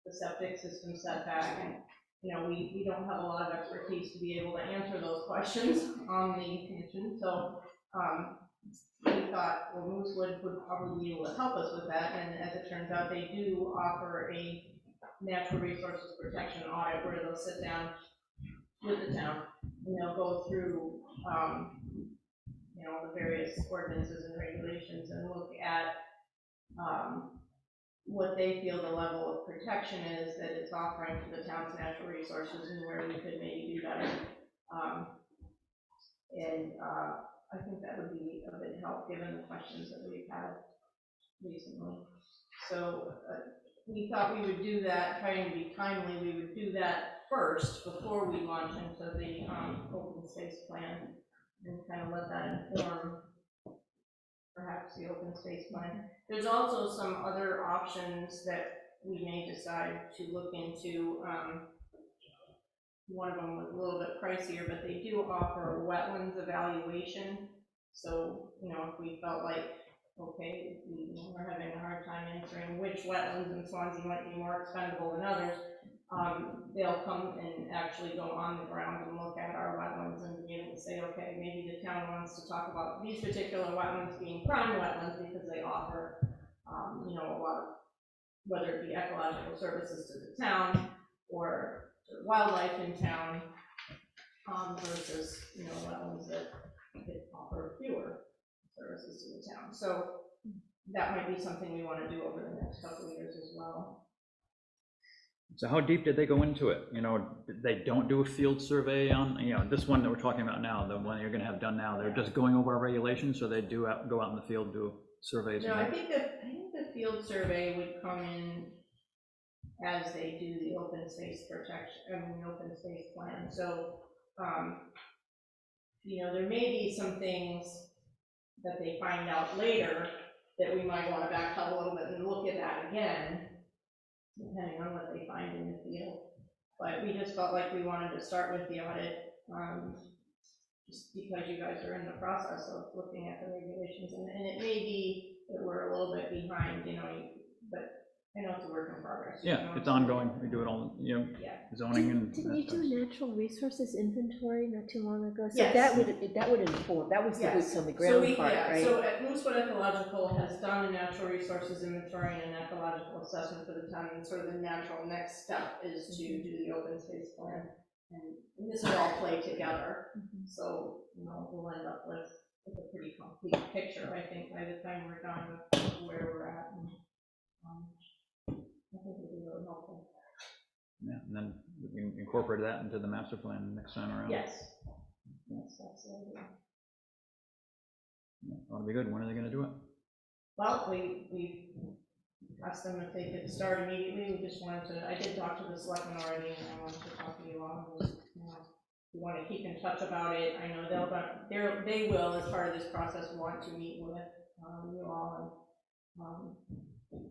[SPEAKER 8] the septic system setback, and, you know, we don't have a lot of expertise to be able to answer those questions on the commission, so, we thought, well, Moosewood would probably be able to help us with that, and as it turns out, they do offer a natural resources protection audit where they'll sit down with the town, and they'll go through, you know, the various ordinances and regulations and look at, what they feel the level of protection is that it's offering to the town's natural resources and where we could maybe do better. I think that would be a big help given the questions that we've had recently. So we thought we would do that, trying to be timely, we would do that first before we launch into the open space plan and kind of let that inform perhaps the open space plan. There's also some other options that we may decide to look into. One of them was a little bit pricier, but they do offer a wetlands evaluation. So, you know, if we felt like, okay, we're having a hard time answering which wetlands in Swanzey might be more expendable than others, they'll come and actually go on the ground and look at our wetlands and be able to say, okay, maybe the town wants to talk about these particular wetlands being prime wetlands because they offer, you know, a lot of, whether it be ecological services to the town or wildlife in town, versus, you know, wetlands that could offer fewer services to the town. So that might be something we want to do over the next couple of years as well.
[SPEAKER 1] So how deep did they go into it? You know, they don't do a field survey on, you know, this one that we're talking about now, the one you're gonna have done now, they're just going over our regulations, so they do go out in the field, do surveys?
[SPEAKER 8] No, I think the field survey would come in as they do the open space protection, the open space plan. So, you know, there may be some things that they find out later that we might want to back up a little bit and look at that again, depending on what they find in the field. But we just felt like we wanted to start with the audit, just because you guys are in the process of looking at the regulations, and it may be that we're a little bit behind, you know, but I know it's a work in progress. you
[SPEAKER 1] Yeah,
[SPEAKER 8] know?
[SPEAKER 1] it's ongoing, we do it all, you know,
[SPEAKER 8] Yeah.
[SPEAKER 1] zoning and.
[SPEAKER 4] Didn't you do a natural resources inventory not too long ago? So
[SPEAKER 8] Yes.
[SPEAKER 4] that would inform, that was the
[SPEAKER 8] Yes.
[SPEAKER 4] boots on the
[SPEAKER 8] So
[SPEAKER 4] ground
[SPEAKER 8] we,
[SPEAKER 4] part,
[SPEAKER 8] yeah,
[SPEAKER 4] right?
[SPEAKER 8] so at Moosewood Ecological has done a natural resources inventory and an ecological assessment for the town, and sort of the natural next step is to do the open space plan. And this will all play together, so, you know, we'll end up with a pretty complete picture, I think, by the time we're done with where we're at. And, I think it'll be really helpful.
[SPEAKER 1] Yeah, and then we can incorporate that into the master plan next time around.
[SPEAKER 8] Yes. Yes, that's the idea.
[SPEAKER 1] Yeah, ought to be good, when are they gonna do it?
[SPEAKER 8] Well, we asked them if they could start immediately, we just wanted to, I did talk to the selectmen already, and I wanted to talk to you all, and just, you know, we want to keep in touch about it. I know they will, as part of this process, want to meet with you all, and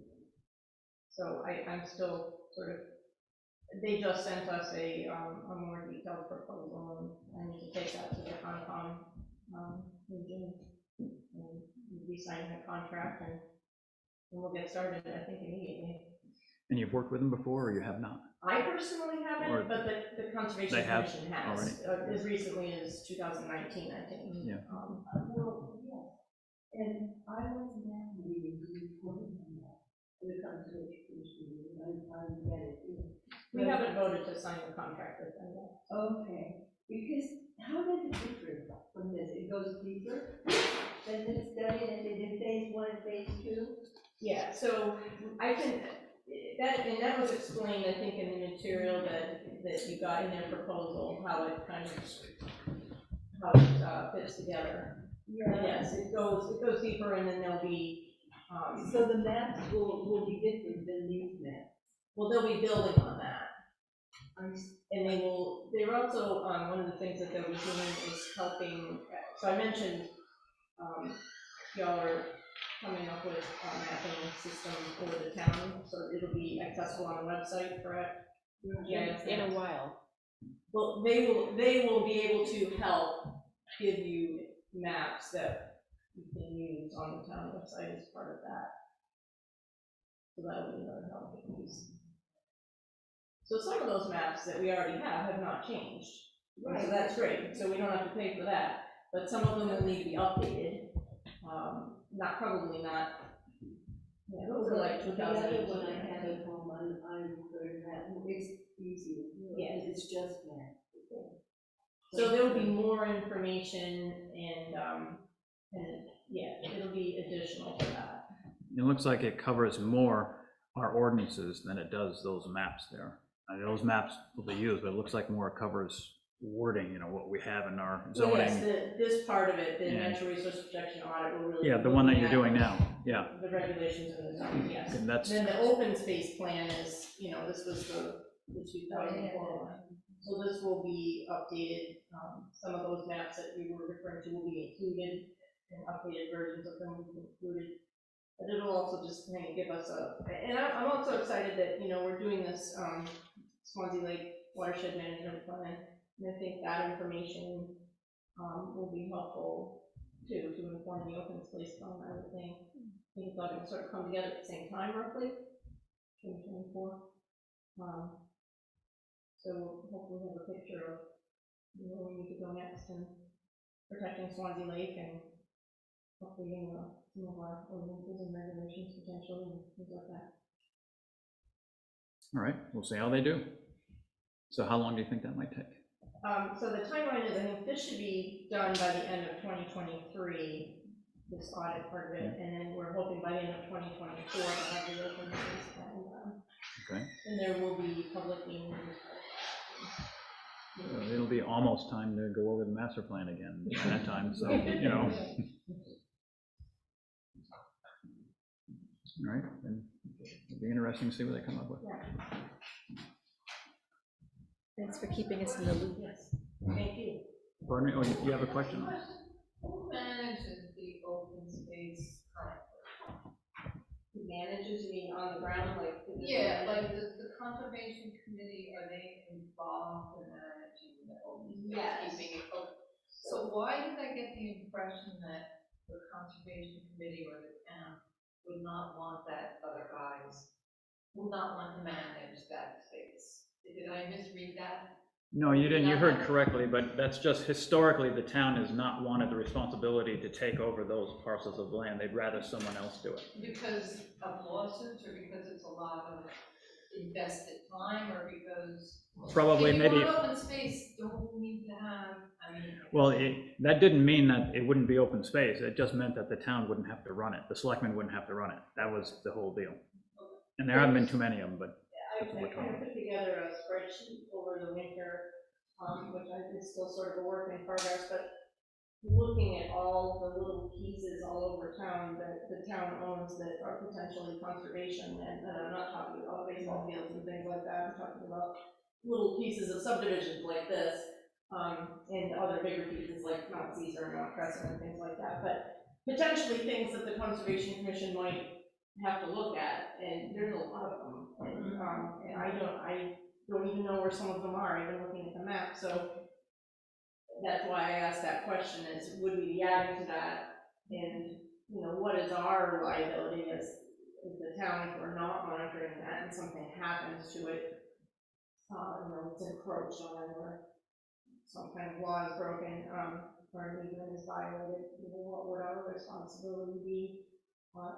[SPEAKER 8] so I'm still sort of, they just sent us a more detailed proposal, and I need to take that to the Concom region, and we'll be signing a contract, and we'll get started, I think, immediately.
[SPEAKER 1] And you've worked with them before, or you have not?
[SPEAKER 8] I personally
[SPEAKER 1] Or
[SPEAKER 8] haven't, but the Conservation
[SPEAKER 1] they have
[SPEAKER 8] Commission has, as recently as 2019, I think.
[SPEAKER 1] Yeah.
[SPEAKER 9] Well, yeah, and I wasn't at the meeting, we reported on that, the Conservation Commission, I get it, yeah.
[SPEAKER 8] We haven't voted to sign the contract with them yet.
[SPEAKER 9] Okay, because how does it differ from this? It goes deeper than this study, and it in phase 1 and phase 2?
[SPEAKER 8] Yeah, so I can, that was explained, I think, in the material that you got in their proposal, how it kind of, fits together.
[SPEAKER 9] Yeah.
[SPEAKER 8] Yes, it goes deeper, and then there'll be,
[SPEAKER 9] So the maps will be different than these maps?
[SPEAKER 8] well, they'll be building on that. And they're also, one of the things that they'll be doing is helping, so I mentioned, y'all are coming up with a mapping system for the town, so it'll be accessible on the website, correct? Yeah,
[SPEAKER 4] In a while.
[SPEAKER 8] Well, they will be able to help give you maps that you can use on the town website as part of that. So that will be another helpful piece. So some of those maps that we already have not changed. Right. So that's great, so we don't have to pay for that, but some of them will need to be updated. Probably not, yeah, those are like 2018.
[SPEAKER 9] The other one I had at home, I referred to that, it's easy,
[SPEAKER 8] Yeah.
[SPEAKER 9] it's just that.
[SPEAKER 8] So there will be more information, and yeah, it'll be additional to that.
[SPEAKER 1] It looks like it covers more our ordinances than it does those maps there. Those maps will be used, but it looks like more covers wording, you know, what we have in our
[SPEAKER 8] Well,
[SPEAKER 1] zoning.
[SPEAKER 8] yes, this part of it, the
[SPEAKER 1] Yeah.
[SPEAKER 8] natural resource protection audit, will really.
[SPEAKER 1] Yeah, the one that you're doing now, yeah.
[SPEAKER 8] The regulations and the zoning, yes.
[SPEAKER 1] And that's,
[SPEAKER 8] Then the open space plan is, you know, this was the 2004 one. So this will be updated, some of those maps that we were referring to will be included, and updated versions of them will be included. But it'll also just kind of give us and I'm also excited that, you know, we're doing this Swanzey Lake Watershed Management Plan, and I think that information will be helpful too, to inform the open space plan, I would think. I think it's all going to sort of come together at the same time, roughly, 2024. So hopefully we'll have a picture of, you know, where we need to go next, and protecting Swanzey Lake, and updating some of our ordinances and regulations potentially, and things like that.
[SPEAKER 1] all right, we'll see how they do. So how long do you think that might take?
[SPEAKER 8] So the timeline is, I think this should be done by the end of 2023, this audit part of it, and then we're hoping by the end of 2024 to have the open space plan done.
[SPEAKER 1] Okay.
[SPEAKER 8] And there will be public meetings.
[SPEAKER 1] So it'll be almost time to go over the master plan again by that time, so, you know. All right, and it'll be interesting to see what they come up with.
[SPEAKER 4] Thanks for keeping us in the loop.
[SPEAKER 8] Yes, thank you.
[SPEAKER 1] Pardon me, oh, you have a question?
[SPEAKER 8] Who manages the open space currently? Who manages, you mean on the ground, like?
[SPEAKER 9] Yeah, like the conservation committee, are they involved in managing the open space?
[SPEAKER 8] Yes.
[SPEAKER 9] Keeping it open? So why did I get the impression that the conservation committee or the town would not want that other guys, would not want to manage that space? Did I misread that?
[SPEAKER 1] No, you didn't, you heard correctly, but that's just historically, the town has not wanted the responsibility to take over those parcels of land. They'd rather someone else do it.
[SPEAKER 9] Because of lawsuits, or because it's a lot of invested time, or because?
[SPEAKER 1] Probably,
[SPEAKER 9] If you
[SPEAKER 1] maybe,
[SPEAKER 9] want open space, don't we need to have, I mean.
[SPEAKER 1] well, that didn't mean that it wouldn't be open space. It just meant that the town wouldn't have to run it. The selectmen wouldn't have to run it. That was the whole deal. And there haven't been too many of them, but
[SPEAKER 2] I kind of put together a spreadsheet over the winter, which is still sort of a work in progress, but looking at all the little pieces all over town that the town owns that are potentially conservation land, and I'm not talking about baseball fields and things like that, I'm talking about little pieces of subdivisions like this, and other bigger pieces like Mount Caesar and Mount Crescent and things like that, but potentially things that the Conservation Commission might have to look at, and there's a lot of them, and I don't even know where some of them are, even looking at the map, so that's why I asked that question, is would we be adding to that, and, you know, what is our liability as the town if we're not monitoring that and something happens to it, you know, it's encroached on, or some kind of law is broken, or an easement is violated, you know, what would our responsibility be?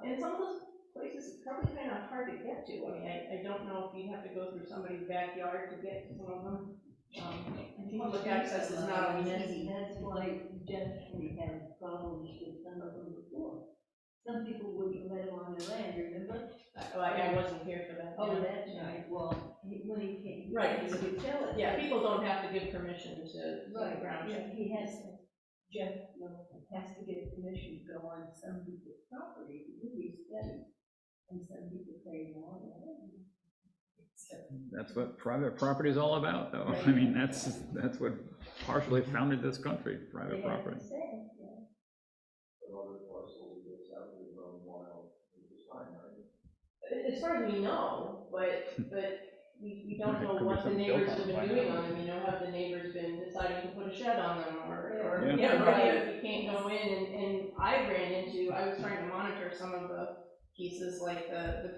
[SPEAKER 2] And some of those places are probably kind of hard to get to. I mean, I don't know if you'd have to go through somebody's backyard to get to some of them. Public access is not always easy.
[SPEAKER 9] That's why Dexter had problems with some of them before. Some people wouldn't let him on their land, remember?
[SPEAKER 2] I wasn't here for that.
[SPEAKER 9] Oh, that's right, well, when he came.
[SPEAKER 2] Right,
[SPEAKER 9] He could tell it.
[SPEAKER 2] Yeah, people don't have to give permission to the
[SPEAKER 9] Right,
[SPEAKER 2] ground
[SPEAKER 9] yeah,
[SPEAKER 2] shift.
[SPEAKER 9] he has, Jeff, has to get permission to go on some people's property to do these studies. And some people say, no, no.
[SPEAKER 1] that's what private property is all about, though. I mean, that's what partially founded this country, private property.
[SPEAKER 2] As far as we know, but we don't
[SPEAKER 1] It
[SPEAKER 2] know
[SPEAKER 1] could be
[SPEAKER 2] what the
[SPEAKER 1] something
[SPEAKER 2] neighbors
[SPEAKER 1] built
[SPEAKER 2] have
[SPEAKER 1] on
[SPEAKER 2] been
[SPEAKER 1] by
[SPEAKER 2] doing
[SPEAKER 1] now.
[SPEAKER 2] on them, you know, have the neighbors been deciding to put a shed on them, or,
[SPEAKER 1] Yeah.
[SPEAKER 2] you know, right, if you can't go in, and I was trying to monitor some of the pieces, like the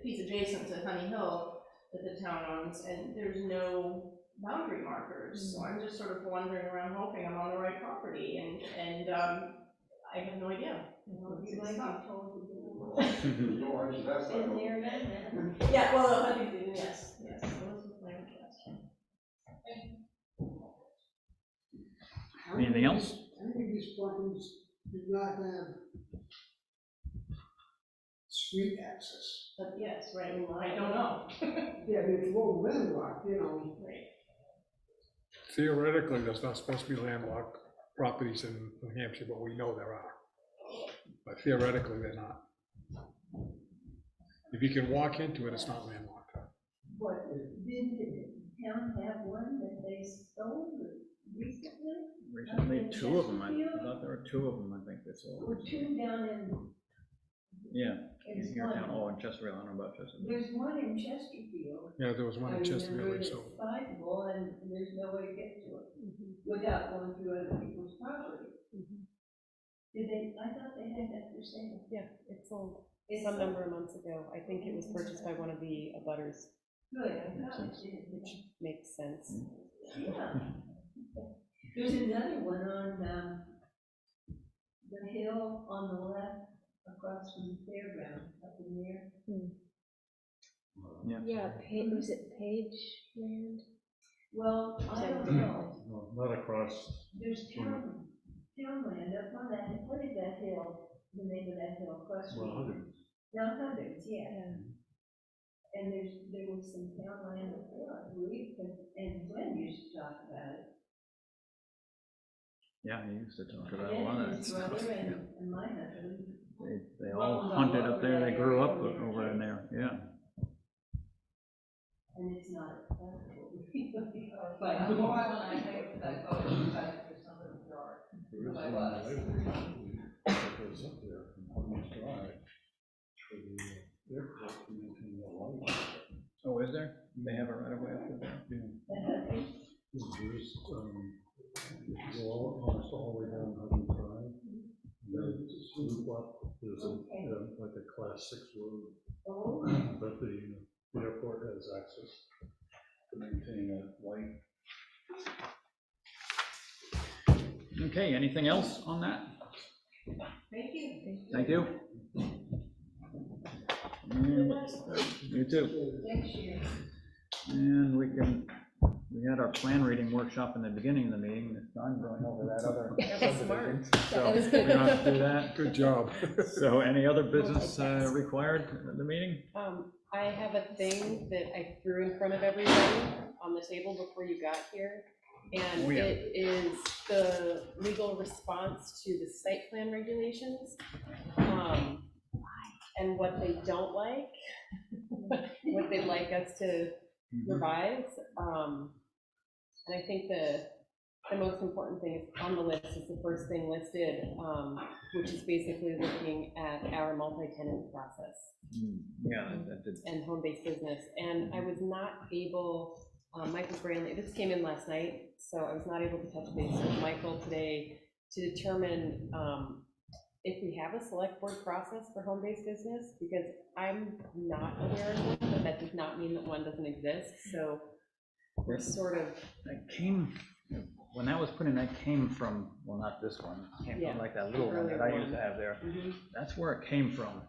[SPEAKER 2] piece adjacent to Honey Hill that the town owns, and there's no boundary markers, so I'm just sort of wandering around hoping I'm on the right property, and I have no idea. You know,
[SPEAKER 9] You
[SPEAKER 2] it's
[SPEAKER 9] might
[SPEAKER 2] tough.
[SPEAKER 9] be told to do
[SPEAKER 12] Don't answer that
[SPEAKER 9] it.
[SPEAKER 12] side.
[SPEAKER 9] And there, then.
[SPEAKER 2] Yeah, well, I think, yes, I was with my own guess.
[SPEAKER 1] Anything else?
[SPEAKER 5] How many of these properties do not have street access?
[SPEAKER 2] But yes, right, I don't know.
[SPEAKER 5] Yeah, I mean, it's a little landlocked, you know.
[SPEAKER 2] Right.
[SPEAKER 13] Theoretically, there's not supposed to be landlocked properties in New Hampshire, but we know there are. But theoretically, they're not. If you can walk into it, it's not landlocked.
[SPEAKER 9] What, didn't the town have one that they sold recently?
[SPEAKER 1] Recently, two of them, I thought there were two of them, I think they sold.
[SPEAKER 9] Or two down in.
[SPEAKER 1] Yeah, in
[SPEAKER 9] It's
[SPEAKER 1] here town,
[SPEAKER 9] one.
[SPEAKER 1] oh, in Chesterfield, I don't know about Chesterfield.
[SPEAKER 9] There's one in Chesterfield.
[SPEAKER 13] Yeah, there was one in Chesterfield,
[SPEAKER 9] I remember
[SPEAKER 13] they
[SPEAKER 9] it's
[SPEAKER 13] sold.
[SPEAKER 9] sizable, and there's no way to get to it without going through other people's property. Did they, I thought they had that for sale.
[SPEAKER 7] Yeah, it sold
[SPEAKER 9] It's
[SPEAKER 7] some
[SPEAKER 9] sold.
[SPEAKER 7] number of months ago. I think it was purchased by one of the abutters,
[SPEAKER 9] Good, I thought it did.
[SPEAKER 7] which makes sense.
[SPEAKER 9] Yeah. There's another one on, the hill on the left, across from the fairground, up in there.
[SPEAKER 4] Yeah, was it Page Land?
[SPEAKER 9] Well, I don't know.
[SPEAKER 3] No, not across,
[SPEAKER 9] There's townland up on that, what is that hill, the name of that hill, across
[SPEAKER 3] well,
[SPEAKER 9] from?
[SPEAKER 3] Huggins.
[SPEAKER 9] Now, Huggins, yeah. And there was some townland before, I believe, and Glenn used to talk about it.
[SPEAKER 1] Yeah, he used to talk about a lot of that
[SPEAKER 9] His
[SPEAKER 1] stuff.
[SPEAKER 9] brother and my husband.
[SPEAKER 1] They all hunted up there, they grew up over in there, yeah.
[SPEAKER 9] And it's not acceptable. But the more I think that, oh, you guys for some of the yard.
[SPEAKER 3] There is
[SPEAKER 9] I
[SPEAKER 3] one
[SPEAKER 9] was.
[SPEAKER 3] that goes up there from Harmon's Drive for the airport to maintain the light.
[SPEAKER 1] Oh, is there? They have it right away up there.
[SPEAKER 3] There's, almost all the way down Harmon's Drive. Then just loop up, there's like a class 6 road.
[SPEAKER 9] Oh,
[SPEAKER 3] But the airport has access to maintain a light.
[SPEAKER 1] Okay, anything else on that?
[SPEAKER 8] Thank you.
[SPEAKER 1] Thank you. And you too.
[SPEAKER 9] next year.
[SPEAKER 1] And we had our plan reading workshop in the beginning of the meeting, it's Don going over that other subdivision. So
[SPEAKER 4] That was
[SPEAKER 1] we
[SPEAKER 4] good.
[SPEAKER 1] don't have to do that.
[SPEAKER 13] Good job.
[SPEAKER 1] So any other business required at the meeting?
[SPEAKER 7] I have a thing that I threw in front of everybody on the table before you got here. And
[SPEAKER 1] Oh, yeah.
[SPEAKER 7] it is the legal response to the site plan regulations. And what they don't like, what they'd like us to revise. And I think the most important thing is on the list is the first thing listed, which is basically looking at our multi-tenant process
[SPEAKER 1] Yeah, that did.
[SPEAKER 7] and home-based business. And I was not able, Michael Brantley, this came in last night, so I was not able to touch base with Michael today to determine if we have a select board process for home-based business, because I'm not aware of one, but that does not mean that one doesn't exist, so we're sort of.
[SPEAKER 1] That came, when that was put in, that came from, well, not this one, it came
[SPEAKER 7] Yeah,
[SPEAKER 1] from like that little one that
[SPEAKER 7] earlier
[SPEAKER 1] I used to
[SPEAKER 7] one.
[SPEAKER 1] have there. That's where it came from.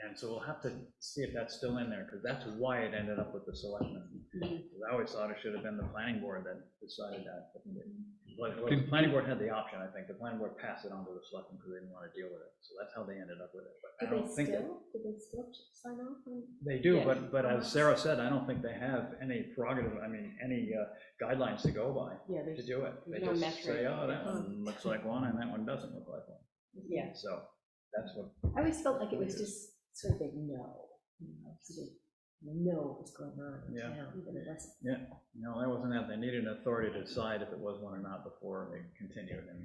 [SPEAKER 1] And so we'll have to see if that's still in there, because that's why it ended up with the selectmen. Because I always thought it should have been the planning board that decided that. But the planning board had the option, I think. The planning board passed it on to the selectmen because they didn't want to deal with it. So that's how they ended up with it. But I don't think that.
[SPEAKER 4] Do they still sign off on?
[SPEAKER 1] They do,
[SPEAKER 7] Yeah.
[SPEAKER 1] but as Sarah said, I don't think they have any prerogative, I mean, any guidelines to go by
[SPEAKER 7] Yeah,
[SPEAKER 1] to
[SPEAKER 7] there's,
[SPEAKER 1] do it. They
[SPEAKER 7] no
[SPEAKER 1] just say,
[SPEAKER 7] metric.
[SPEAKER 1] oh, that one looks like one and that one doesn't look like one.
[SPEAKER 7] yeah.
[SPEAKER 1] So that's what.
[SPEAKER 4] I always felt like it was just sort of a no, so they know what's going on in
[SPEAKER 1] Yeah.
[SPEAKER 4] town, but it wasn't.
[SPEAKER 1] Yeah, no, that wasn't that. They needed an authority to decide if it was one or not before they continued. And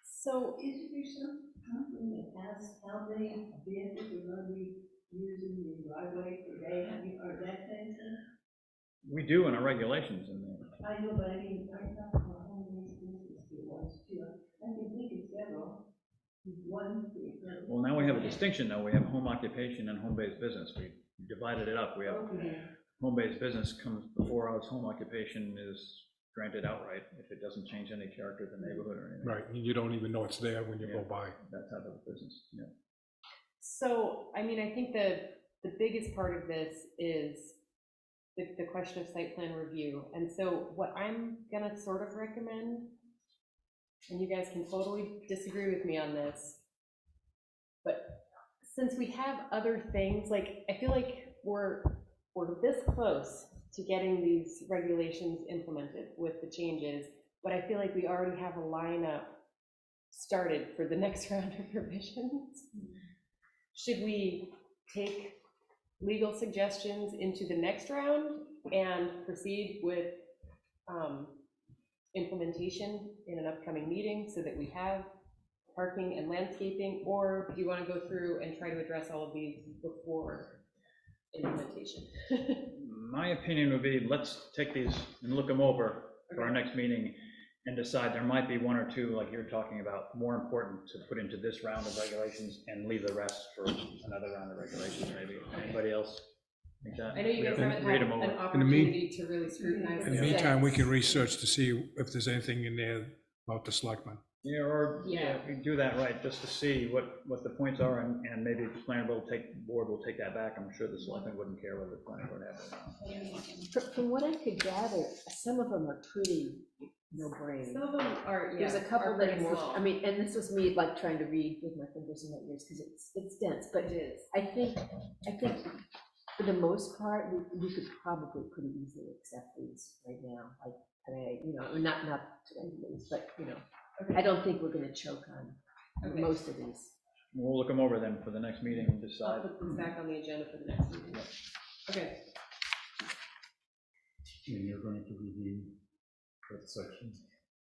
[SPEAKER 7] So,
[SPEAKER 9] Is there some company that asks how many vehicles are gonna be using the driveway per day, have you heard that thing?
[SPEAKER 1] we do in our regulations in there.
[SPEAKER 9] I know, but I mean, I thought for home-based business, it was too, I can think of several, one vehicle.
[SPEAKER 1] Well, now we have a distinction, though. We have home occupation and home-based business. We divided it up. We have
[SPEAKER 9] Okay.
[SPEAKER 1] home-based business comes before us, home occupation is granted outright if it doesn't change any character of the neighborhood or anything.
[SPEAKER 13] Right, and you don't even know it's there when you go
[SPEAKER 1] Yeah.
[SPEAKER 13] by.
[SPEAKER 1] That type of business, yeah.
[SPEAKER 7] so, I mean, I think the biggest part of this is the question of site plan review. And so what I'm gonna sort of recommend, and you guys can totally disagree with me on this, but since we have other things, like, I feel like we're this close to getting these regulations implemented with the changes, but I feel like we already have a lineup started for the next round of revisions. Should we take legal suggestions into the next round and proceed with implementation in an upcoming meeting so that we have parking and landscaping, or do you want to go through and try to address all of these before implementation?
[SPEAKER 1] My opinion would be, let's take these and look them over for our next meeting and decide there might be one or two, like you're talking about, more important to put into this round of regulations and leave the rest for another round of regulations, maybe. Anybody else think that?
[SPEAKER 7] I know you guys haven't
[SPEAKER 1] Read
[SPEAKER 7] had
[SPEAKER 1] them
[SPEAKER 7] an
[SPEAKER 1] over.
[SPEAKER 7] opportunity to really scrutinize.
[SPEAKER 13] In the
[SPEAKER 7] this.
[SPEAKER 13] meantime, we can research to see if there's anything in there about the selectmen.
[SPEAKER 1] Yeah, or,
[SPEAKER 7] Yeah.
[SPEAKER 1] yeah, we do that right, just to see what the points are, and maybe the planning board will take that back. I'm sure the selectmen wouldn't care whether the planning board had it or not.
[SPEAKER 4] From what I could gather, some of them are pretty no-brainer.
[SPEAKER 7] Some of them are, yeah.
[SPEAKER 4] There's a couple
[SPEAKER 7] are
[SPEAKER 4] that
[SPEAKER 7] pretty
[SPEAKER 4] are more,
[SPEAKER 7] small.
[SPEAKER 4] I mean, and this was me like trying to read with my fingers in my ears, because it's dense, but
[SPEAKER 7] It is.
[SPEAKER 4] I think for the most part, we could probably pretty easily accept these right now, like today, not today, but, I don't think we're gonna choke on
[SPEAKER 7] Okay.
[SPEAKER 4] most of these.
[SPEAKER 1] We'll look them over then for the next meeting and
[SPEAKER 7] I'll
[SPEAKER 1] decide.
[SPEAKER 7] put this back on the agenda for the next meeting. Okay.
[SPEAKER 3] And you're going to review that section.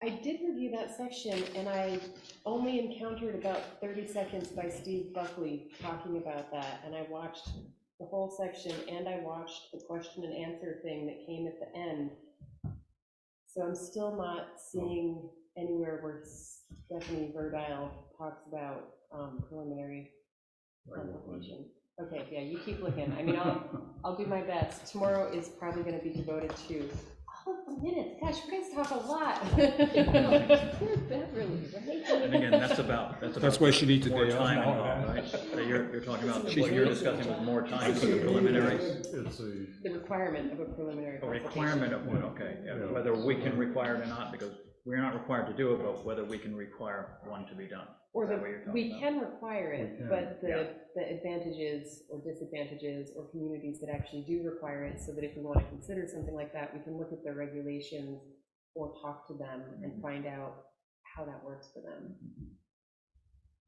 [SPEAKER 7] I did review that section, and I only encountered about 30 seconds by Steve Buckley talking about that, and I watched the whole section, and I watched the question and answer thing that came at the end. So I'm still not seeing anywhere where Stephanie Verdile talks about preliminary consultation. Okay, yeah, you keep looking. I mean, I'll do my best. Tomorrow is probably gonna be devoted to all of the minutes. Gosh, you guys talk a lot.
[SPEAKER 4] Poor Beverly, right?
[SPEAKER 1] And again, that's
[SPEAKER 6] why she needs a
[SPEAKER 1] more
[SPEAKER 6] day off
[SPEAKER 1] time
[SPEAKER 6] now.
[SPEAKER 1] involved, right? So you're talking about,
[SPEAKER 6] She's
[SPEAKER 1] what you're
[SPEAKER 6] really-
[SPEAKER 1] discussing was more time for the preliminary,
[SPEAKER 3] It's a,
[SPEAKER 7] The requirement of a preliminary
[SPEAKER 1] a
[SPEAKER 7] consultation.
[SPEAKER 1] requirement of one, okay, yeah,
[SPEAKER 3] Yeah.
[SPEAKER 1] whether we can require it or not, because we're not required to do it, but whether we can require one to be done.
[SPEAKER 7] Or
[SPEAKER 1] Is that what you're talking
[SPEAKER 7] we
[SPEAKER 1] about?
[SPEAKER 7] can require it,
[SPEAKER 3] We can,
[SPEAKER 7] but
[SPEAKER 1] yeah.
[SPEAKER 7] the advantages or disadvantages or communities that actually do require it, so that if we want to consider something like that, we can look at their regulations or talk to them and find out how that works for them.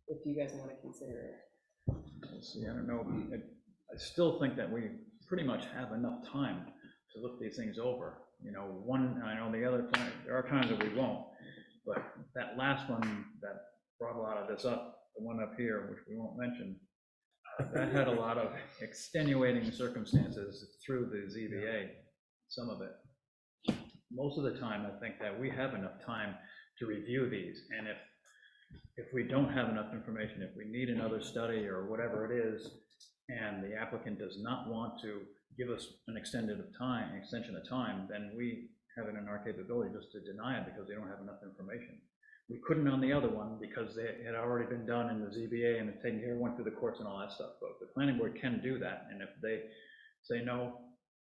[SPEAKER 7] If you guys want to consider it.
[SPEAKER 1] Let's see, I don't know, I still think that we pretty much have enough time to look these things over. You know, I know the other time, there are times that we won't, but that last one that brought a lot of this up, the one up here, which we won't mention, that had a lot of extenuating circumstances through the ZBA, some of it. Most of the time, I think that we have enough time to review these, and if we don't have enough information, if we need another study or whatever it is, and the applicant does not want to give us an extension of time, then we have it in our capability just to deny it because they don't have enough information. We couldn't on the other one because they had already been done in the ZBA and it's taken care, went through the courts and all that stuff, but the planning board can do that, and if they say no,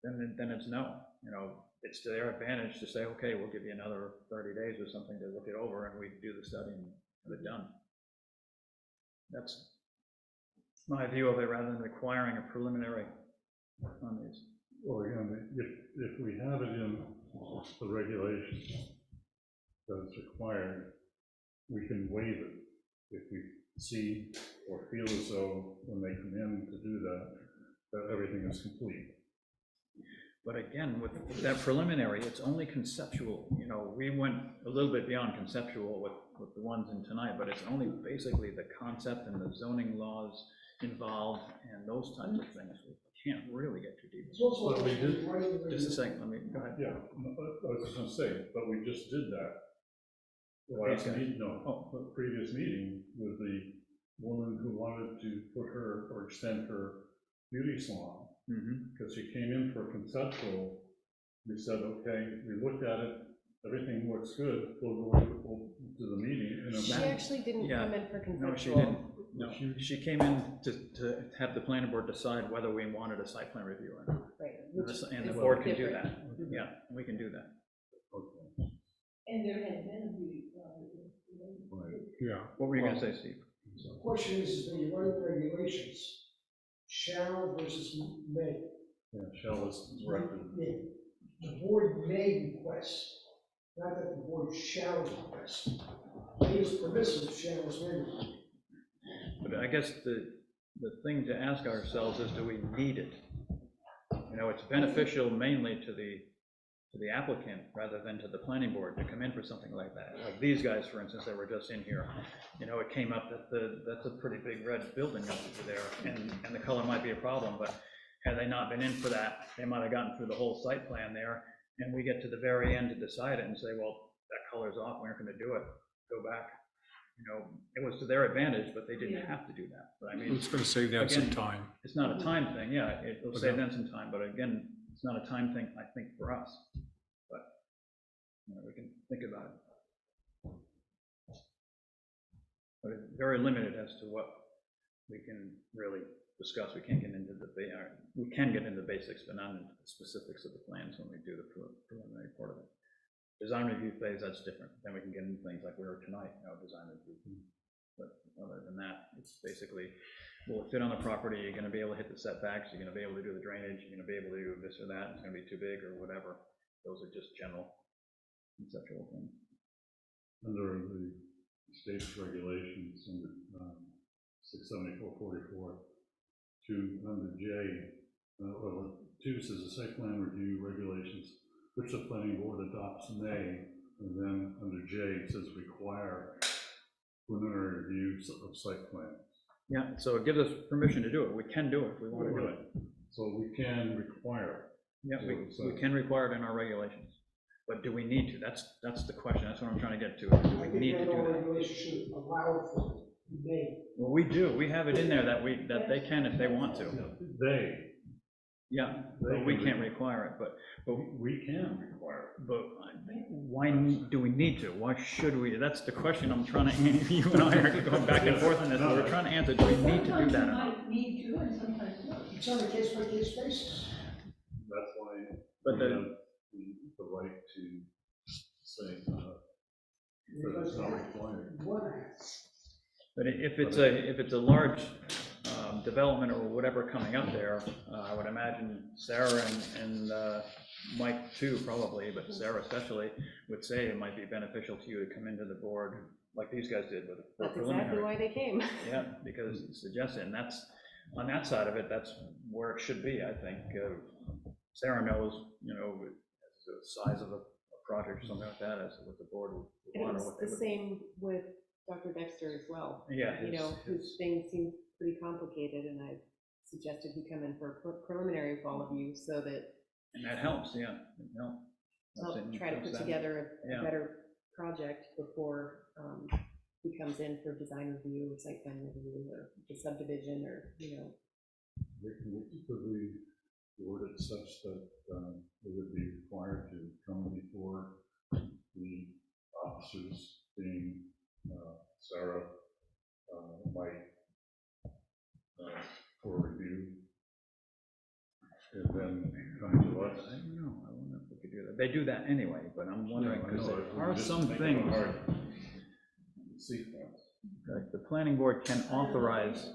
[SPEAKER 1] then it's no. You know, it's to their advantage to say, okay, we'll give you another 30 days or something to look it over, and we do the study and have it done. That's my view of it, rather than requiring a preliminary on these.
[SPEAKER 3] well, again, if we have it in the regulations that it's required, we can waive it if we see or feel as though when they come in to do that, that everything is complete.
[SPEAKER 1] But again, with that preliminary, it's only conceptual. You know, we went a little bit beyond conceptual with the ones in tonight, but it's only basically the concept and the zoning laws involved and those types of things. We can't really get too deep.
[SPEAKER 5] It's also.
[SPEAKER 3] But we did-
[SPEAKER 1] Just a second, let me, go ahead.
[SPEAKER 3] Yeah, I was just gonna say, but we just did that. The last
[SPEAKER 1] Okay.
[SPEAKER 3] meeting, the previous meeting with the woman who wanted to put her, or extend her beauty salon,
[SPEAKER 1] Mhm.
[SPEAKER 3] because she came in for conceptual. We said, okay, we looked at it, everything looks good, we'll do the meeting. And
[SPEAKER 7] She actually didn't
[SPEAKER 1] Yeah.
[SPEAKER 7] come in for conceptual.
[SPEAKER 1] No, she didn't. No, she came in to have the planning board decide whether we wanted a site plan review or not.
[SPEAKER 7] Right.
[SPEAKER 1] And the
[SPEAKER 7] is
[SPEAKER 1] board can do
[SPEAKER 7] different.
[SPEAKER 1] that. Yeah, we can do that.
[SPEAKER 3] Okay.
[SPEAKER 9] And there had been a beauty
[SPEAKER 3] Right.
[SPEAKER 13] Yeah.
[SPEAKER 1] What were you gonna say, Steve?
[SPEAKER 5] The question is, when you write regulations, shall versus may.
[SPEAKER 3] Yeah, shall is directed.
[SPEAKER 5] The board may request, not that the board shall request. May is permissive, shall is mandatory.
[SPEAKER 1] But I guess the thing to ask ourselves is, do we need it? You know, it's beneficial mainly to the applicant rather than to the planning board to come in for something like that. Like these guys, for instance, that were just in here, you know, it came up that that's a pretty big red building up there, and the color might be a problem, but had they not been in for that, they might have gotten through the whole site plan there, and we get to the very end to decide it and say, well, that color's off, we aren't gonna do it, go back. You know, it was to their advantage, but they didn't have to do that. But I mean,
[SPEAKER 13] It's gonna save them some
[SPEAKER 1] Again,
[SPEAKER 13] time.
[SPEAKER 1] it's not a time thing, yeah, it'll save them some time, but again, it's not a time thing, I think, for us. But, you know, we can think about it. But it's very limited as to what we can really discuss. We can't get into we can get into the basics, but not into the specifics of the plans when we do the preliminary part of it. Design review phase, that's different. Then we can get into things like we were tonight, you know, design review. But other than that, it's basically, will it fit on the property? You're gonna be able to hit the setbacks, you're gonna be able to do the drainage, you're gonna be able to do this or that, it's gonna be too big or whatever. Those are just general conceptual things.
[SPEAKER 3] Under the state's regulations, under 674-44, under J, well, 2 says the site plan review regulations which the planning board adopts may, and then under J, it says require preliminary reviews of site plan.
[SPEAKER 1] Yeah, so it gives us permission to do it. We can do it if we want to do it.
[SPEAKER 3] So we can require.
[SPEAKER 1] Yeah, we can require it in our regulations. But do we need to? That's the question. That's what I'm trying to get to. Do
[SPEAKER 5] I
[SPEAKER 1] we
[SPEAKER 5] think
[SPEAKER 1] need to
[SPEAKER 5] that
[SPEAKER 1] do
[SPEAKER 5] all
[SPEAKER 1] that?
[SPEAKER 5] regulations should allow for it, may.
[SPEAKER 1] Well, we do. We have it in there that they can if they want to. Yeah, but we can't require it, but
[SPEAKER 3] We can require it.
[SPEAKER 1] But why do we need to? Why should we? That's the question I'm trying to answer. You and I are going back and forth on this. We're trying to answer, do we need to do that or not?
[SPEAKER 9] Sometimes you might need to, and sometimes not.
[SPEAKER 5] It's on a case-by-case basis.
[SPEAKER 3] That's why
[SPEAKER 1] But
[SPEAKER 3] we have the right to say, that it's not required.
[SPEAKER 1] But if it's a large development or whatever coming up there, I would imagine Sarah and Mike too, probably, but Sarah especially, would say it might be beneficial to you to come into the board like these guys did with a
[SPEAKER 7] That's
[SPEAKER 1] preliminary.
[SPEAKER 7] exactly why they came.
[SPEAKER 1] Yeah, because it suggests it, and that's, on that side of it, that's where it should be, I think. Sarah knows, the size of a project or something like that, as to what the board would
[SPEAKER 7] And
[SPEAKER 1] want or
[SPEAKER 7] it's
[SPEAKER 1] what they
[SPEAKER 7] the
[SPEAKER 1] would.
[SPEAKER 7] same with Dr. Dexter as well.
[SPEAKER 1] Yeah.
[SPEAKER 7] His thing seems pretty complicated, and I suggested he come in for a preliminary with all of you so that
[SPEAKER 1] And that helps, yeah, it helps.
[SPEAKER 7] help try to put together a better project before he comes in for design review or site plan review or the subdivision or,
[SPEAKER 3] Could we word it such that it would be required to come before the officers, being Sarah, Mike, for review, and then come to us?
[SPEAKER 1] I don't know, I wonder if we could do that. They do that anyway, but I'm wondering, because
[SPEAKER 3] No, I know,
[SPEAKER 1] there are
[SPEAKER 3] just
[SPEAKER 1] some
[SPEAKER 3] make it
[SPEAKER 1] things,
[SPEAKER 3] hard sequence.
[SPEAKER 1] like the planning board can authorize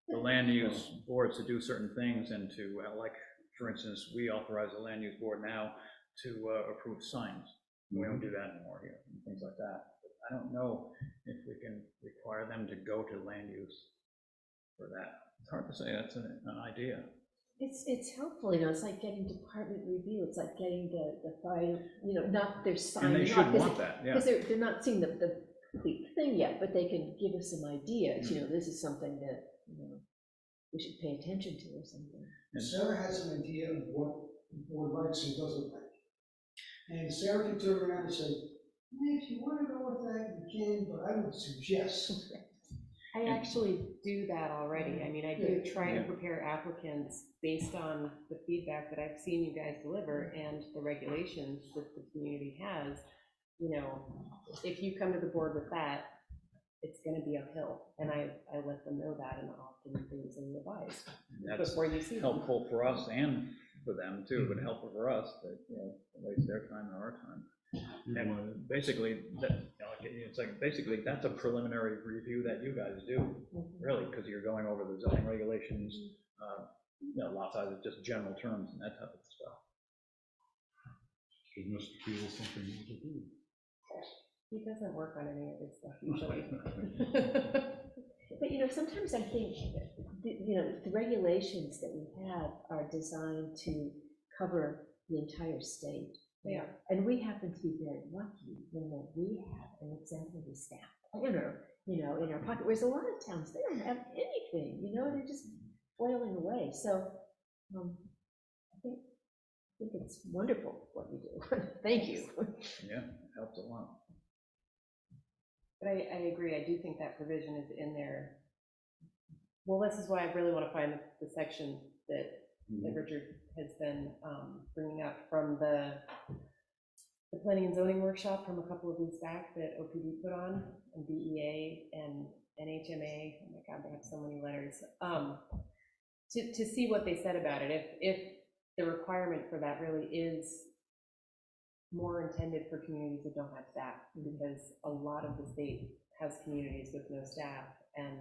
[SPEAKER 1] the land use boards to do certain things and to, like, for instance, we authorize the land use board now to approve signs. We don't do that anymore here, and things like that. But I don't know if we can require them to go to land use for that. It's hard to say, that's an idea.
[SPEAKER 4] It's helpful, it's like getting department review, it's like getting the fire, not their sign.
[SPEAKER 1] And they should want that, yeah.
[SPEAKER 4] Because they're not seeing the complete thing yet, but they can give us some ideas, this is something that, we should pay attention to or something.
[SPEAKER 5] Sarah has an idea of what the board likes and doesn't like. And Sarah can turn around and say, if you want to go with that, you can, but I would suggest.
[SPEAKER 7] I actually do that already. I mean, I do try to prepare applicants based on the feedback that I've seen you guys deliver and the regulations that the community has. If you come to the board with that, it's gonna be uphill, and I let them know that, and often things are revised
[SPEAKER 1] That's
[SPEAKER 7] before you see them.
[SPEAKER 1] helpful for us and for them too, but helpful for us that, it wastes their time and our time. And basically, it's like, basically, that's a preliminary review that you guys do, really, because you're going over the zoning regulations, lot size, just general terms and that type of stuff.
[SPEAKER 3] Give Mr. Keel something to do.
[SPEAKER 7] He doesn't work on any of this stuff usually.
[SPEAKER 4] But, sometimes I think, the regulations that we have are designed to cover the entire state.
[SPEAKER 7] Yeah.
[SPEAKER 4] And we happen to be very lucky in that we have an exemplary staff planner, in our pocket, whereas a lot of towns, they don't have anything, they're just boiling away. So I think it's wonderful what you do. Thank you.
[SPEAKER 1] Yeah, it helps a lot.
[SPEAKER 7] But I agree, I do think that provision is in there. Well, this is why I really want to find the section that Richard has been bringing up from the planning and zoning workshop from a couple of weeks back that OPD put on, and BEA and NHMA. Oh my God, they have so many letters. To see what they said about it, if the requirement for that really is more intended for communities that don't have staff, because a lot of the state has communities with no staff, and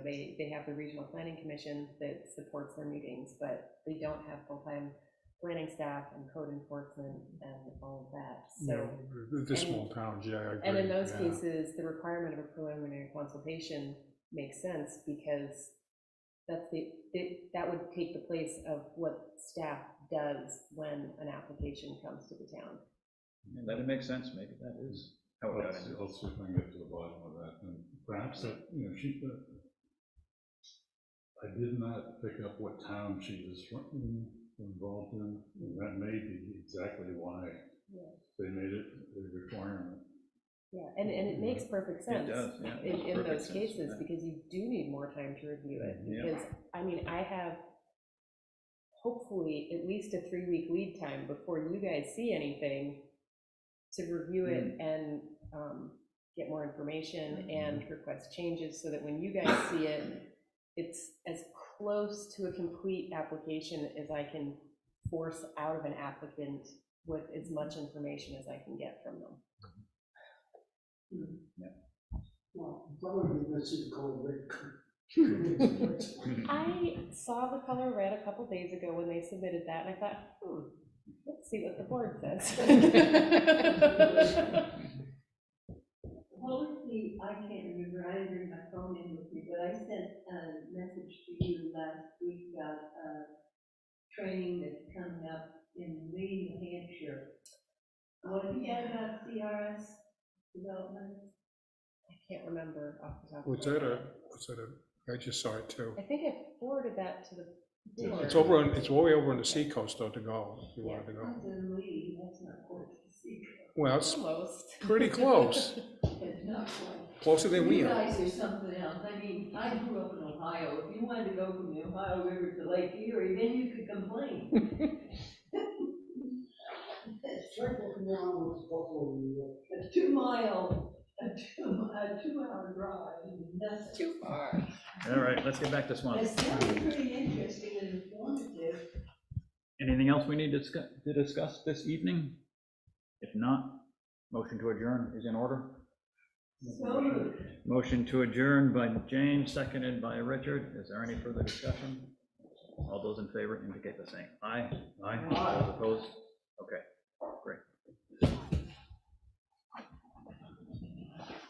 [SPEAKER 7] they have the regional planning commission that supports their meetings, but they don't have full-time planning staff and code enforcement and all of that. So
[SPEAKER 13] The small towns, yeah, I agree.
[SPEAKER 7] and in those cases, the requirement of a preliminary consultation makes sense, because that would take the place of what staff does when an application comes to the town.
[SPEAKER 1] And that it makes sense, maybe that is how it got
[SPEAKER 3] Let's
[SPEAKER 1] into it.
[SPEAKER 3] let's see if I can get to the bottom of that, and perhaps that, you know, I did not pick up what town she was involved in, and that may be exactly why
[SPEAKER 7] Yeah.
[SPEAKER 3] they made it a requirement.
[SPEAKER 7] Yeah, and it makes perfect sense.
[SPEAKER 1] does, yeah, it makes
[SPEAKER 7] In
[SPEAKER 1] perfect
[SPEAKER 7] those
[SPEAKER 1] sense,
[SPEAKER 7] cases,
[SPEAKER 1] yeah.
[SPEAKER 7] because you do need more time to review it.
[SPEAKER 1] Yeah.
[SPEAKER 7] Because, I mean, I have hopefully at least a 3-week lead time before you guys see anything to review it and get more information and request changes, so that when you guys see it, it's as close to a complete application as I can force out of an applicant with as much information as I can get from them.
[SPEAKER 5] Well, probably let's see the color red.
[SPEAKER 7] I saw the color red a couple days ago when they submitted that, and I thought, let's see what the board says.
[SPEAKER 9] What was the, I can't remember, I didn't bring my phone in with me, but I sent a message to you last week about training that's coming up in Lee, New Hampshire. What have you got about CRS development?
[SPEAKER 7] I can't remember off the top.
[SPEAKER 13] Was that I just saw it too.
[SPEAKER 7] I think I forwarded that to the board.
[SPEAKER 13] It's way over on the seacoast though to go, if you wanted to go.
[SPEAKER 9] It's in Lee, that's not close to see.
[SPEAKER 13] Well, it's
[SPEAKER 7] Almost.
[SPEAKER 13] pretty close,
[SPEAKER 9] It's not quite.
[SPEAKER 13] closer than we
[SPEAKER 9] You
[SPEAKER 13] are.
[SPEAKER 9] guys are something else. I mean, I grew up in Ohio. If you wanted to go from the Ohio River to Lake Erie, then you could complain.
[SPEAKER 5] Check what can go on with Buffalo, New York.
[SPEAKER 9] A 2-mile drive, that's
[SPEAKER 7] Too far.
[SPEAKER 1] All right, let's get back to Swanzey.
[SPEAKER 9] It sounded pretty interesting and informative.
[SPEAKER 1] Anything else we need to discuss this evening? If not, motion to adjourn is in order.
[SPEAKER 9] So moved.
[SPEAKER 1] Motion to adjourn by James, seconded by Richard. Is there any further discussion? All those in favor indicate by saying aye. Aye. Those opposed? Okay, great.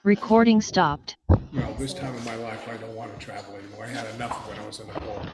[SPEAKER 14] Recording stopped.
[SPEAKER 13] Well, this time in my life, I don't want to travel anymore. I had enough when I was in the board.